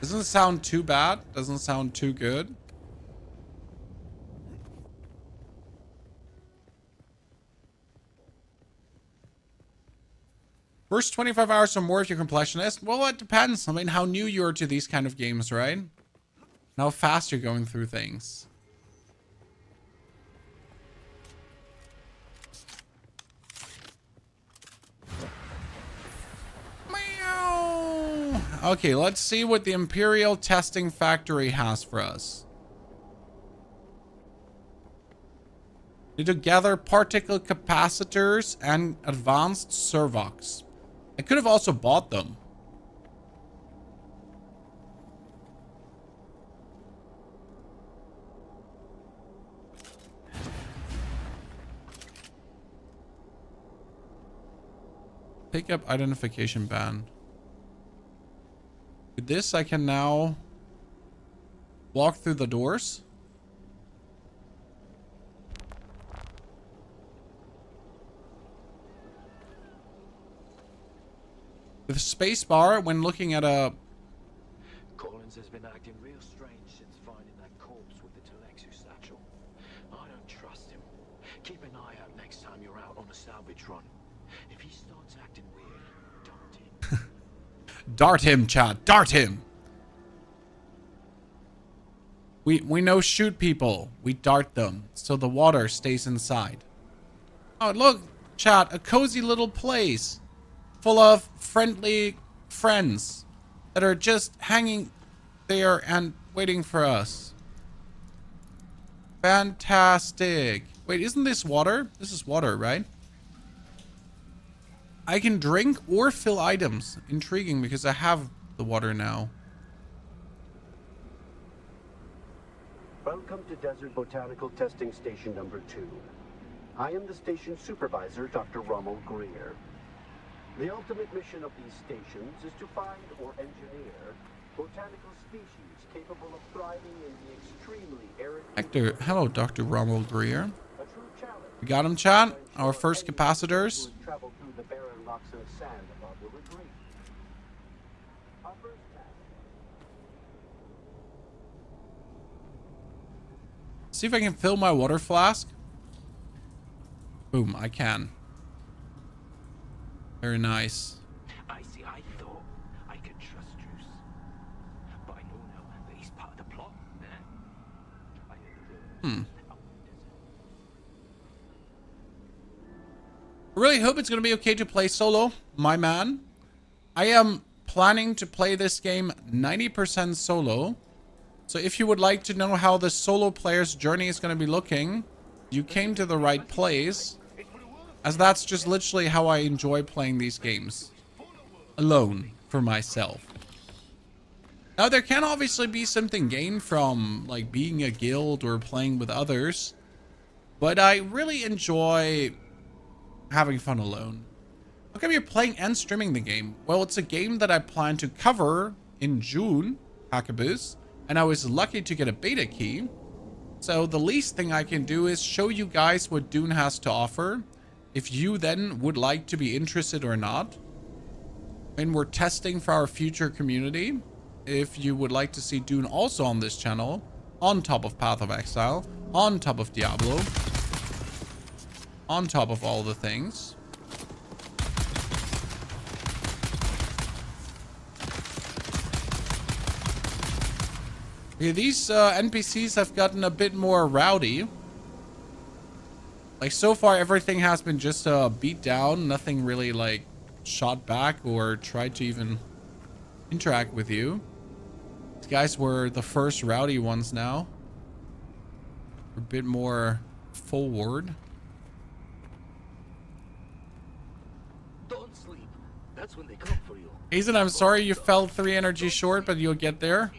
Doesn't sound too bad. Doesn't sound too good. First 25 hours or more if you're completionist. Well, it depends. I mean, how new you are to these kind of games, right? And how fast you're going through things. Meow. Okay, let's see what the Imperial Testing Factory has for us. Need to gather particle capacitors and advanced servox. I could have also bought them. Pick up identification band. With this, I can now walk through the doors. With spacebar, when looking at a... Collins has been acting real strange since finding that corpse with the Telexu satchel. I don't trust him. Keep an eye out next time you're out on a salvage run. If he starts acting weird, dart him. Dart him, Chad. Dart him. We know shoot people. We dart them. So the water stays inside. Oh, look, Chad. A cozy little place. Full of friendly friends that are just hanging there and waiting for us. Fantastic. Wait, isn't this water? This is water, right? I can drink or fill items. Intriguing, because I have the water now. Welcome to Desert Botanical Testing Station number 2. I am the station supervisor, Dr. Rommel Greer. The ultimate mission of these stations is to find or engineer botanical species capable of thriving in the extremely arid... Hello, Dr. Rommel Greer. We got him, chat. Our first capacitors. Travel through the barren rocks and sand above the retreat. Our first task. See if I can fill my water flask. Boom, I can. Very nice. I see. I thought I could trust Druce, but I know now that he's part of the plot. I really hope it's going to be okay to play solo, my man. I am planning to play this game 90% solo. So if you would like to know how the solo player's journey is going to be looking, you came to the right place. As that's just literally how I enjoy playing these games. Alone, for myself. Now, there can obviously be something gained from, like, being a guild or playing with others. But I really enjoy having fun alone. How come you're playing and streaming the game? Well, it's a game that I plan to cover in June, Hackaboos. And I was lucky to get a beta key. So the least thing I can do is show you guys what Dune has to offer. If you then would like to be interested or not. And we're testing for our future community. If you would like to see Dune also on this channel, on top of Path of Exile, on top of Diablo, on top of all the things. Okay, these NPCs have gotten a bit more rowdy. Like, so far, everything has been just beat down. Nothing really, like, shot back or tried to even interact with you. These guys were the first rowdy ones now. A bit more forward. Don't sleep. That's when they come for you. Hazen, I'm sorry you fell 3 energy short, but you'll get there.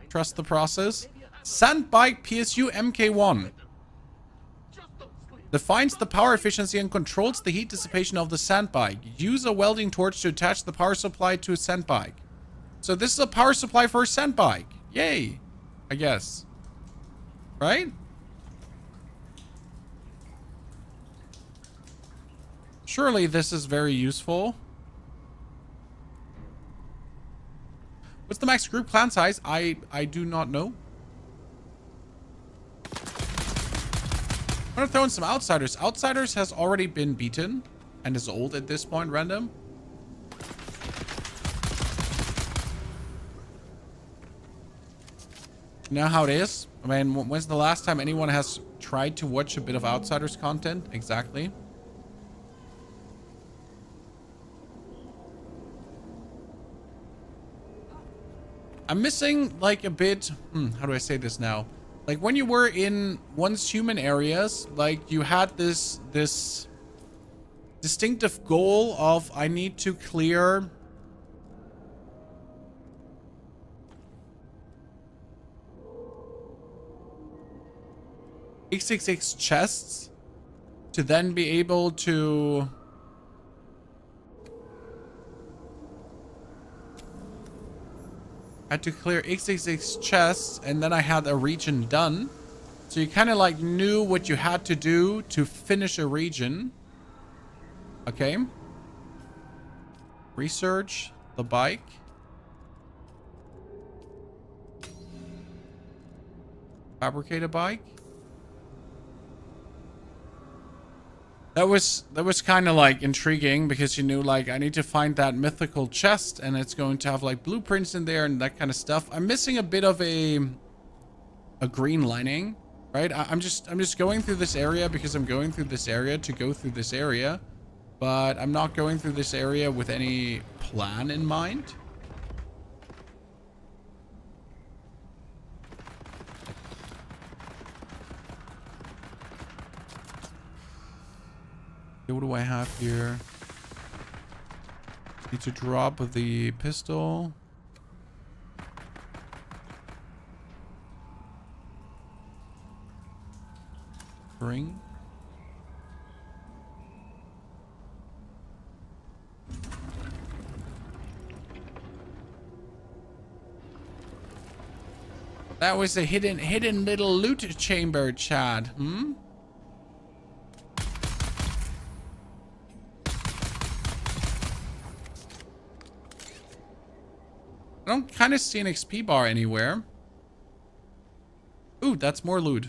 Trust the process. Sandbike PSU MK1. Defines the power efficiency and controls the heat dissipation of the sandbike. Use a welding torch to attach the power supply to a sandbike. So this is a power supply for a sandbike. Yay. I guess. Right? Surely this is very useful. What's the max group clan size? I do not know. I'm gonna throw in some Outsiders. Outsiders has already been beaten and is old at this point, random. You know how it is? I mean, when's the last time anyone has tried to watch a bit of Outsiders content? Exactly. I'm missing like a bit, how do I say this now? Like when you were in once human areas, like you had this distinctive goal of I need to clear XXX chests to then be able to had to clear XXX chests, and then I had a region done. So you kind of like knew what you had to do to finish a region. Okay. Research the bike. Fabricate a bike. That was kind of like intriguing because you knew like I need to find that mythical chest and it's going to have like blueprints in there and that kind of stuff. I'm missing a bit of a green lining, right? I'm just going through this area because I'm going through this area to go through this area, but I'm not going through this area with any plan in mind. What do I have here? Need to drop the pistol. Bring. That was a hidden little loot chamber, Chad. I don't kind of see an XP bar anywhere. Ooh, that's more loot.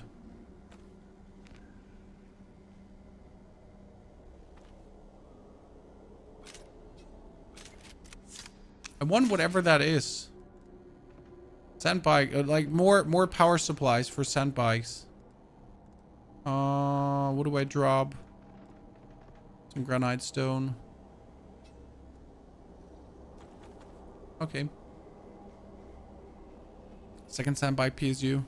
I want whatever that is. Sandbike, like more power supplies for sandbikes. What do I drop? Some granite stone. Okay. Second sandbike PSU.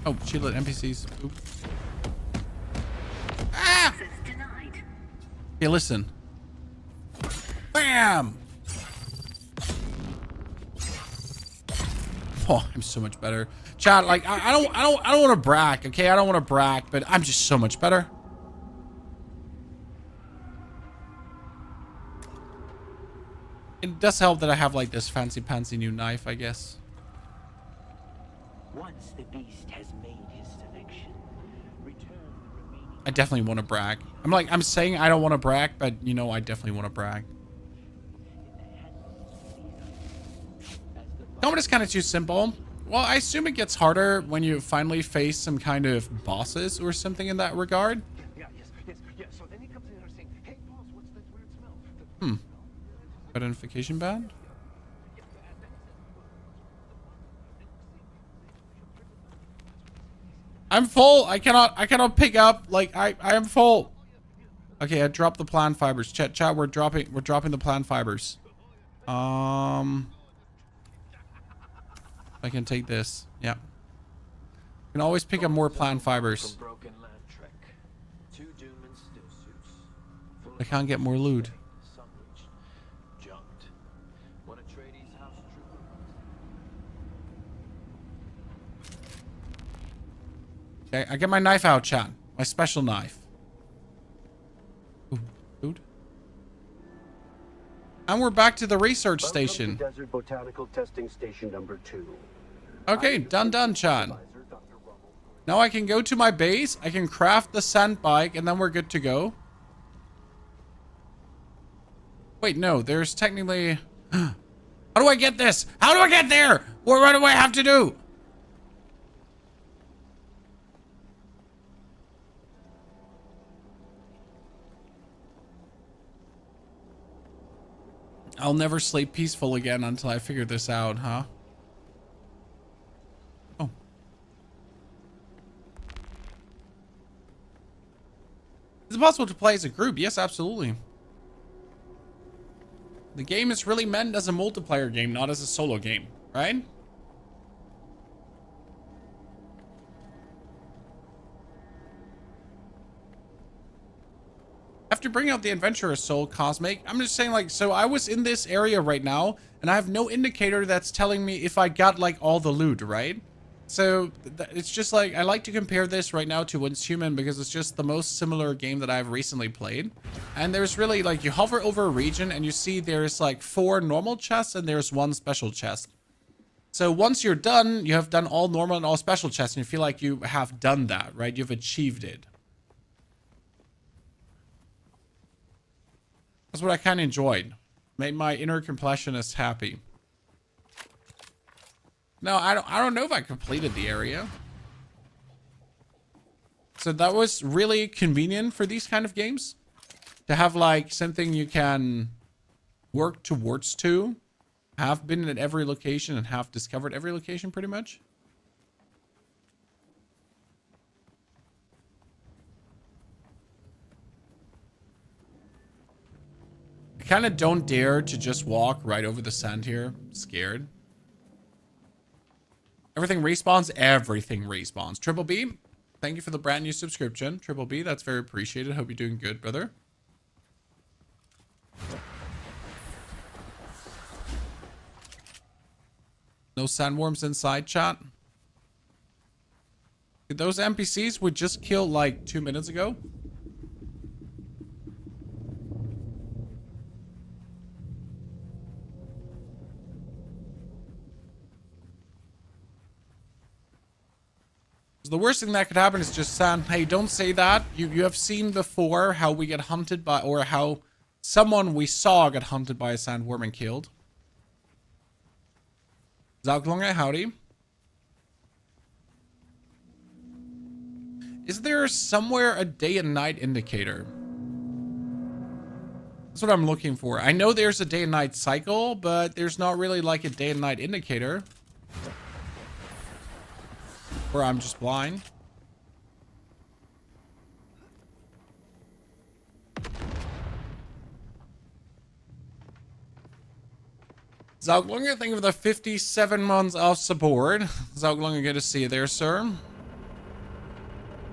Oh, shielded NPCs. Oop. Ah! Hey, listen. Bam! Oh, I'm so much better. Chat, like I don't want to brag, okay? I don't want to brag, but I'm just so much better. It does help that I have like this fancy new knife, I guess. Once the beast has made his selection, return the remaining... I definitely want to brag. I'm saying I don't want to brag, but you know, I definitely want to brag. Combat is kind of too simple. Well, I assume it gets harder when you finally face some kind of bosses or something in that regard. Yeah. So then he comes in here saying, "Hey, boss, what's that weird smell?" Identification band? I'm full. I cannot pick up. Like, I am full. Okay, I dropped the plant fibers. Chat, we're dropping the plant fibers. I can take this. Yeah. You can always pick up more plant fibers. I can't get more loot. Okay, I get my knife out, chat. My special knife. Ooh, food. And we're back to the research station. Welcome to Desert Botanical Testing Station number 2. Okay, done, chat. Now I can go to my base, I can craft the sandbike, and then we're good to go. Wait, no, there's technically... How do I get this? How do I get there? What do I have to do? I'll never sleep peaceful again until I figure this out, huh? Oh. Is it possible to play as a group? Yes, absolutely. The game is really meant as a multiplayer game, not as a solo game, right? I have to bring out the adventurous soul, Cosmic. I'm just saying, like, so I was in this area right now, and I have no indicator that's telling me if I got, like, all the loot, right? So, it's just, like, I like to compare this right now to Once Human because it's just the most similar game that I've recently played. And there's really, like, you hover over a region, and you see there's, like, 4 normal chests, and there's 1 special chest. So, once you're done, you have done all normal and all special chests, and you feel like you have done that, right? You've achieved it. That's what I kind of enjoyed. Made my inner completionist happy. No, I don't know if I completed the area. So that was really convenient for these kind of games. To have like something you can work towards to. Have been at every location and have discovered every location pretty much. I kind of don't dare to just walk right over the sand here. I'm scared. Everything respawns. Everything respawns. Triple B, thank you for the brand new subscription. Triple B, that's very appreciated. Hope you're doing good, brother. No sandworms inside, chat. Those NPCs we just killed like 2 minutes ago. The worst thing that could happen is just sand. Hey, don't say that. You have seen before how we get hunted by, or how someone we saw get hunted by a sandworm and killed. Zauglunge, howdy. Is there somewhere a day and night indicator? That's what I'm looking for. I know there's a day and night cycle, but there's not really like a day and night indicator. Or I'm just blind. Zauglunge, thank you for the 57 months of support. Zauglunge, good to see you there, sir.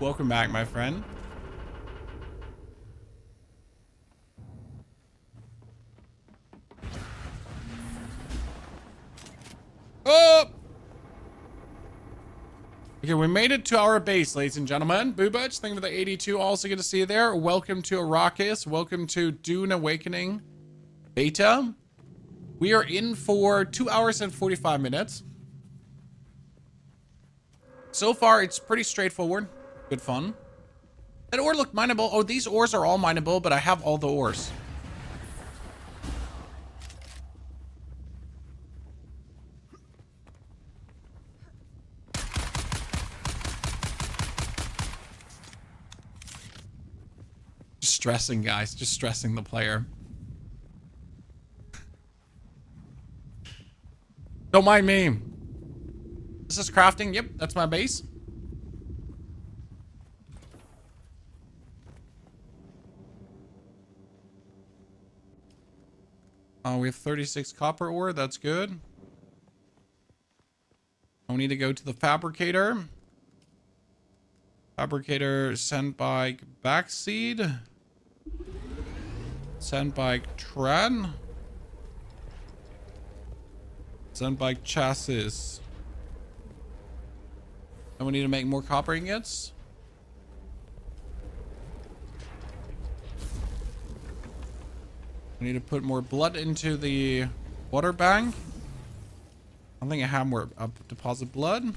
Welcome back, my friend. Oh! Okay, we made it to our base, ladies and gentlemen. Boobach, thank you for the 82. Also good to see you there. Welcome to Arrakis. Welcome to Dune Awakening Beta. We are in for 2 hours and 45 minutes. So far, it's pretty straightforward. Good fun. That ore looked mineable. Oh, these ores are all mineable, but I have all the ores. Just stressing, guys. Just stressing the player. Don't mind me. This is crafting. Yep, that's my base. We have 36 copper ore. That's good. I need to go to the fabricator. Fabricator, sandbike, backseed. Sandbike, tread. Sandbike, chassis. And we need to make more copper ingots. We need to put more blood into the water bank. I think I have more deposit blood.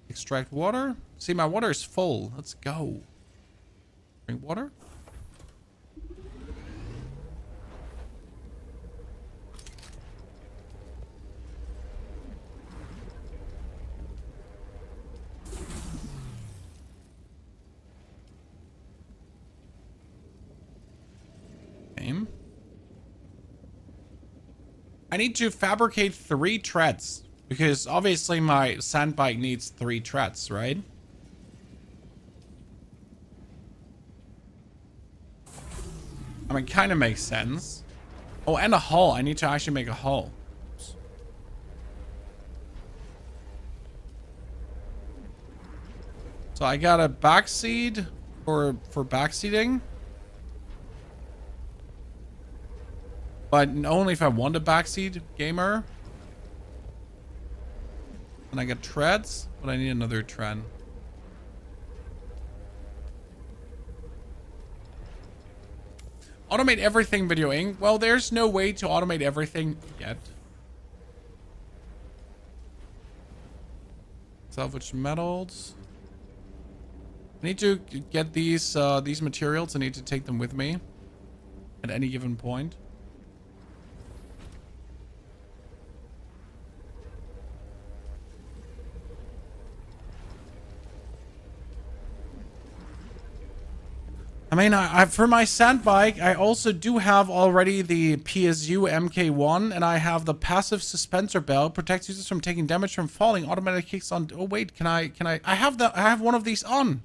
Extract water. See, my water is full. Let's go. Drink water. Aim. I need to fabricate 3 treads because obviously my sandbike needs 3 treads, right? I mean, kind of makes sense. Oh, and a hull. I need to actually make a hull. So I got a backseat for backseating. But only if I want a backseat gamer. And I get treads, but I need another tread. Automate everything videoing. Well, there's no way to automate everything yet. Salvage metals. I need to get these materials. I need to take them with me at any given point. I mean, for my sandbike, I also do have already the PSU MK1, and I have the passive suspensor belt, protects users from taking damage from falling, automatic kicks on. Oh wait, I have one of these on,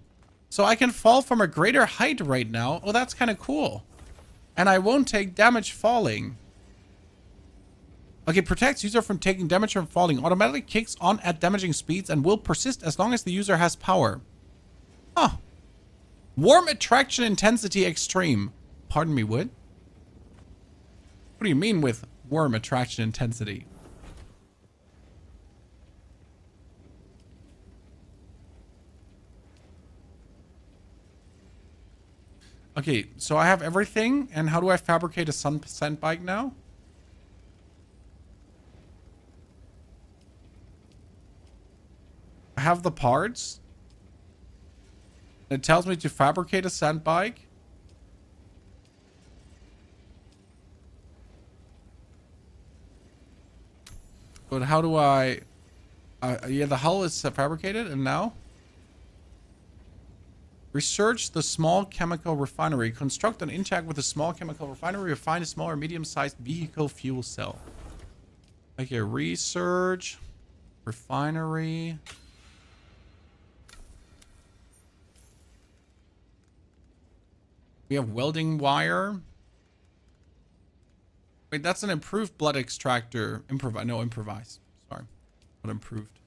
so I can fall from a greater height right now. Oh, that's kind of cool, and I won't take damage falling. Okay, protects user from taking damage from falling, automatically kicks on at damaging speeds, and will persist as long as the user has power. Huh. Warm attraction intensity extreme. Pardon me, what? What do you mean with warm attraction intensity? Okay, so I have everything. And how do I fabricate a sandbike now? I have the parts. It tells me to fabricate a sandbike. But how do I... yeah, the hull is fabricated, and now? Research the small chemical refinery. Construct an intake with a small chemical refinery. Refine a small or medium-sized vehicle fuel cell. Okay, research. Refinery. We have welding wire. Wait, that's an improved blood extractor. Improvise. Sorry. Not improved.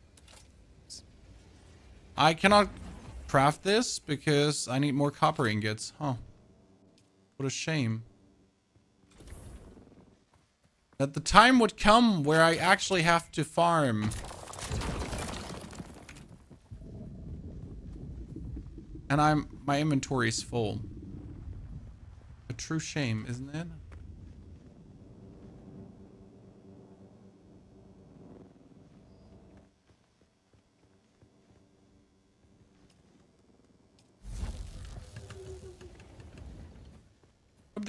I cannot craft this because I need more copper ingots. Huh. What a shame. That the time would come where I actually have to farm. And my inventory is full. A true shame, isn't it?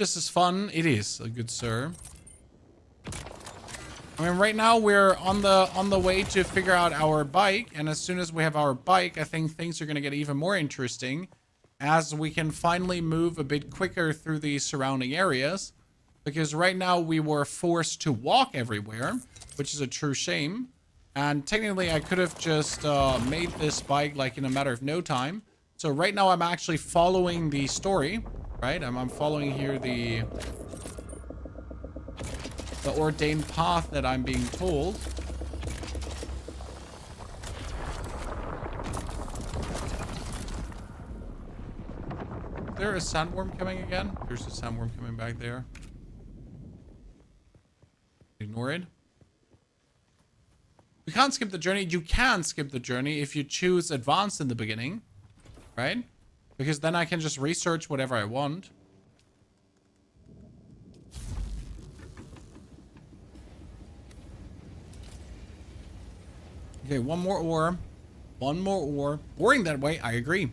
this is fun. It is, good sir. I mean, right now we're on the way to figure out our bike, and as soon as we have our bike, I think things are gonna get even more interesting, as we can finally move a bit quicker through the surrounding areas. Because right now we were forced to walk everywhere, which is a true shame. And technically I could have just made this bike like in a matter of no time. So right now I'm actually following the story, right? I'm following here the ordained path that I'm being told. Is there a sandworm coming again? There's a sandworm coming back there. Ignore it. We can't skip the journey. You can skip the journey if you choose advanced in the beginning, right? Because then I can just research whatever I want. Okay, one more ore. One more ore. Boring that way, I agree.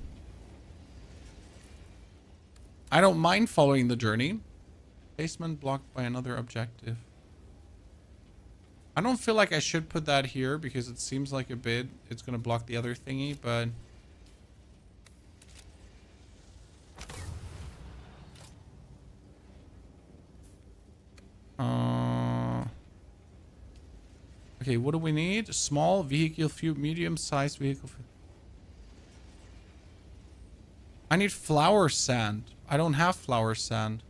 I don't mind following the journey. Basement blocked by another objective. I don't feel like I should put that here because it seems like a bit it's going to block the other thingy, but... Okay, what do we need? Small vehicle fuel, medium-sized vehicle fuel. I need flour sand. I don't have flour sand.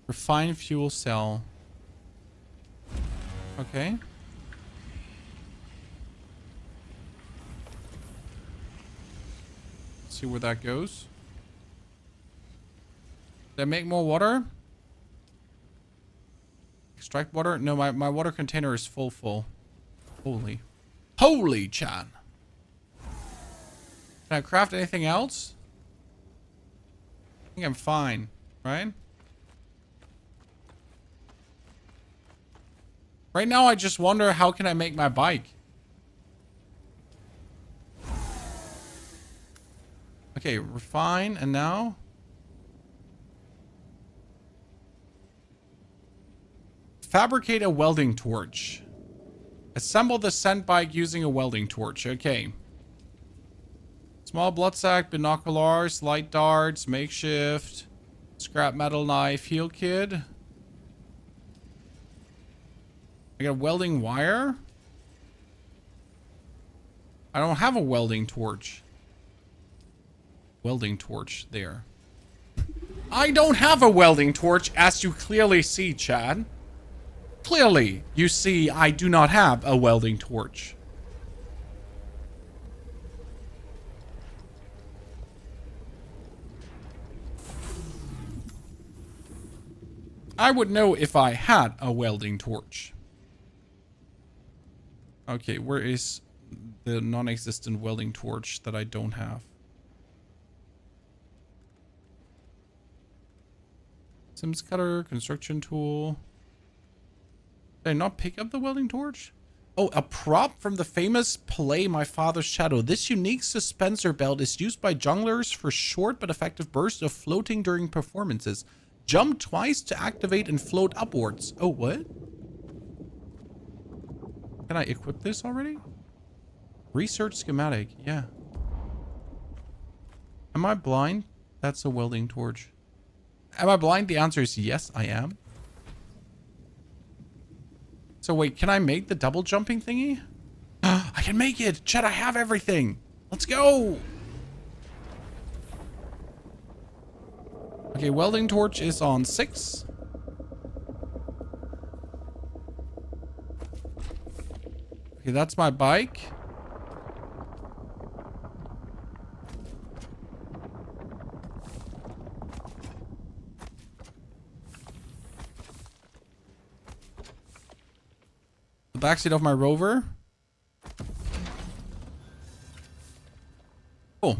Refined fuel cell. Okay. Let's see where that goes. Did I make more water? Extract water? No, my water container is full. Holy Chan. Can I craft anything else? I think I'm fine, right? Right now, I just wonder how can I make my bike? Okay, refine, and now? Fabricate a welding torch. Assemble the sandbike using a welding torch. Okay. Small blood sack, binoculars, light darts, makeshift, scrap metal knife, heal kit. I got a welding wire. I don't have a welding torch. Welding torch there. I don't have a welding torch, as you clearly see, Chad. Clearly, you see I do not have a welding torch. I would know if I had a welding torch. Okay, where is the non-existent welding torch that I don't have? Sims cutter, construction tool. Did I not pick up the welding torch? Oh, a prop from the famous play My Father's Shadow. This unique suspensor belt is used by junglers for short but effective bursts of floating during performances. Jump twice to activate and float upwards. Oh, what? Can I equip this already? Research schematic. Yeah. Am I blind? That's a welding torch. Am I blind? The answer is yes, I am. So wait, can I make the double jumping thingy? I can make it! Chat, I have everything! Let's go! Okay, welding torch is on 6. Okay, that's my bike. The backseat of my rover. Cool.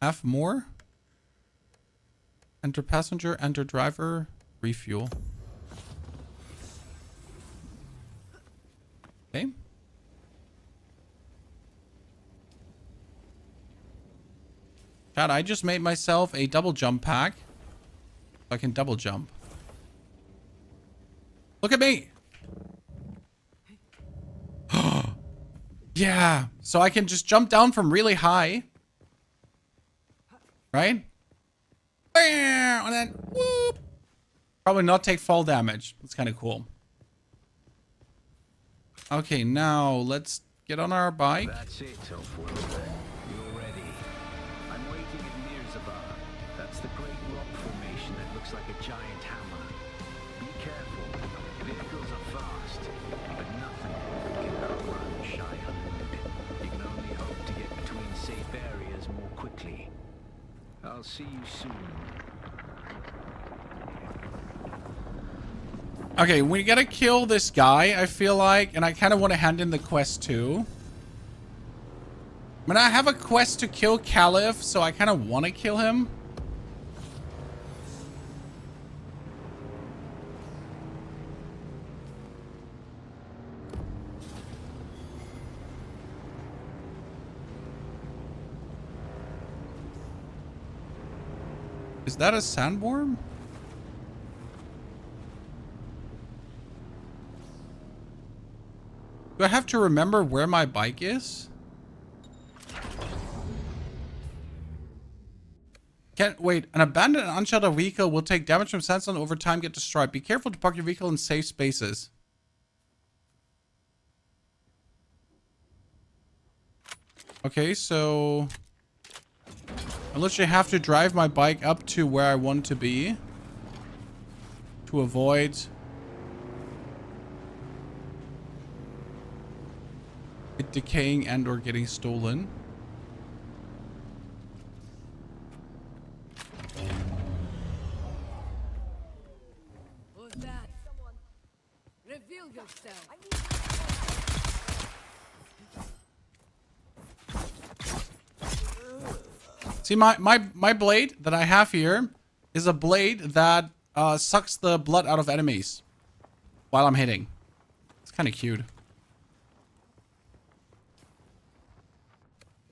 Have more. Enter passenger, enter driver, refuel. Okay. Chat, I just made myself a double jump pack. So I can double jump. Look at me. Yeah. So I can just jump down from really high. Right? And then whoop. Probably not take fall damage. That's kind of cool. Okay, now let's get on our bike. That's it, Elfwilder. You're ready. I'm waiting at Mirzabar. That's the great rock formation that looks like a giant hammer. Be careful. Vehicles are fast, but nothing can outrun Shy Hund. You can only hope to get between safe areas more quickly. I'll see you soon. Okay, we gotta kill this guy, I feel like, and I kind of want to hand in the quest too. I mean, I have a quest to kill Caliph, so I kind of want to kill him. Is that a sandworm? Do I have to remember where my bike is? Can't wait. An abandoned and unsheltered vehicle will take damage from sandstorm over time, get destroyed. Be careful to park your vehicle in safe spaces. Okay, so I literally have to drive my bike up to where I want to be to avoid it decaying and or getting stolen. Who's that? Reveal yourself. See, my blade that I have here is a blade that sucks the blood out of enemies while I'm hitting. It's kind of cute.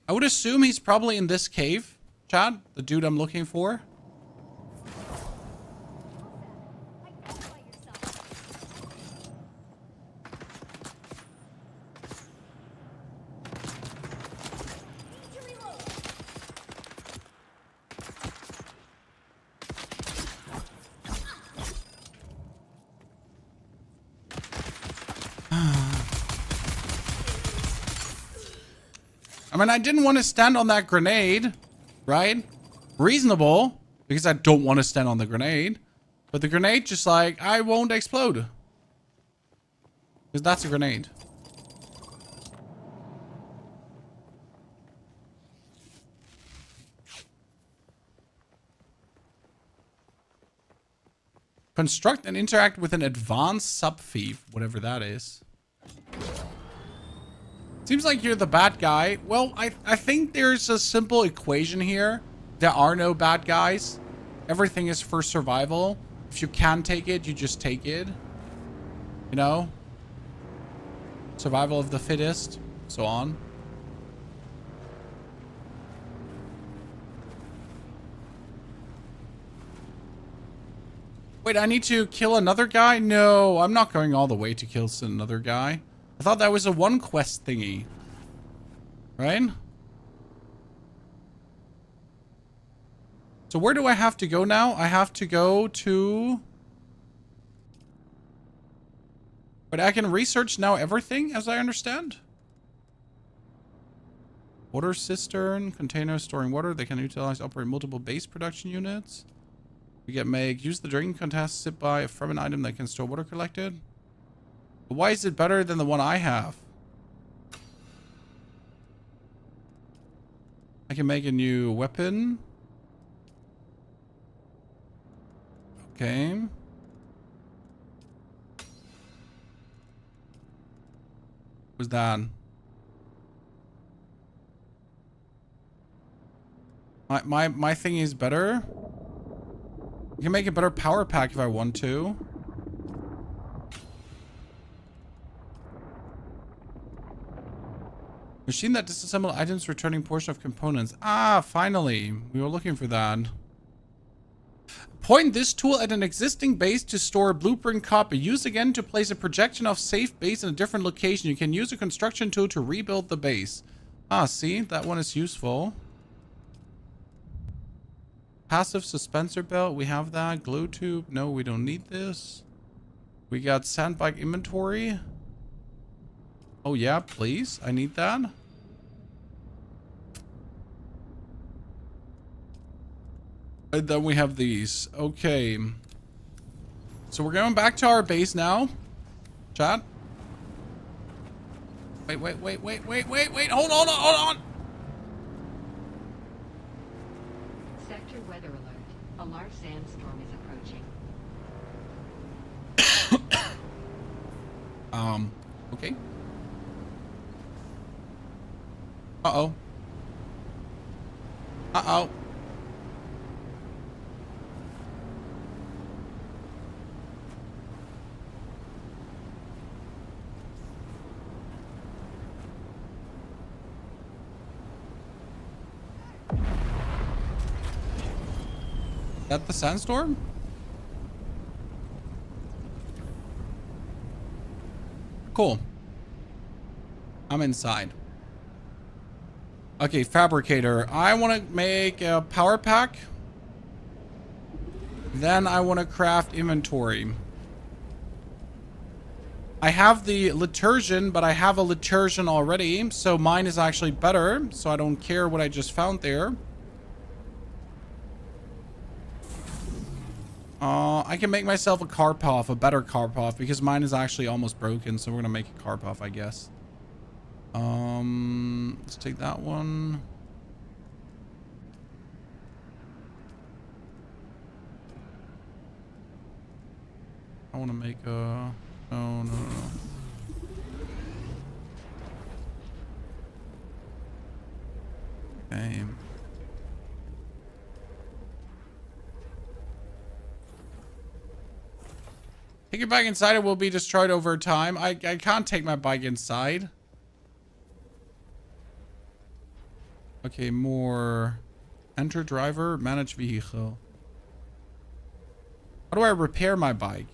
I would assume he's probably in this cave, Chad, the dude I'm looking for. I mean, I didn't want to stand on that grenade, right? Reasonable, because I don't want to stand on the grenade. But the grenade just like, I won't explode. Because that's a grenade. Construct and interact with an advanced sub-thief, whatever that is. Seems like you're the bad guy. Well, I think there's a simple equation here. There are no bad guys. Everything is for survival. If you can take it, you just take it. You know? Survival of the fittest. So on. Wait, I need to kill another guy? No, I'm not going all the way to kill another guy. I thought that was a one quest thingy. Right? So where do I have to go now? I have to go to... But I can research now everything, as I understand. Water cistern, container storing water. They can utilize, operate multiple base production units. We get Meg. Use the drinking contest. Sit by from an item that can store water collected. But why is it better than the one I have? I can make a new weapon. Okay. What's that? My thing is better. I can make a better power pack if I want to. Machine that disassembled items, returning portion of components. Ah, finally. We were looking for that. Point this tool at an existing base to store a blueprint copy. Use again to place a projection of safe base in a different location. You can use a construction tool to rebuild the base. Ah, see? That one is useful. Passive suspensor belt. We have that. Glue tube. No, we don't need this. We got sandbike inventory. Oh, yeah, please. I need that. And then we have these. Okay. So we're going back to our base now. Chat. Wait. Hold on. Sector weather alert. A large sandstorm is approaching. Okay. Uh-oh. Is that the sandstorm? Cool. I'm inside. Okay, fabricator. I want to make a power pack. Then I want to craft inventory. I have the liturgian, but I have a liturgian already, so mine is actually better, so I don't care what I just found there. I can make myself a Karpov, a better Karpov, because mine is actually almost broken, so we're gonna make a Karpov, I guess. Let's take that one. I want to make a... Oh, no. Okay. Take it back inside, it will be destroyed over time. I can't take my bike inside. Okay, more. Enter driver, manage vehicle. How do I repair my bike?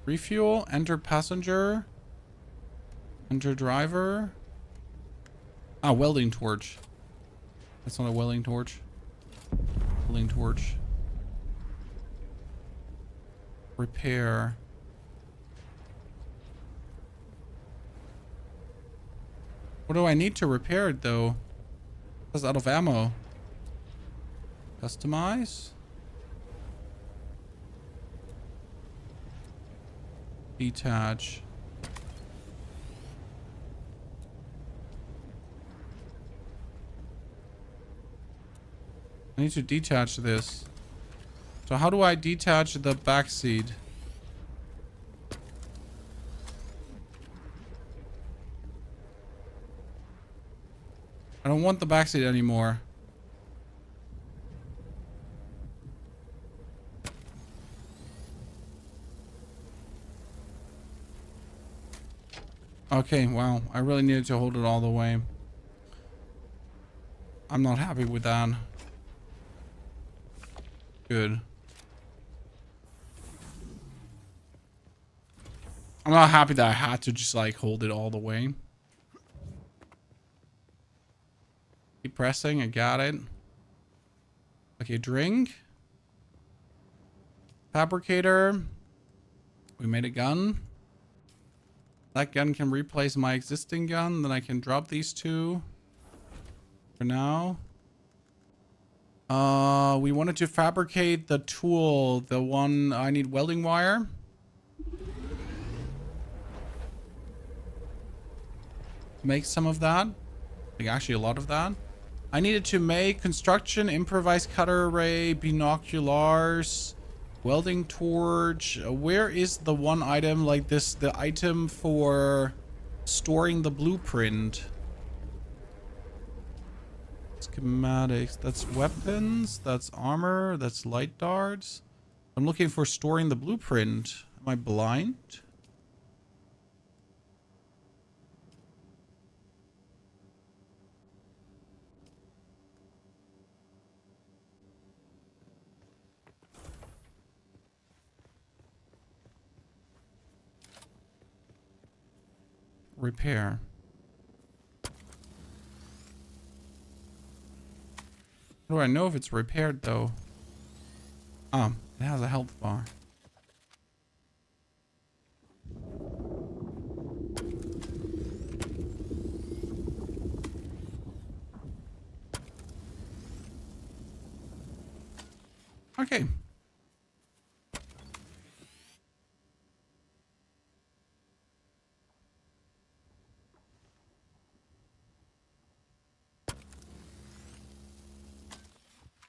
Refuel, enter passenger, enter driver. Ah, welding torch. That's not a welding torch. Welding torch. Repair. What do I need to repair it though? That's out of ammo. Customize. Detach. I need to detach this. So how do I detach the back seat? I don't want the back seat anymore. Okay, wow. I really needed to hold it all the way. I'm not happy with that. Good. I'm not happy that I had to just like hold it all the way. Keep pressing, I got it. Okay, drink. Fabricator. We made a gun. That gun can replace my existing gun. Then I can drop these two. For now. We wanted to fabricate the tool. The one, I need welding wire. Make some of that. Like actually a lot of that. I needed to make construction, improvised cutter array, binoculars, welding torch. Where is the one item like this? The item for storing the blueprint. It's Schematics. That's weapons. That's armor. That's light darts. I'm looking for storing the blueprint. Am I blind? Repair. How do I know if it's repaired though? It has a health bar. Okay.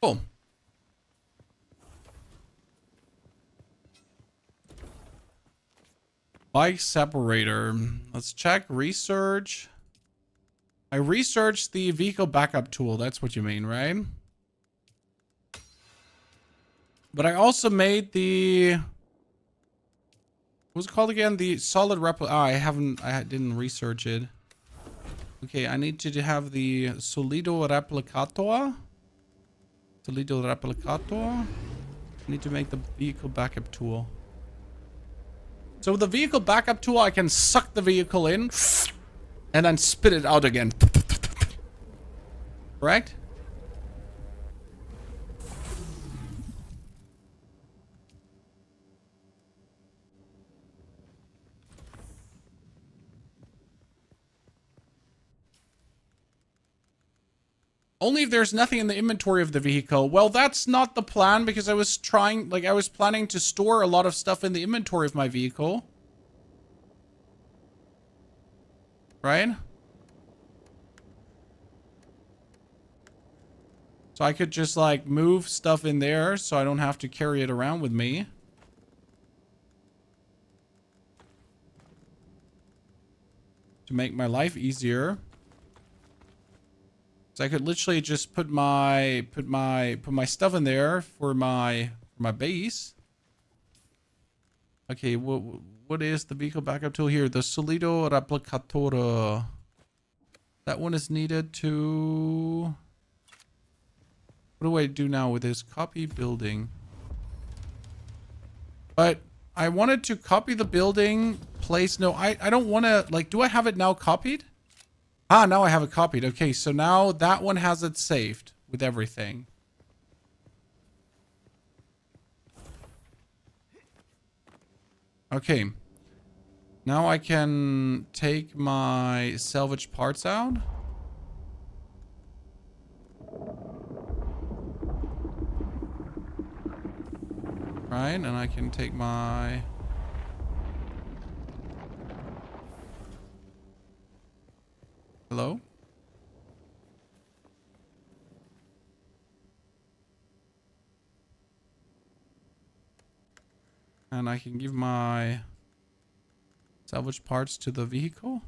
Cool. Bike separator. Let's check research. I researched the vehicle backup tool. That's what you mean, right? But I also made the... What's it called again? The solid replica. I didn't research it. Okay, I need to have the solido replicator. Solido replicator. I need to make the vehicle backup tool. So with the vehicle backup tool, I can suck the vehicle in and then spit it out again. Correct? Only if there's nothing in the inventory of the vehicle. Well, that's not the plan because I was planning to store a lot of stuff in the inventory of my vehicle. Right? So I could just like move stuff in there so I don't have to carry it around with me. To make my life easier. So I could literally just put my stuff in there for my base. Okay, what is the vehicle backup tool here? The solido replicator. That one is needed to... What do I do now with this? Copy building. But I wanted to copy the building place. No, I don't want to, like, do I have it now copied? Ah, now I have it copied. Okay, so now that one has it saved with everything. Okay. Now I can take my salvage parts out. Right, and I can take my... Hello? And I can give my salvage parts to the vehicle.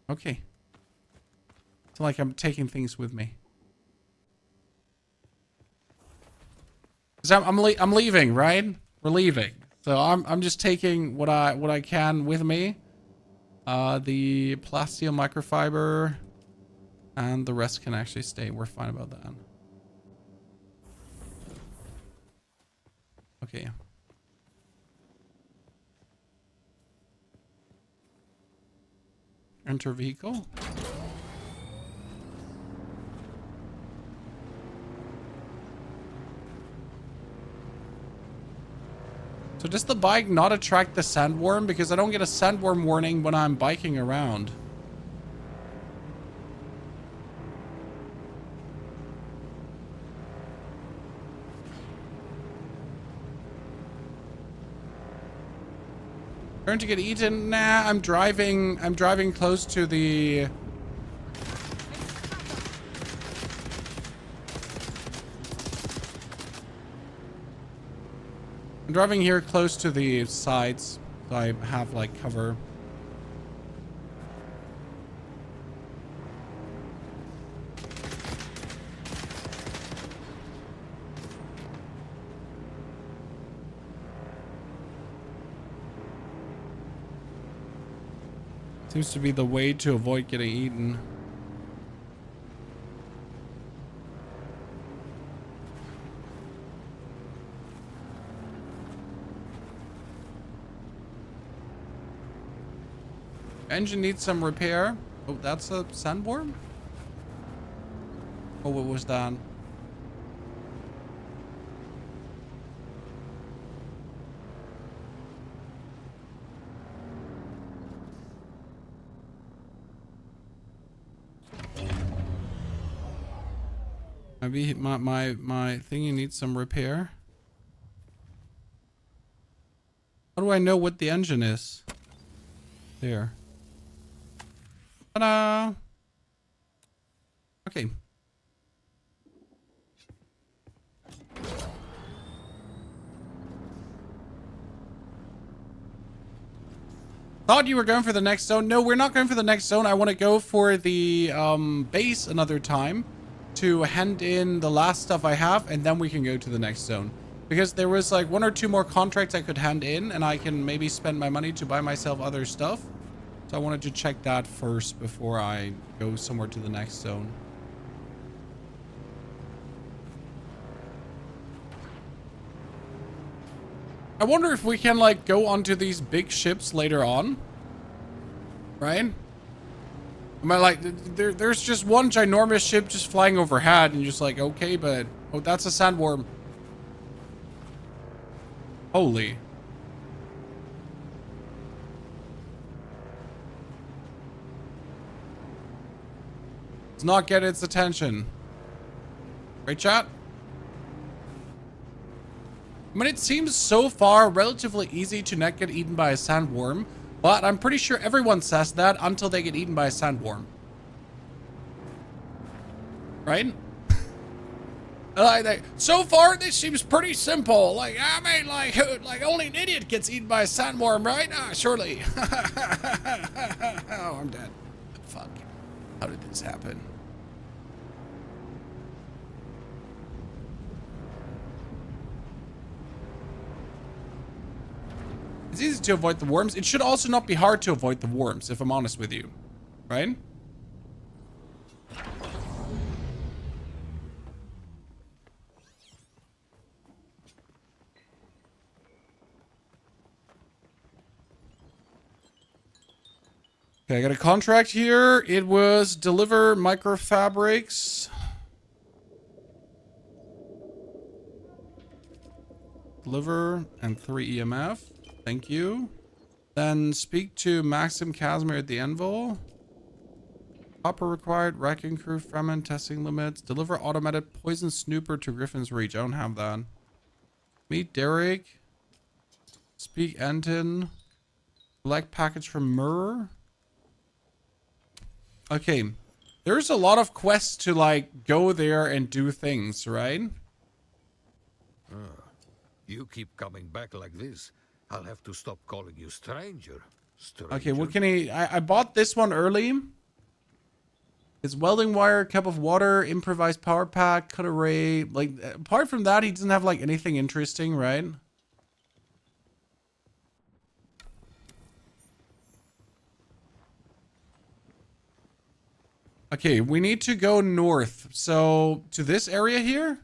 Okay. It's like I'm taking things with me. 'Cause I'm leaving, right? We're leaving. So I'm just taking what I can with me. The plasteel microfiber and the rest can actually stay. We're fine about that. Okay. Enter vehicle. So does the bike not attract the sandworm? Because I don't get a sandworm warning when I'm biking around. Turn to get eaten? Nah, I'm driving close to the... I'm driving here close to the sides, so I have like cover. Seems to be the way to avoid getting eaten. Engine needs some repair. Oh, that's a sandworm? Oh, what was that? Maybe my thingy needs some repair. How do I know what the engine is? There. Ta-da! Okay. Thought you were going for the next zone. No, we're not going for the next zone. I want to go for the base another time to hand in the last stuff I have, and then we can go to the next zone. Because there was like 1 or 2 more contracts I could hand in, and I can maybe spend my money to buy myself other stuff. So I wanted to check that first before I go somewhere to the next zone. I wonder if we can like go onto these big ships later on. Right? I mean, like, there's just one ginormous ship just flying overhead, and you're just like, okay, but... Oh, that's a sandworm. Holy. Let's not get its attention. Right, chat? I mean, it seems so far relatively easy to not get eaten by a sandworm. But I'm pretty sure everyone says that until they get eaten by a sandworm. Right? So far, this seems pretty simple. Like, I mean, like only an idiot gets eaten by a sandworm, right? Ah, surely. Oh, I'm dead. Fuck. How did this happen? It's easy to avoid the worms. It should also not be hard to avoid the worms, if I'm honest with you. Right? Okay, I got a contract here. It was deliver microfabrics. Deliver and 3 EMF. Thank you. Then speak to Maxim Casimir at the Anvil. Copper required. Wrecking crew. Fremen. Testing limits. Deliver automated poison snooper to Griffin's Reach. I don't have that. Meet Derek. Speak Anton. Select package from Murr. Okay. There's a lot of quests to like go there and do things, right? You keep coming back like this. I'll have to stop calling you stranger. Okay, what can he... I bought this one early. It's welding wire, cup of water, improvised power pack, cut array. Like, apart from that, he doesn't have, like, anything interesting, right? Okay, we need to go north. So, to this area here?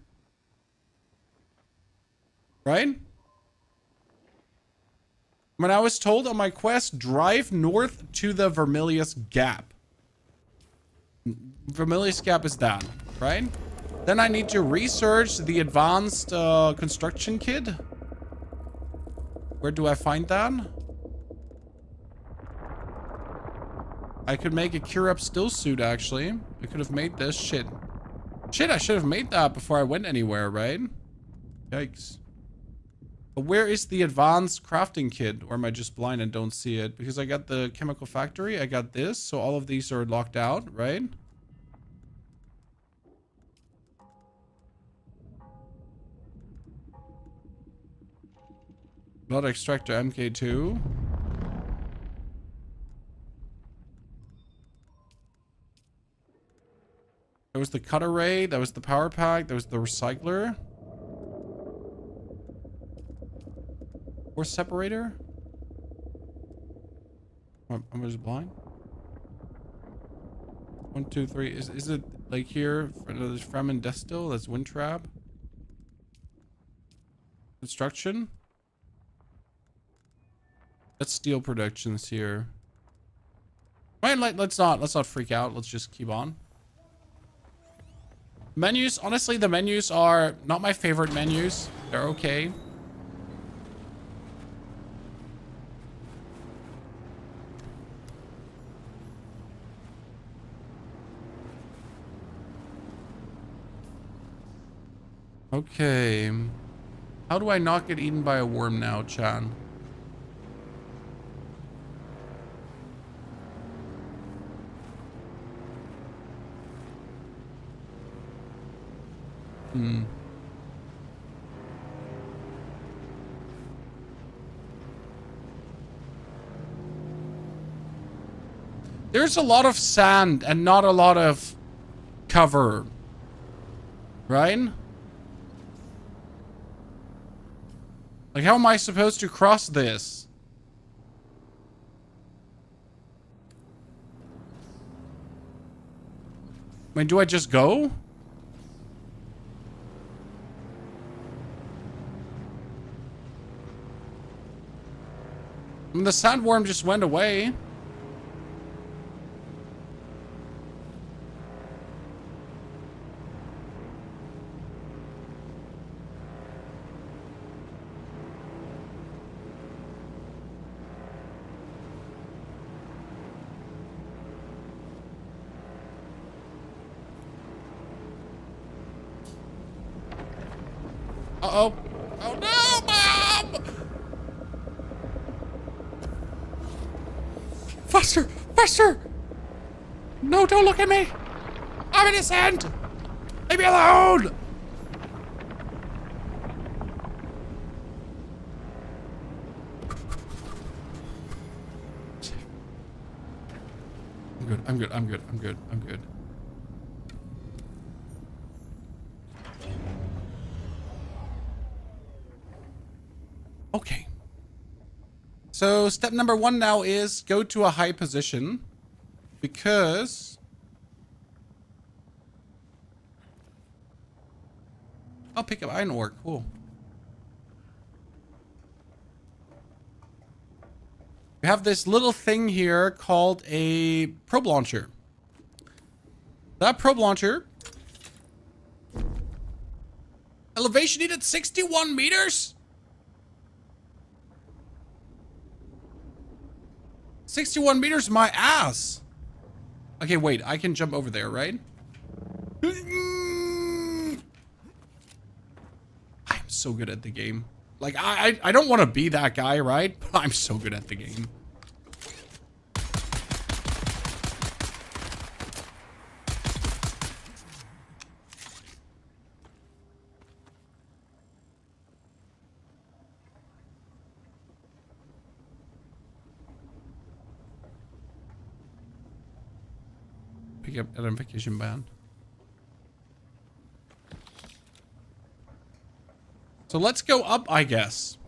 Right? When I was told on my quest, drive north to the Vermilius Gap. Vermilius Gap is that, right? Then I need to research the advanced construction kit. Where do I find that? I could make a cure up still suit, actually. I could have made this. Shit, I should have made that before I went anywhere, right? Yikes. But where is the advanced crafting kit? Or am I just blind and don't see it? Because I got the chemical factory. I got this. So all of these are locked out, right? Blood extractor MK2. There was the cut array. That was the power pack. There was the recycler. Or separator. I'm just blind. 1, 2, 3. Is it like here? There's Fremen Destil. That's Wind Trap. Construction. That's steel productions here. Right, let's not freak out. Let's just keep on. Menus, honestly, the menus are not my favorite menus. They're okay. Okay. How do I not get eaten by a worm now, Chan? There's a lot of sand and not a lot of cover. Right? Like, how am I supposed to cross this? I mean, do I just go? I mean, the sandworm just went away. Uh-oh. Oh, no, Mom! Faster! Faster! No, don't look at me! I'm innocent! Leave me alone! I'm good. Okay. So step number 1 now is go to a high position because I'll pick up iron ore. Cool. We have this little thing here called a probe launcher. That probe launcher, elevation needed 61 meters. 61 meters, my ass. Okay, wait, I can jump over there, right? I'm so good at the game. Like, I don't want to be that guy, right? But I'm so good at the game. Pick up identification band. So let's go up, I guess.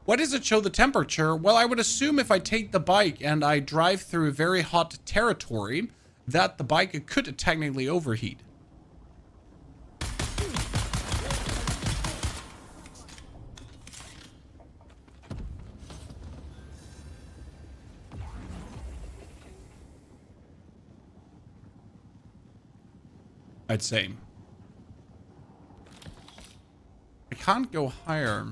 What does it show the temperature? Well, I would assume if I take the bike and I drive through very hot territory, that the bike could technically overheat. I'd say. I can't go higher.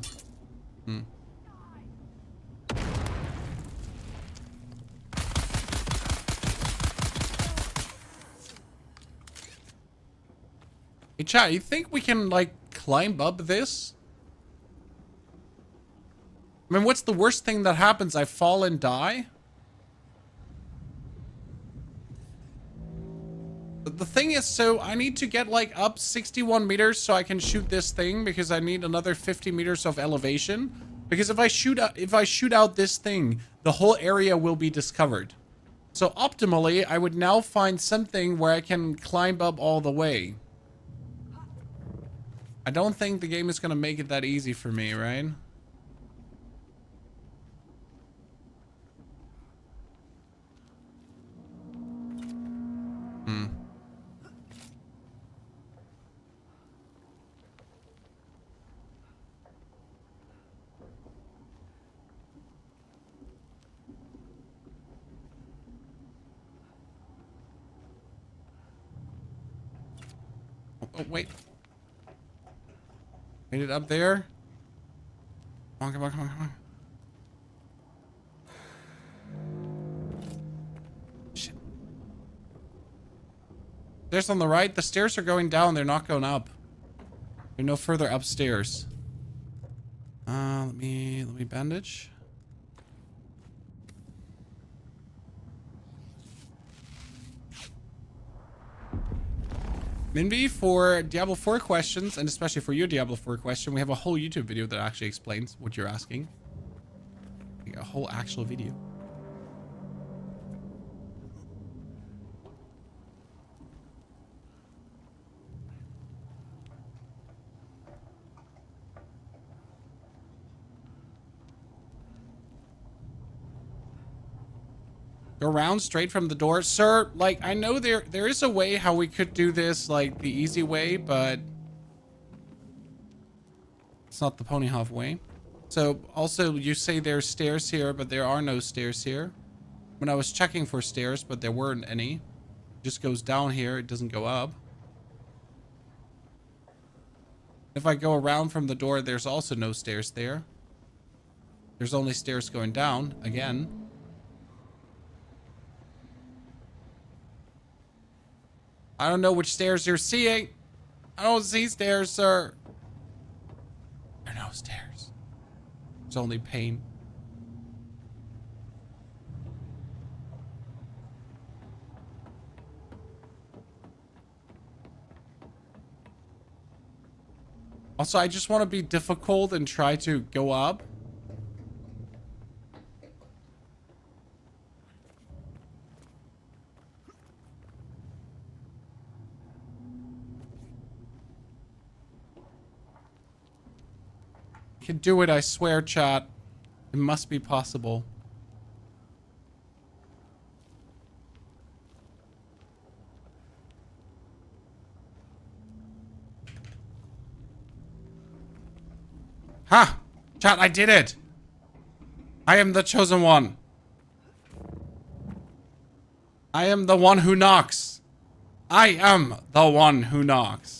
Hey, chat, you think we can, like, climb up this? I mean, what's the worst thing that happens? I fall and die? The thing is, so I need to get like up 61 meters so I can shoot this thing because I need another 50 meters of elevation. Because if I shoot out this thing, the whole area will be discovered. So optimally, I would now find something where I can climb up all the way. I don't think the game is gonna make it that easy for me, right? Oh, wait. Made it up there. Come on, come on, come on, come on. Shit. Stairs on the right. The stairs are going down. They're not going up. They're no further upstairs. Let me bandage. Minby, for Diablo 4 questions, and especially for your Diablo 4 question, we have a whole YouTube video that actually explains what you're asking. Like a whole actual video. Go around straight from the door. Sir, like, I know there is a way how we could do this, like, the easy way, but it's not the Ponyhof way. So, also, you say there's stairs here, but there are no stairs here. When I was checking for stairs, but there weren't any. It just goes down here. It doesn't go up. If I go around from the door, there's also no stairs there. There's only stairs going down, again. I don't know which stairs you're seeing. I don't see stairs, sir. There are no stairs. There's only pain. Also, I just want to be difficult and try to go up. I can do it, I swear, chat. It must be possible. Ha! Chat, I did it! I am the chosen one. I am the one who knocks. I am the one who knocks.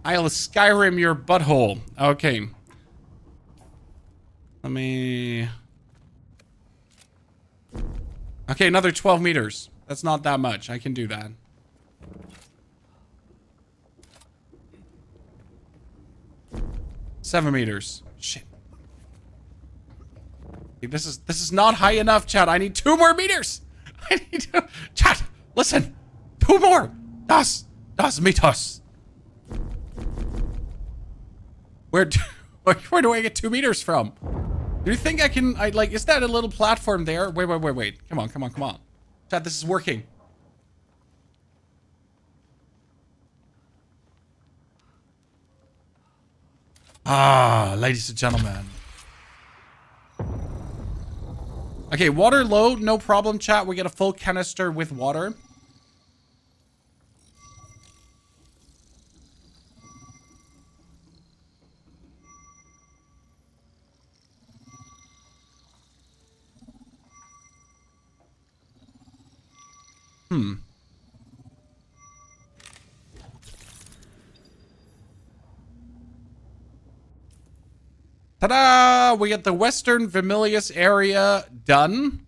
I'll Skyrim your butthole. Okay. Let me... Okay, another 12 meters. That's not that much. I can do that. Seven meters. Shit. Okay, this is not high enough, chat. I need 2 more meters. I need to... Chat, listen. 2 more. Das meters. Where do I get 2 meters from? Do you think I can, like, is that a little platform there? Wait. Come on. Chat, this is working. Ah, ladies and gentlemen. Okay, water low, no problem, chat. We get a full canister with water. Ta-da! We get the Western Vermilius area done.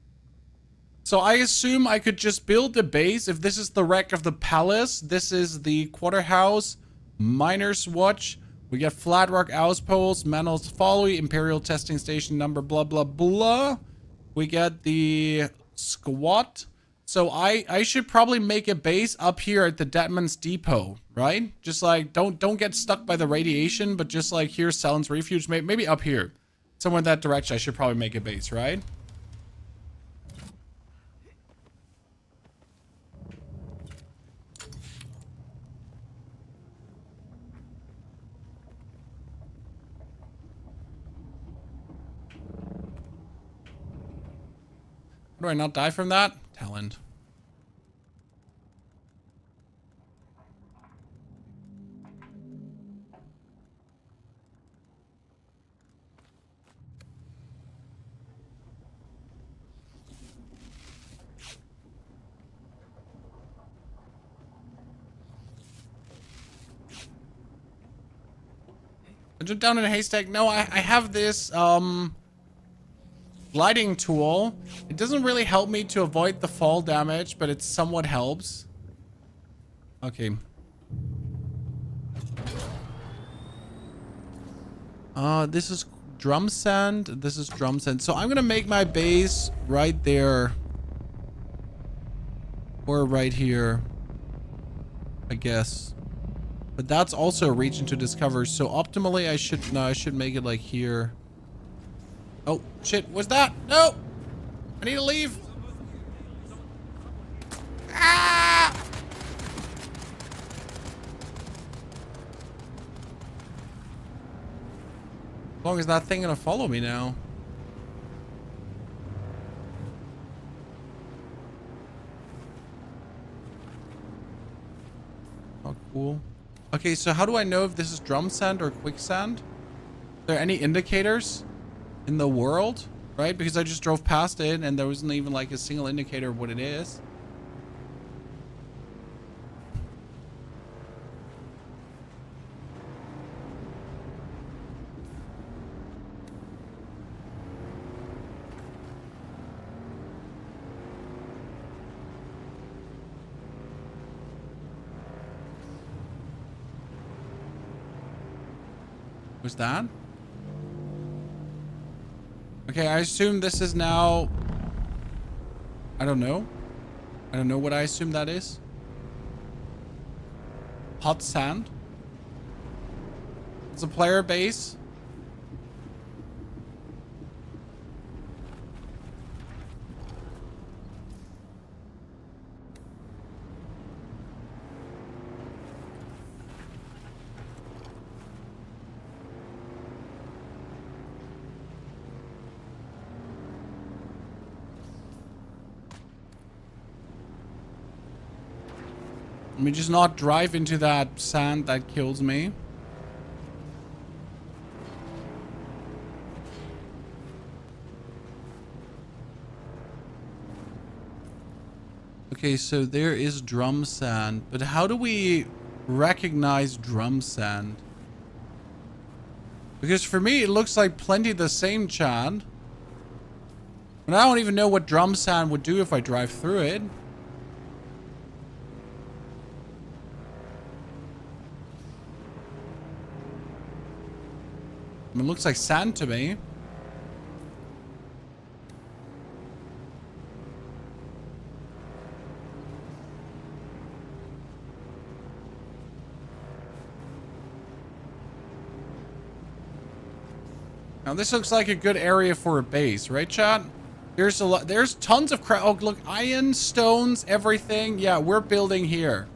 So I assume I could just build the base. If this is the wreck of the palace, this is the quarterhouse, Miner's Watch. We get Flat Rock Outpost, Manel's Folly, Imperial Testing Station number, blah, blah, blah. We get the squat. So I should probably make a base up here at the Deadman's Depot, right? Just like, don't get stuck by the radiation, but just like here's Salon's Refuge, maybe up here. Somewhere in that direction, I should probably make a base, right? Do I not die from that? Talent. I jumped down in a haystack. No, I have this gliding tool. It doesn't really help me to avoid the fall damage, but it somewhat helps. Okay. This is drum sand. This is drum sand. So I'm gonna make my base right there. Or right here. I guess. But that's also a region to discover. So optimally I should make it like here. Oh, shit. What's that? No! I need to leave. Ah! As long as that thing gonna follow me now. Oh, cool. Okay, so how do I know if this is drum sand or quicksand? Are there any indicators in the world? Right? Because I just drove past it and there wasn't even like a single indicator of what it is. What's that? Okay, I assume this is now... I don't know. I don't know what I assume that is. Hot sand. It's a player base. Let me just not drive into that sand that kills me. Okay, so there is drum sand. But how do we recognize drum sand? Because for me, it looks like plenty the same, Chad. And I don't even know what drum sand would do if I drive through it. I mean, it looks like sand to me. Now this looks like a good area for a base, right, chat? There's a lot. There's tons of crap. Oh, look, iron, stones, everything. Yeah, we're building here.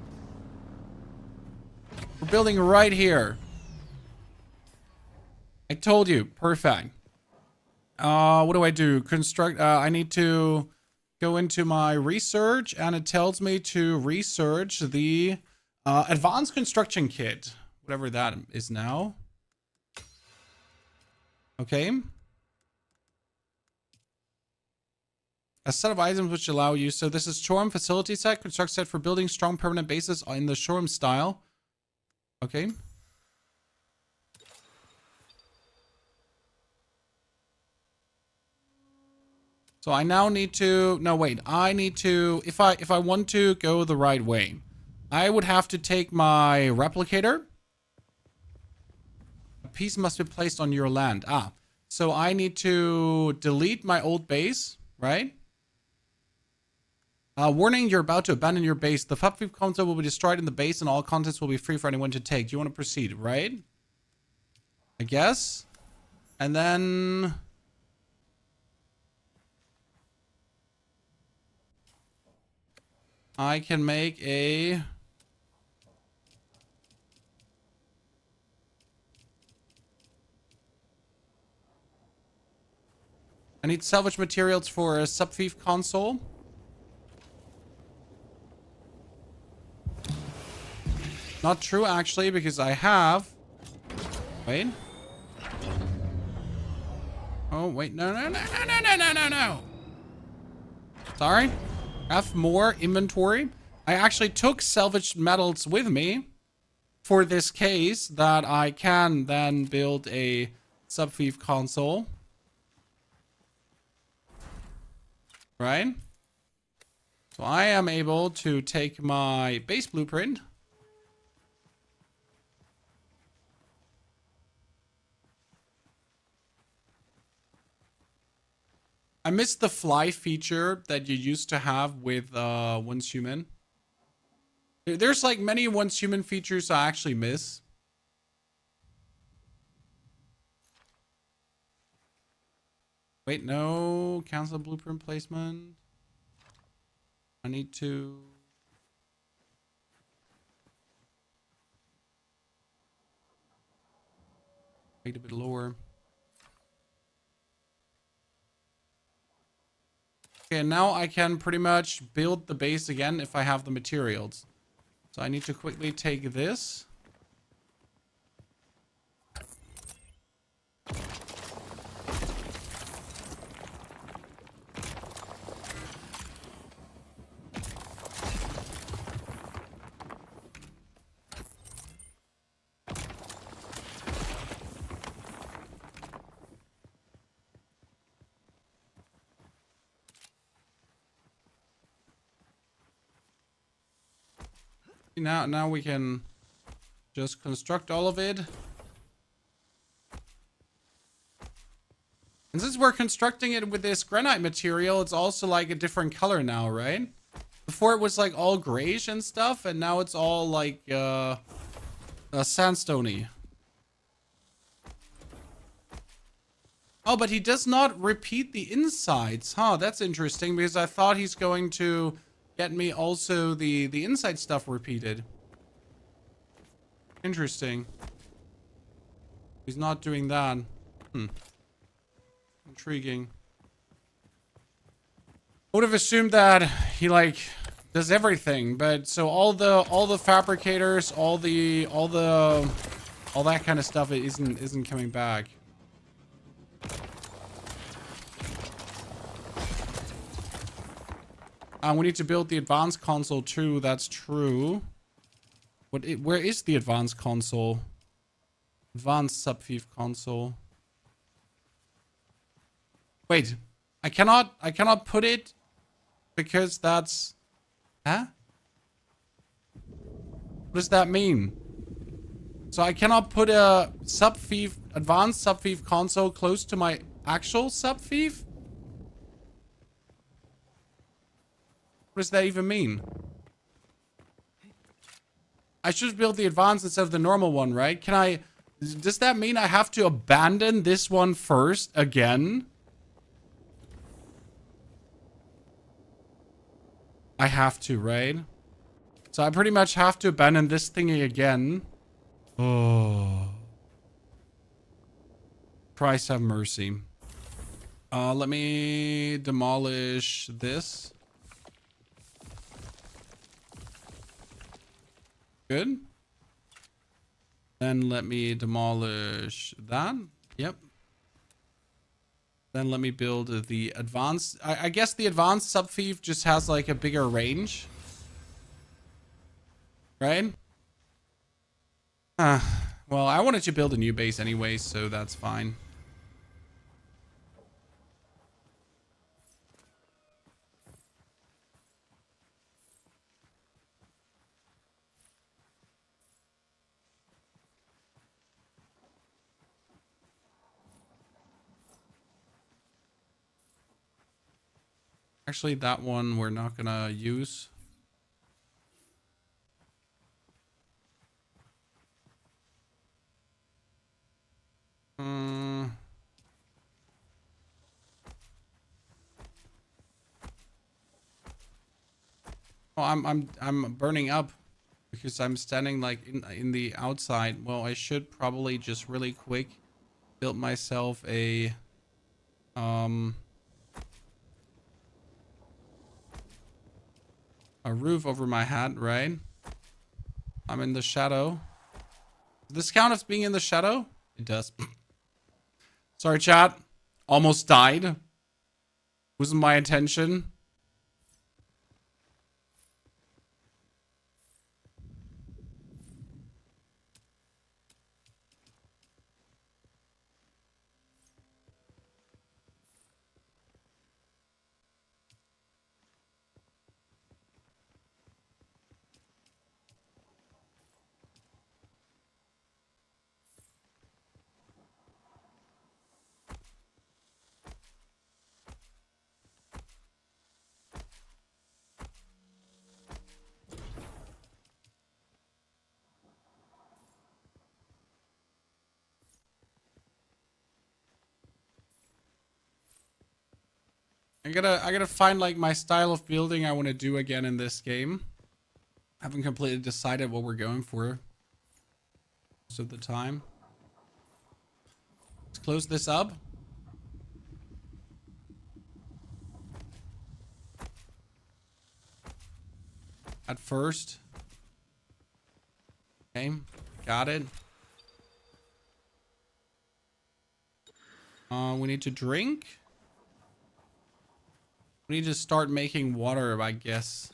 We're building right here. I told you. Perfect. What do I do? Construct. I need to go into my research, and it tells me to research the advanced construction kit, whatever that is now. Okay. A set of items which allow you. So this is Shoreham facility set. Construct set for building strong permanent bases in the Shoreham style. Okay. So I now need to, no wait, I need to, if I want to go the right way, I would have to take my replicator. A piece must be placed on your land. Ah, so I need to delete my old base, right? Warning, you're about to abandon your base. The FUP console will be destroyed in the base and all contents will be free for anyone to take. Do you want to proceed, right? I guess. And then... I can make a... I need salvage materials for a sub-thief console. Not true, actually, because I have... Wait. Oh, wait. No. Sorry. Have more inventory. I actually took salvaged metals with me for this case that I can then build a subfief console. Right? So I am able to take my base blueprint. I miss the fly feature that you used to have with Once Human. There's like many Once Human features I actually miss. Wait, no. Cancel blueprint placement. I need to... Wait a bit lower. Okay, now I can pretty much build the base again if I have the materials. So I need to quickly take this. Now we can just construct all of it. And since we're constructing it with this granite material, it's also like a different color now, right? Before it was like all grayish and stuff, and now it's all like sandstony. Oh, but he does not repeat the insides. Huh, that's interesting, because I thought he's going to get me also the inside stuff repeated. Interesting. He's not doing that. Intriguing. I would have assumed that he like does everything, but so all the fabricators, all that kind of stuff isn't coming back. We need to build the advanced console too. That's true. Where is the advanced console? Advanced subfief console. Wait, I cannot put it because that's... Huh? What does that mean? So I cannot put a subfief, advanced subfief console close to my actual subfief? What does that even mean? I should build the advanced instead of the normal one, right? Can I... Does that mean I have to abandon this one first again? I have to, right? So I pretty much have to abandon this thingy again. Oh. Christ have mercy. Let me demolish this. Good. Then let me demolish that. Yep. Then let me build the advanced. I guess the advanced subfief just has like a bigger range. Right? Well, I wanted to build a new base anyway, so that's fine. Actually, that one we're not gonna use. Oh, I'm burning up because I'm standing like in the outside. Well, I should probably just really quick build myself a roof over my head, right? I'm in the shadow. Does this count as being in the shadow? It does. Sorry, chat. Almost died. Wasn't my intention. I gotta find like my style of building I want to do again in this game. I haven't completely decided what we're going for most of the time. Let's close this up. At first. Okay, got it. We need to drink. We need to start making water, I guess.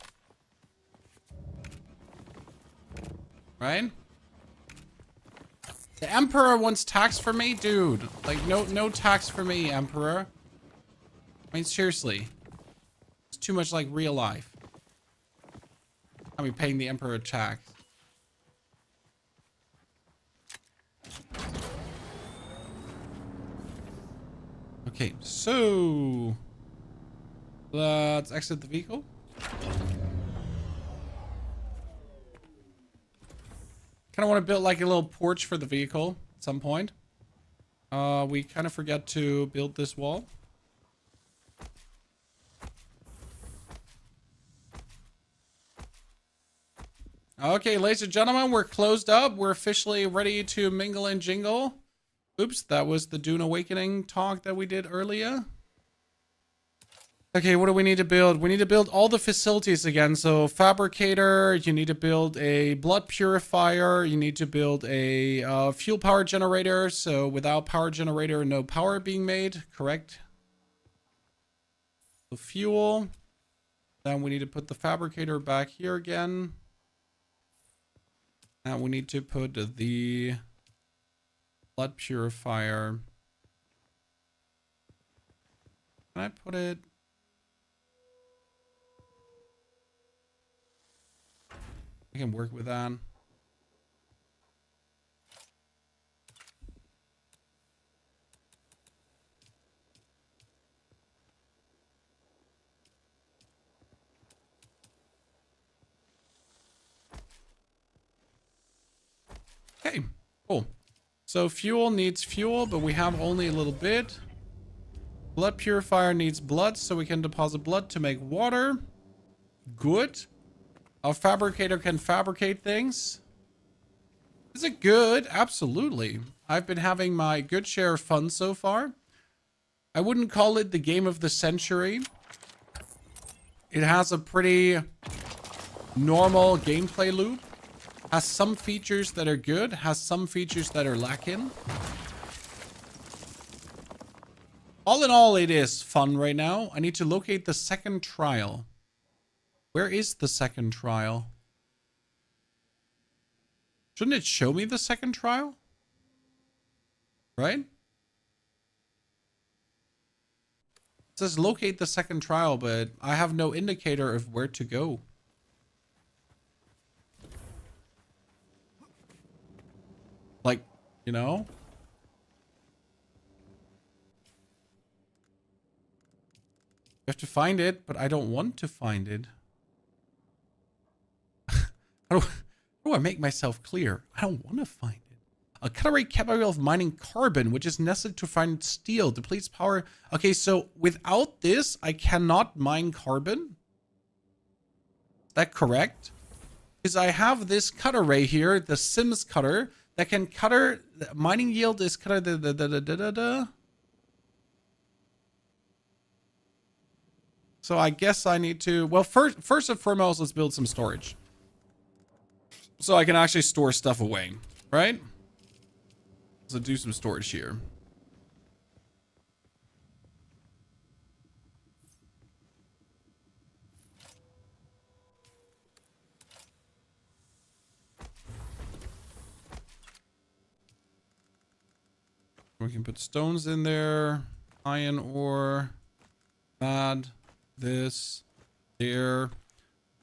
Right? The Emperor wants tax for me? Dude, like no tax for me, Emperor. I mean, seriously. It's too much like real life. I mean, paying the Emperor tax. Okay, so let's exit the vehicle. Kind of want to build like a little porch for the vehicle at some point. We kind of forget to build this wall. Okay, ladies and gentlemen, we're closed up. We're officially ready to mingle and jingle. Oops, that was the Dune Awakening talk that we did earlier. Okay, what do we need to build? We need to build all the facilities again. So fabricator, you need to build a blood purifier. You need to build a fuel power generator. So without power generator, no power being made, correct? The fuel. Then we need to put the fabricator back here again. Now we need to put the blood purifier. Can I put it? I can work with that. Okay, cool. So fuel needs fuel, but we have only a little bit. Blood purifier needs blood, so we can deposit blood to make water. Good. Our fabricator can fabricate things. Is it good? Absolutely. I've been having my good share of fun so far. I wouldn't call it the game of the century. It has a pretty normal gameplay loop. Has some features that are good, has some features that are lacking. All in all, it is fun right now. I need to locate the second trial. Where is the second trial? Shouldn't it show me the second trial? Right? It says locate the second trial, but I have no indicator of where to go. Like, you know? You have to find it, but I don't want to find it. How do I make myself clear? I don't want to find it. A cutlery capable of mining carbon, which is necessary to find steel, depletes power. Okay, so without this, I cannot mine carbon? Is that correct? Because I have this cutter ray here, the Sims cutter, that can cutter. The mining yield is cutter. So I guess I need to. Well, first and foremost, let's build some storage, so I can actually store stuff away, right? So do some storage here. We can put stones in there, iron ore, that, this, there,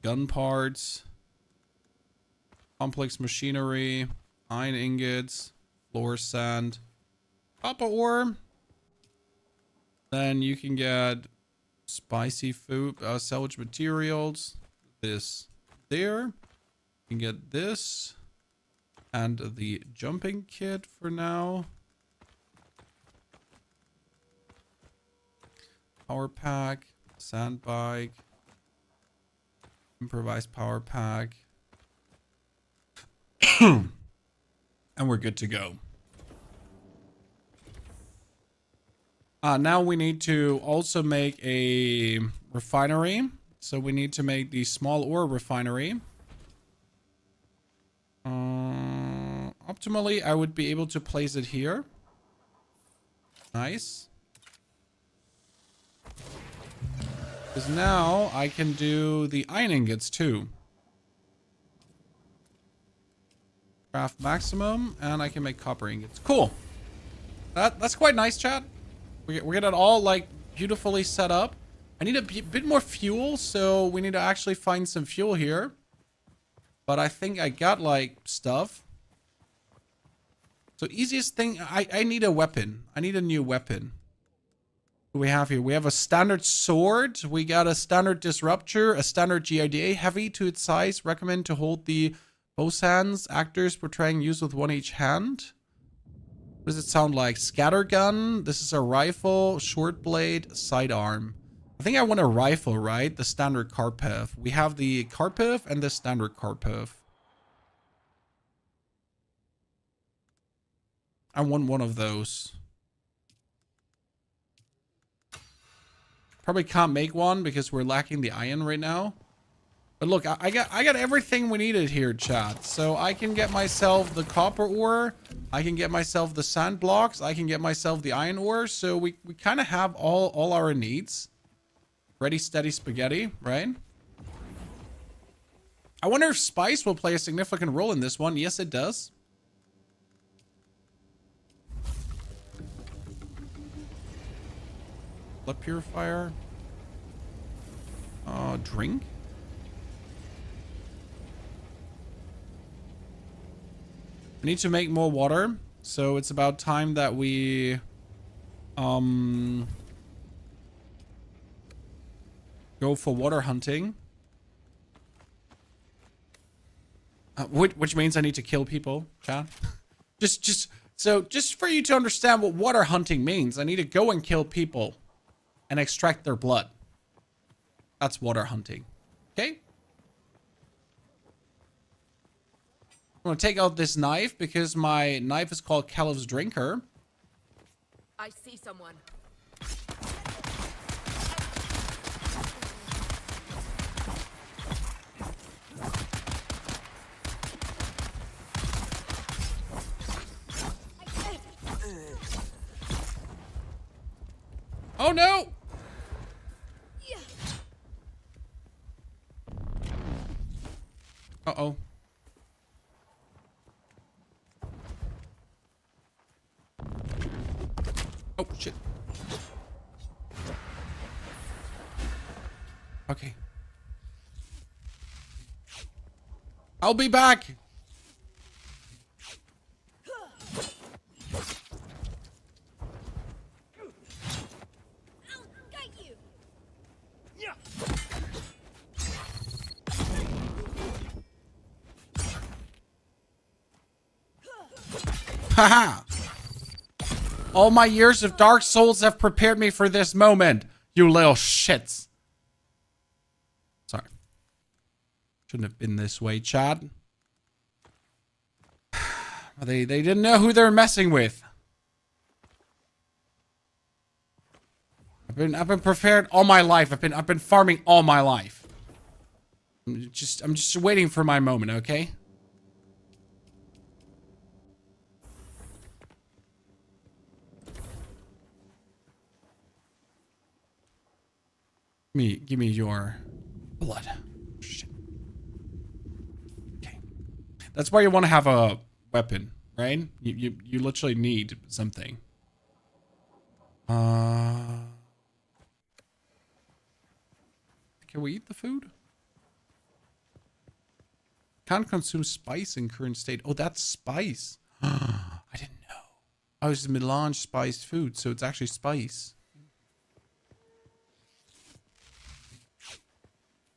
gun parts, complex machinery, iron ingots, floor sand, copper ore. Then you can get spicy food, salvage materials, this there. You can get this and the jumping kit for now. Power pack. Sandbike. Improvised power pack. And we're good to go. Now we need to also make a refinery. So we need to make the small ore refinery. Optimally, I would be able to place it here. Nice. Because now I can do the iron ingots too. Craft maximum, and I can make copper ingots. Cool. That's quite nice, chat. We're getting it all like beautifully set up. I need a bit more fuel, so we need to actually find some fuel here. But I think I got like stuff. So easiest thing, I need a weapon. I need a new weapon. What do we have here? We have a standard sword. We got a standard disruptor, a standard GIDA, heavy to its size. Recommend to hold the both hands. Actors portraying use with one each hand. What does it sound like? Scattergun. This is a rifle, short blade, sidearm. I think I want a rifle, right? The standard Karpov. We have the Karpov and the standard Karpov. I want one of those. Probably can't make one because we're lacking the iron right now. But look, I got everything we needed here, chat. So I can get myself the copper ore. I can get myself the sand blocks. I can get myself the iron ore. So we kind of have all our needs. Ready, steady, spaghetti, right? I wonder if spice will play a significant role in this one. Yes, it does. Blood purifier. Drink. I need to make more water, so it's about time that we go for water hunting. Which means I need to kill people, chat. just for you to understand what water hunting means, I need to go and kill people and extract their blood. That's water hunting. Okay? I'm gonna take out this knife because my knife is called Caleb's Drinker. I see someone. Oh no! Uh-oh. Oh, shit. Okay. I'll be back. Haha! All my years of Dark Souls have prepared me for this moment, you little shits. Sorry. Shouldn't have been this way, Chad. They didn't know who they're messing with. I've been prepared all my life. I've been farming all my life. I'm just waiting for my moment, okay? Give me your blood. Shit. Okay. That's why you want to have a weapon, right? You literally need something. Can we eat the food? Can't consume spice in current state. Oh, that's spice. I didn't know. Oh, it's melange spiced food, so it's actually spice.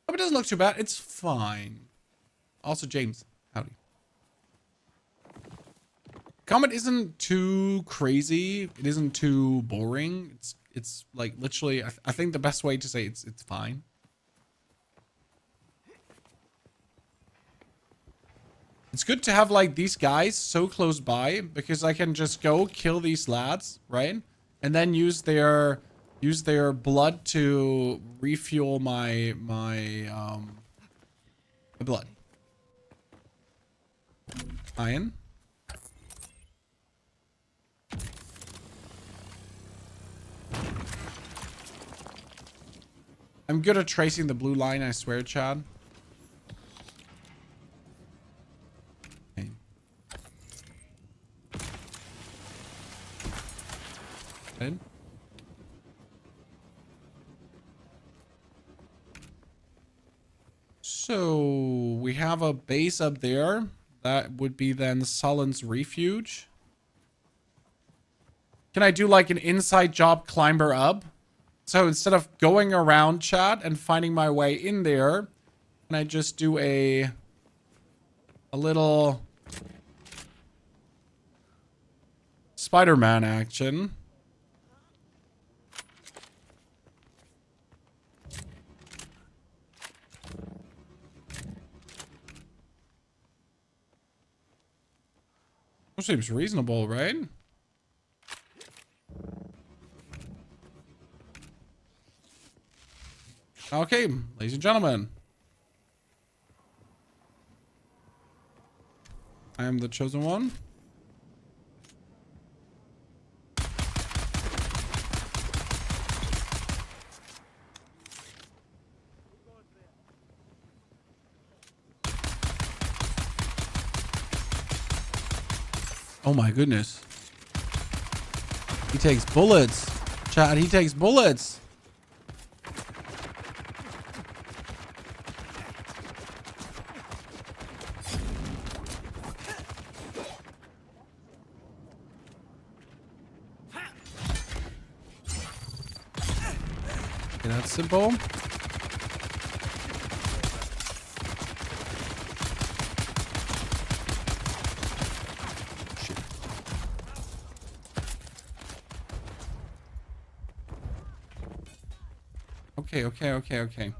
Oh, it doesn't look too bad. It's fine. Also, James, howdy. Combat isn't too crazy. It isn't too boring. it's like literally, I think the best way to say it's fine. It's good to have like these guys so close by because I can just go kill these lads, right? And then use their blood to refuel my blood. Iron. I'm good at tracing the blue line, I swear, Chad. Okay. Good. So we have a base up there. That would be then Sullen's Refuge. Can I do like an inside job climber up? So instead of going around, chat, and finding my way in there, can I just do a little Spider-Man action? That seems reasonable, right? Okay, ladies and gentlemen. I am the chosen one. Oh my goodness. He takes bullets. Chat, he takes bullets. Okay, that's simple. Okay.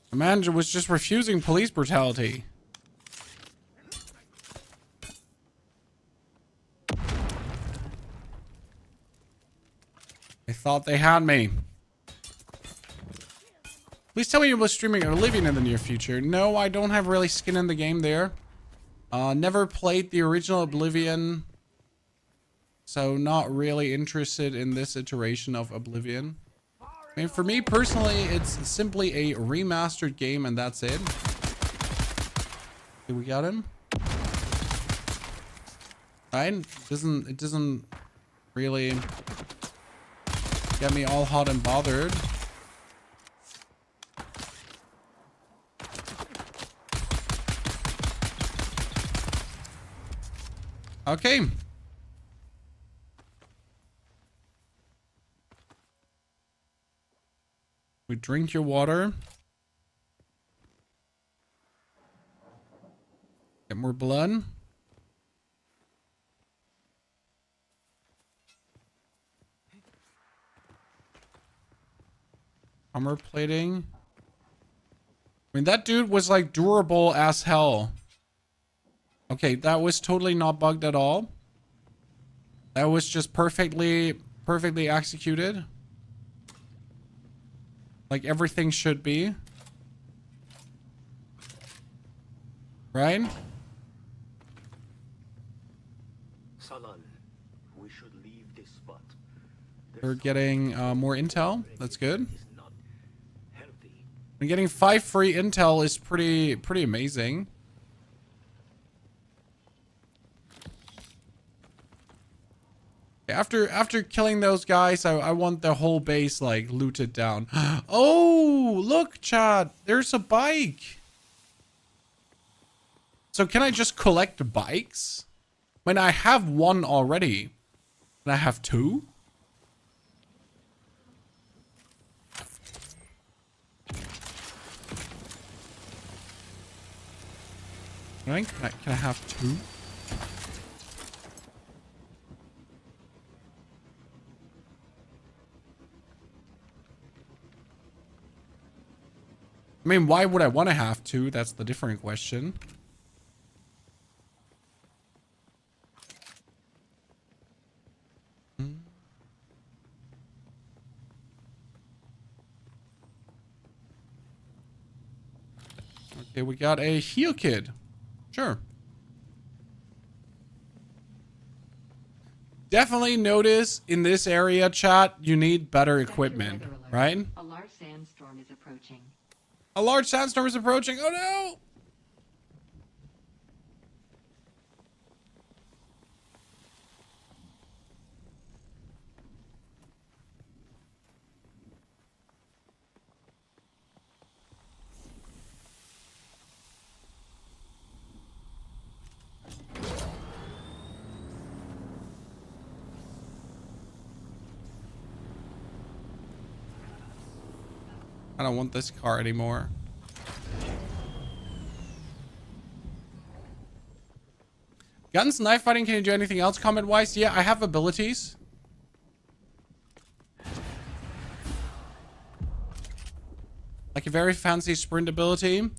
The manager was just refusing police brutality. I thought they had me. Please tell me you'll be streaming Oblivion in the near future. No, I don't have really skin in the game there. Never played the original Oblivion. So not really interested in this iteration of Oblivion. I mean, for me personally, it's simply a remastered game and that's it. Okay, we got him. Right? It doesn't really get me all hot and bothered. Okay. We drink your water. Get more blood. Armor plating. I mean, that dude was like durable as hell. Okay, that was totally not bugged at all. That was just perfectly executed. Like everything should be. Right? Salan, we should leave this spot. We're getting more intel. That's good. And getting 5 free intel is pretty amazing. After killing those guys, I want the whole base like looted down. Oh, look, Chad, there's a bike. So can I just collect bikes? When I have one already. And I have 2? Can I have 2? I mean, why would I want to have 2? That's the different question. Okay, we got a heal kit. Sure. Definitely notice in this area, chat, you need better equipment, right? A large sandstorm is approaching. A large sandstorm is approaching. Oh no! I don't want this car anymore. Guns, knife fighting, can you do anything else combat-wise? Yeah, I have abilities. Like a very fancy sprint ability.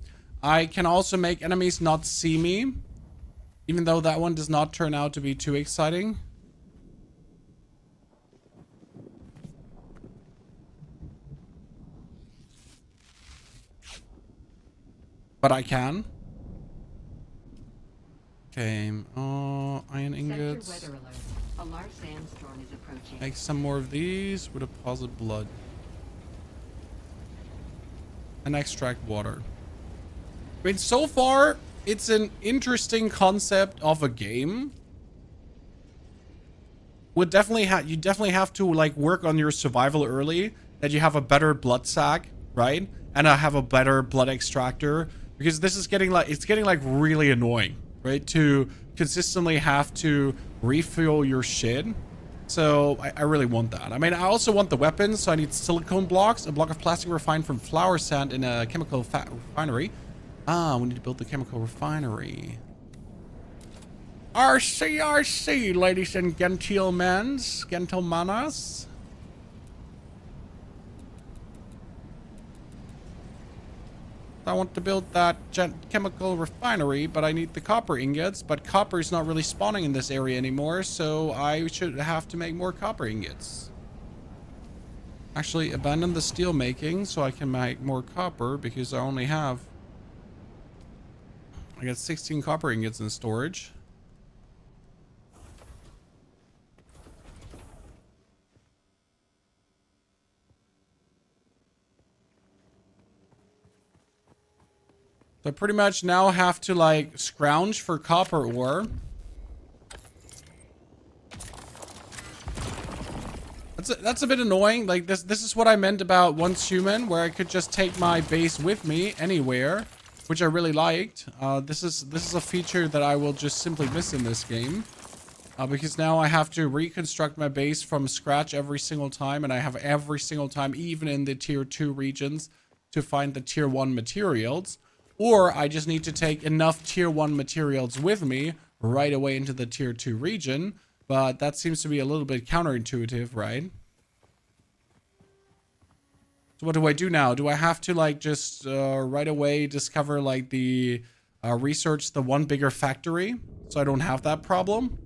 I can also make enemies not see me. Even though that one does not turn out to be too exciting. But I can. Okay. Iron ingots. Sector weather alert. A large sandstorm is approaching. Make some more of these with a deposit blood. And extract water. I mean, so far, it's an interesting concept of a game. You definitely have to like work on your survival early. That you have a better blood sac, right? And I have a better blood extractor. Because this is getting like, it's getting like really annoying, right? To consistently have to refill your shit. So I really want that. I mean, I also want the weapons. So I need silicone blocks, a block of plastic refined from flour sand in a chemical refinery. Ah, we need to build the chemical refinery. RC, ladies and gentlemen. Gentlemanas. I want to build that chemical refinery, but I need the copper ingots. But copper is not really spawning in this area anymore, so I should have to make more copper ingots. Actually, abandon the steel making so I can make more copper because I only have... I got 16 copper ingots in storage. So I pretty much now have to like scrounge for copper ore. That's a bit annoying. Like this is what I meant about Once Human, where I could just take my base with me anywhere, which I really liked. This is a feature that I will just simply miss in this game. Because now I have to reconstruct my base from scratch every single time, and I have every single time, even in the tier 2 regions, to find the tier 1 materials. Or I just need to take enough tier 1 materials with me right away into the tier 2 region. But that seems to be a little bit counterintuitive, right? So what do I do now? Do I have to like just right away discover like the research the one bigger factory so I don't have that problem?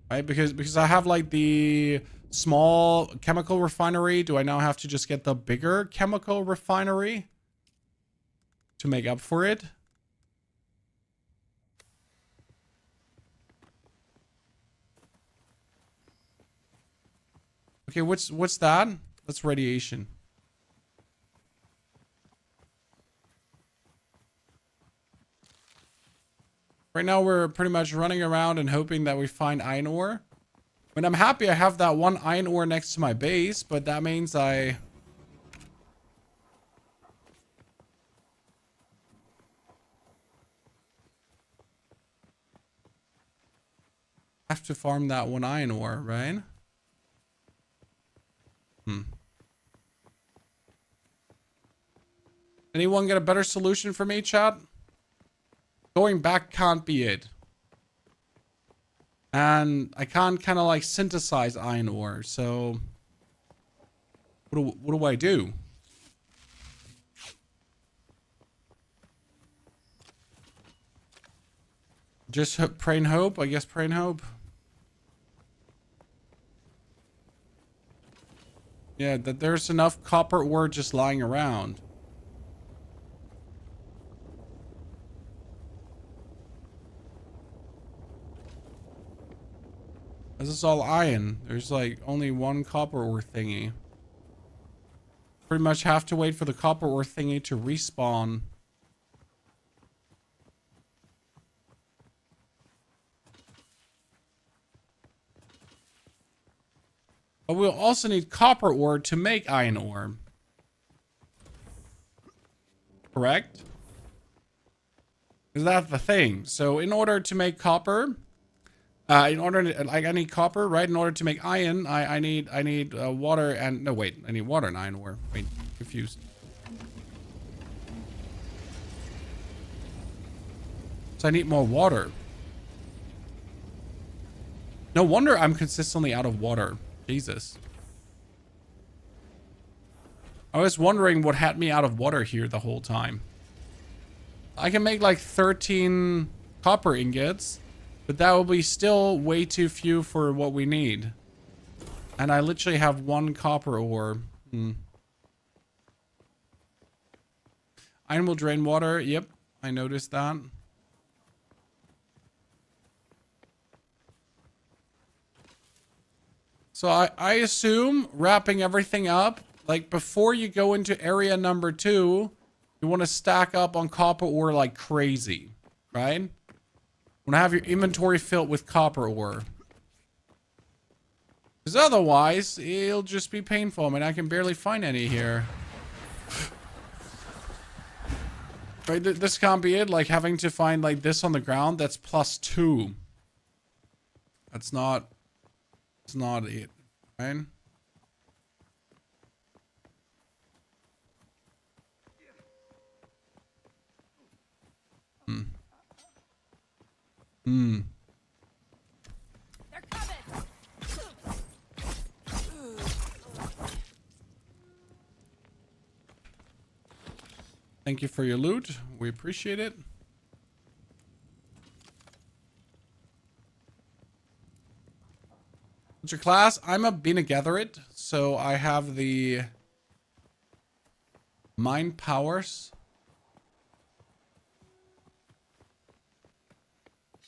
Right? Because I have like the small chemical refinery. Do I now have to just get the bigger chemical refinery to make up for it? Okay, what's that? That's radiation. Right now we're pretty much running around and hoping that we find iron ore. I mean, I'm happy I have that one iron ore next to my base, but that means I have to farm that one iron ore, right? Anyone got a better solution for me, chat? Going back can't be it. And I can't kind of like synthesize iron ore, so what do I do? Just pray and hope? I guess pray and hope. Yeah, that there's enough copper ore just lying around. This is all iron. There's like only one copper ore thingy. Pretty much have to wait for the copper ore thingy to respawn. But we'll also need copper ore to make iron ore. Correct? Is that the thing? So in order to make copper, I need copper, right? In order to make iron, I need water and no wait, I need water and iron ore. Wait, confused. So I need more water. No wonder I'm consistently out of water. Jesus. I was wondering what had me out of water here the whole time. I can make like 13 copper ingots. But that will be still way too few for what we need. And I literally have one copper ore. Iron will drain water. Yep, I noticed that. So I assume wrapping everything up, like before you go into area number 2, you want to stack up on copper ore like crazy, right? Want to have your inventory filled with copper ore. Because otherwise, it'll just be painful. I mean, I can barely find any here. Right, this can't be it. Like, having to find, like, this on the ground, that's +2. That's not... It's not it, right? They're coming. Thank you for your loot. We appreciate it. What's your class? I'm a Bina Gatherit, so I have the mind powers.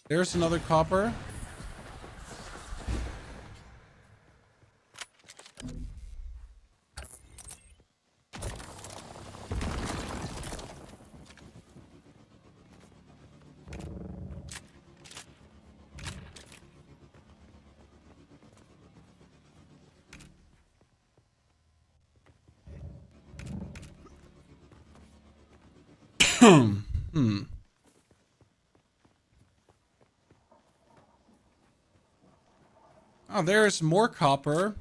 There's another copper. Oh, there's more copper.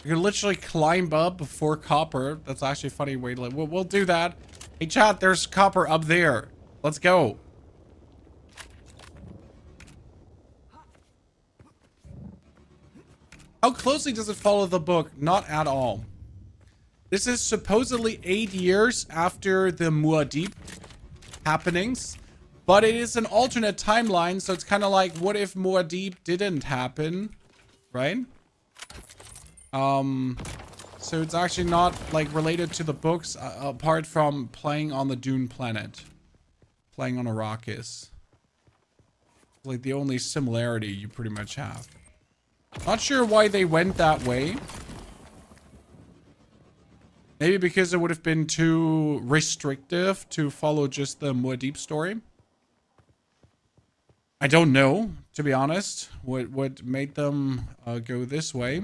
You can literally climb up before copper. That's actually a funny way to live. We'll do that. Hey, chat, there's copper up there. Let's go. How closely does it follow the book? Not at all. This is supposedly 8 years after the Muad'Dib happenings. But it is an alternate timeline, so it's kind of like, what if Muad'Dib didn't happen, right? So it's actually not, like, related to the books, apart from playing on the Dune planet. Playing on Arrakis. Like, the only similarity you pretty much have. Not sure why they went that way. Maybe because it would have been too restrictive to follow just the Muad'Dib story. I don't know, to be honest, what made them go this way.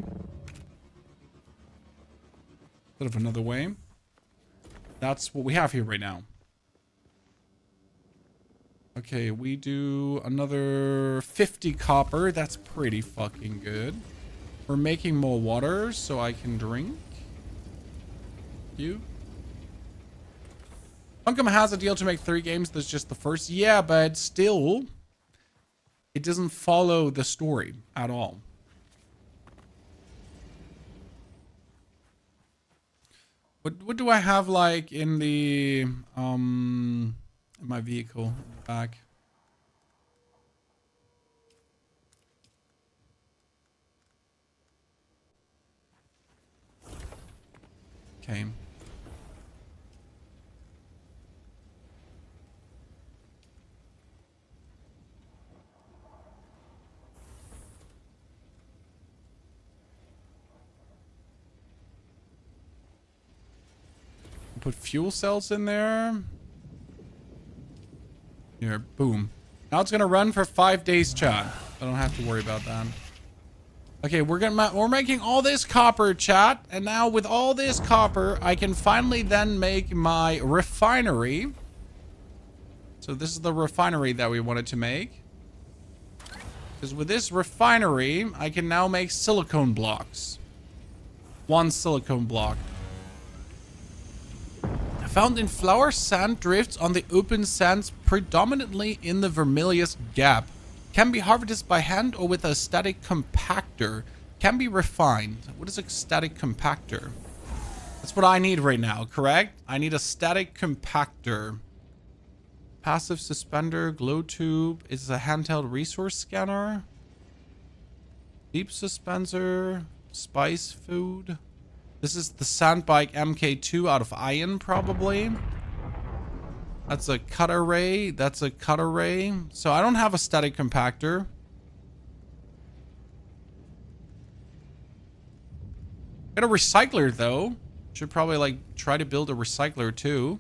Sort of another way. That's what we have here right now. Okay, we do another 50 copper. That's pretty fucking good. We're making more water so I can drink. You. Funcom has a deal to make 3 games. That's just the first. Yeah, but still, it doesn't follow the story at all. What do I have like in the in my vehicle in the back? Okay. Put fuel cells in there. Here, boom. Now it's gonna run for 5 days, chat. I don't have to worry about that. Okay, we're making all this copper, chat, and now with all this copper, I can finally then make my refinery. So this is the refinery that we wanted to make. Because with this refinery, I can now make silicone blocks. 1 silicone block. Found in flour sand drifts on the open sands, predominantly in the Vermilius Gap. Can be harvested by hand or with a static compactor. Can be refined. What is a static compactor? That's what I need right now, correct? I need a static compactor. Passive suspender, glow tube. Is a handheld resource scanner. Deep suspensor. Spice food. This is the sandbike MK2 out of iron, probably. That's a cut array. That's a cut array. So I don't have a static compactor. Got a recycler, though. Should probably, like, try to build a recycler, too.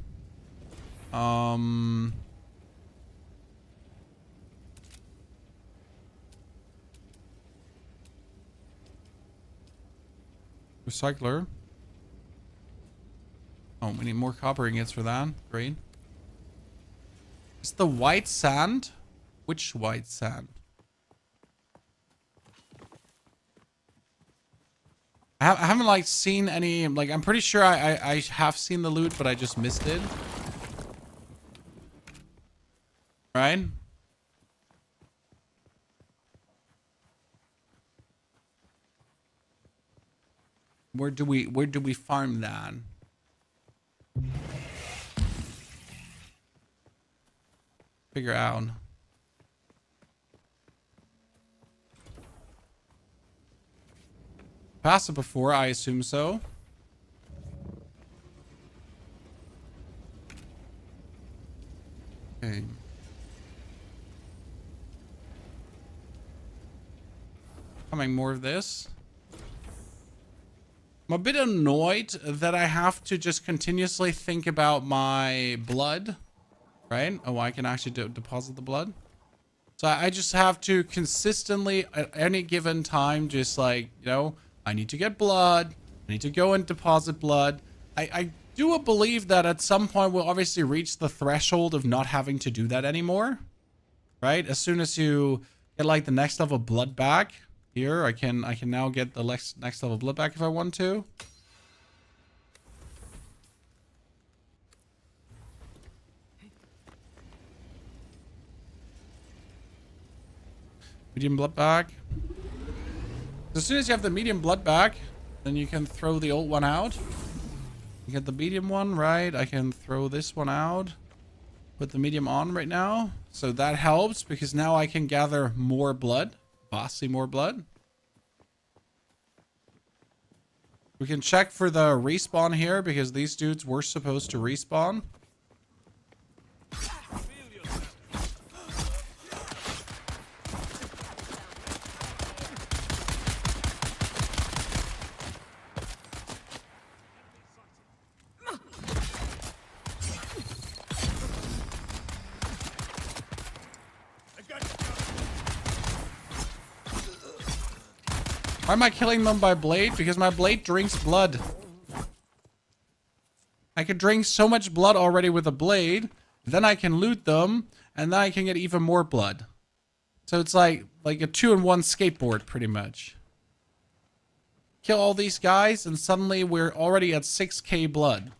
Recycler. Oh, we need more copper ingots for that. Great. It's the white sand. Which white sand? I haven't like seen any. Like, I'm pretty sure I have seen the loot, but I just missed it. Right? Where do we farm that? Figure out. Passed it before, I assume so. Okay. Coming more of this. I'm a bit annoyed that I have to just continuously think about my blood, right? Oh, I can actually deposit the blood. So I just have to consistently at any given time, just like, you know, I need to get blood. I need to go and deposit blood. I do believe that at some point we'll obviously reach the threshold of not having to do that anymore, right? As soon as you get like the next level blood back. Here, I can now get the next level blood back if I want to. Medium blood back. As soon as you have the medium blood back, then you can throw the old one out. You get the medium one, right? I can throw this one out. Put the medium on right now. So that helps because now I can gather more blood. Vastly more blood. We can check for the respawn here because these dudes were supposed to respawn. Why am I killing them by blade? Because my blade drinks blood. I could drink so much blood already with a blade. Then I can loot them. And then I can get even more blood. So it's like a 2-in-1 skateboard, pretty much. kill all these guys, and suddenly we're already at 6k blood.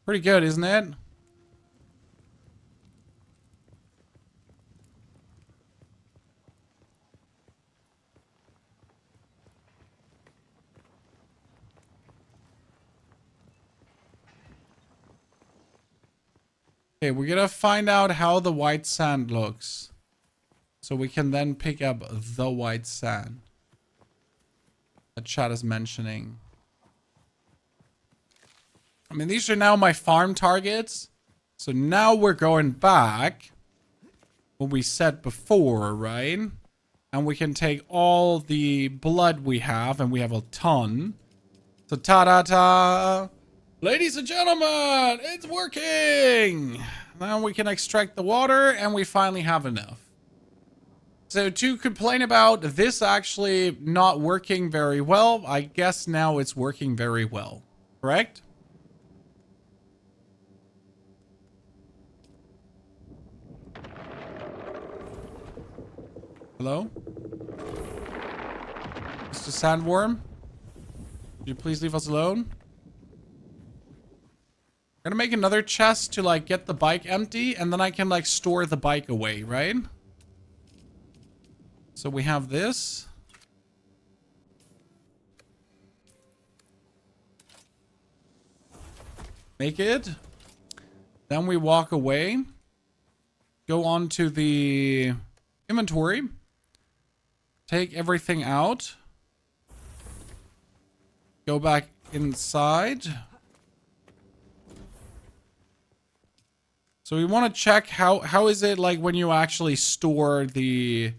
Pretty good, isn't it? Okay, we're gonna find out how the white sand looks, so we can then pick up the white sand that chat is mentioning. I mean, these are now my farm targets. So now we're going back what we said before, right? And we can take all the blood we have, and we have a ton. So ta-da-ta! Ladies and gentlemen, it's working! Now we can extract the water, and we finally have enough. So to complain about this actually not working very well, I guess now it's working very well. Correct? Hello? Mr. Sandworm? Could you please leave us alone? I'm gonna make another chest to like get the bike empty, and then I can like store the bike away, right? So we have this. Make it. Then we walk away. Go on to the inventory. Take everything out. Go back inside. So we want to check how is it like when you actually store the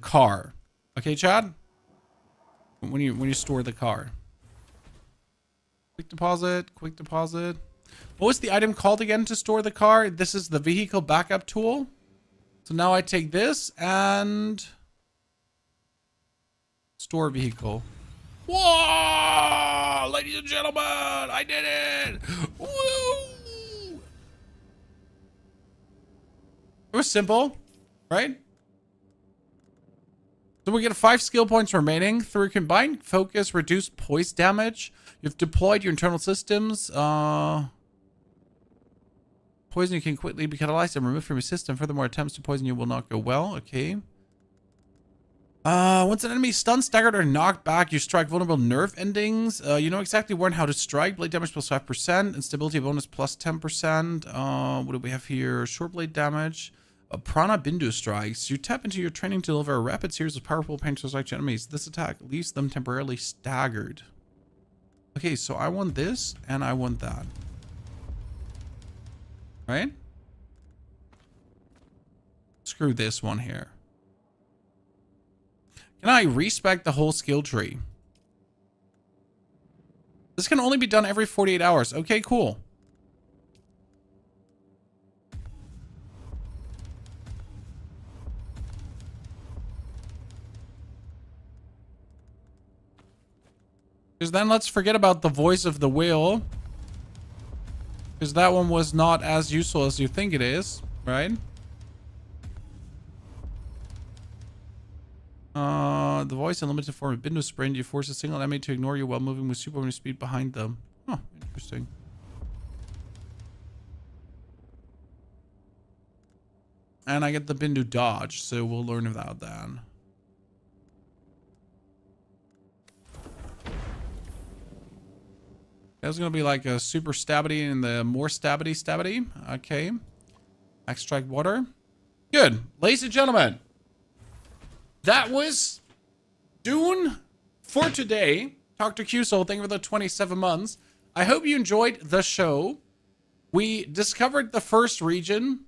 car. Okay, Chad? When you store the car. Quick deposit, quick deposit. What was the item called again to store the car? This is the vehicle backup tool. So now I take this and store vehicle. Whoa! Ladies and gentlemen, I did it! Woo! It was simple, right? So we get 5 skill points remaining. Through combined focus, reduce poise damage. You've deployed your internal systems. Poison you can quickly be catalyzed and removed from your system. Furthermore, attempts to poison you will not go well. Okay. Once an enemy is stunned, staggered, or knocked back, you strike vulnerable nerve endings. You know exactly where and how to strike. Blade damage plus 5%. Instability bonus plus 10%. What do we have here? Short blade damage. Prana Bindu strikes. You tap into your training to deliver a rapid series of powerful painful strikes to enemies. This attack leaves them temporarily staggered. Okay, so I want this, and I want that. Right? Screw this one here. Can I respec the whole skill tree? This can only be done every 48 hours. Okay, cool. Because then let's forget about the voice of the wheel. Because that one was not as useful as you think it is, right? The voice in limited form of Bindu Sprint. You force a single enemy to ignore you while moving with superhuman speed behind them. Oh, interesting. And I get the Bindu Dodge, so we'll learn about that. There's gonna be like a super stabity and the more stabity. Okay. Extract water. Good. Ladies and gentlemen, that was Dune for today. Dr. Q-Soul, thank you for the 27 months. I hope you enjoyed the show. We discovered the first region.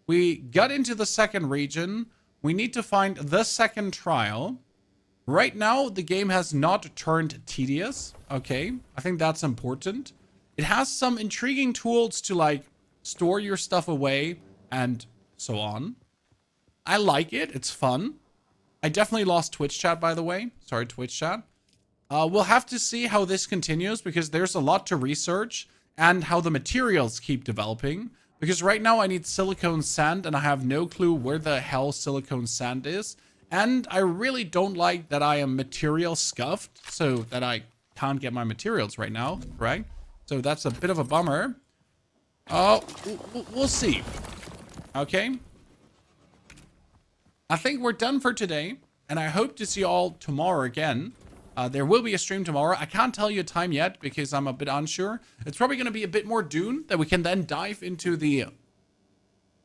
We got into the second region. We need to find the second trial. Right now, the game has not turned tedious. Okay, I think that's important. It has some intriguing tools to like store your stuff away and so on. I like it. It's fun. I definitely lost Twitch chat, by the way. Sorry, Twitch chat. We'll have to see how this continues because there's a lot to research and how the materials keep developing. Because right now I need silicone sand and I have no clue where the hell silicone sand is. And I really don't like that I am material scuffed, so that I can't get my materials right now, right? So that's a bit of a bummer. Oh, we'll see. Okay. I think we're done for today, and I hope to see you all tomorrow again. There will be a stream tomorrow. I can't tell you a time yet because I'm a bit unsure. It's probably going to be a bit more Dune that we can then dive into the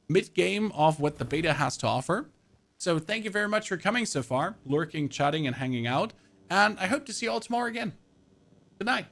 mid-game of what the beta has to offer. So thank you very much for coming so far, lurking, chatting, and hanging out. And I hope to see you all tomorrow again. Good night.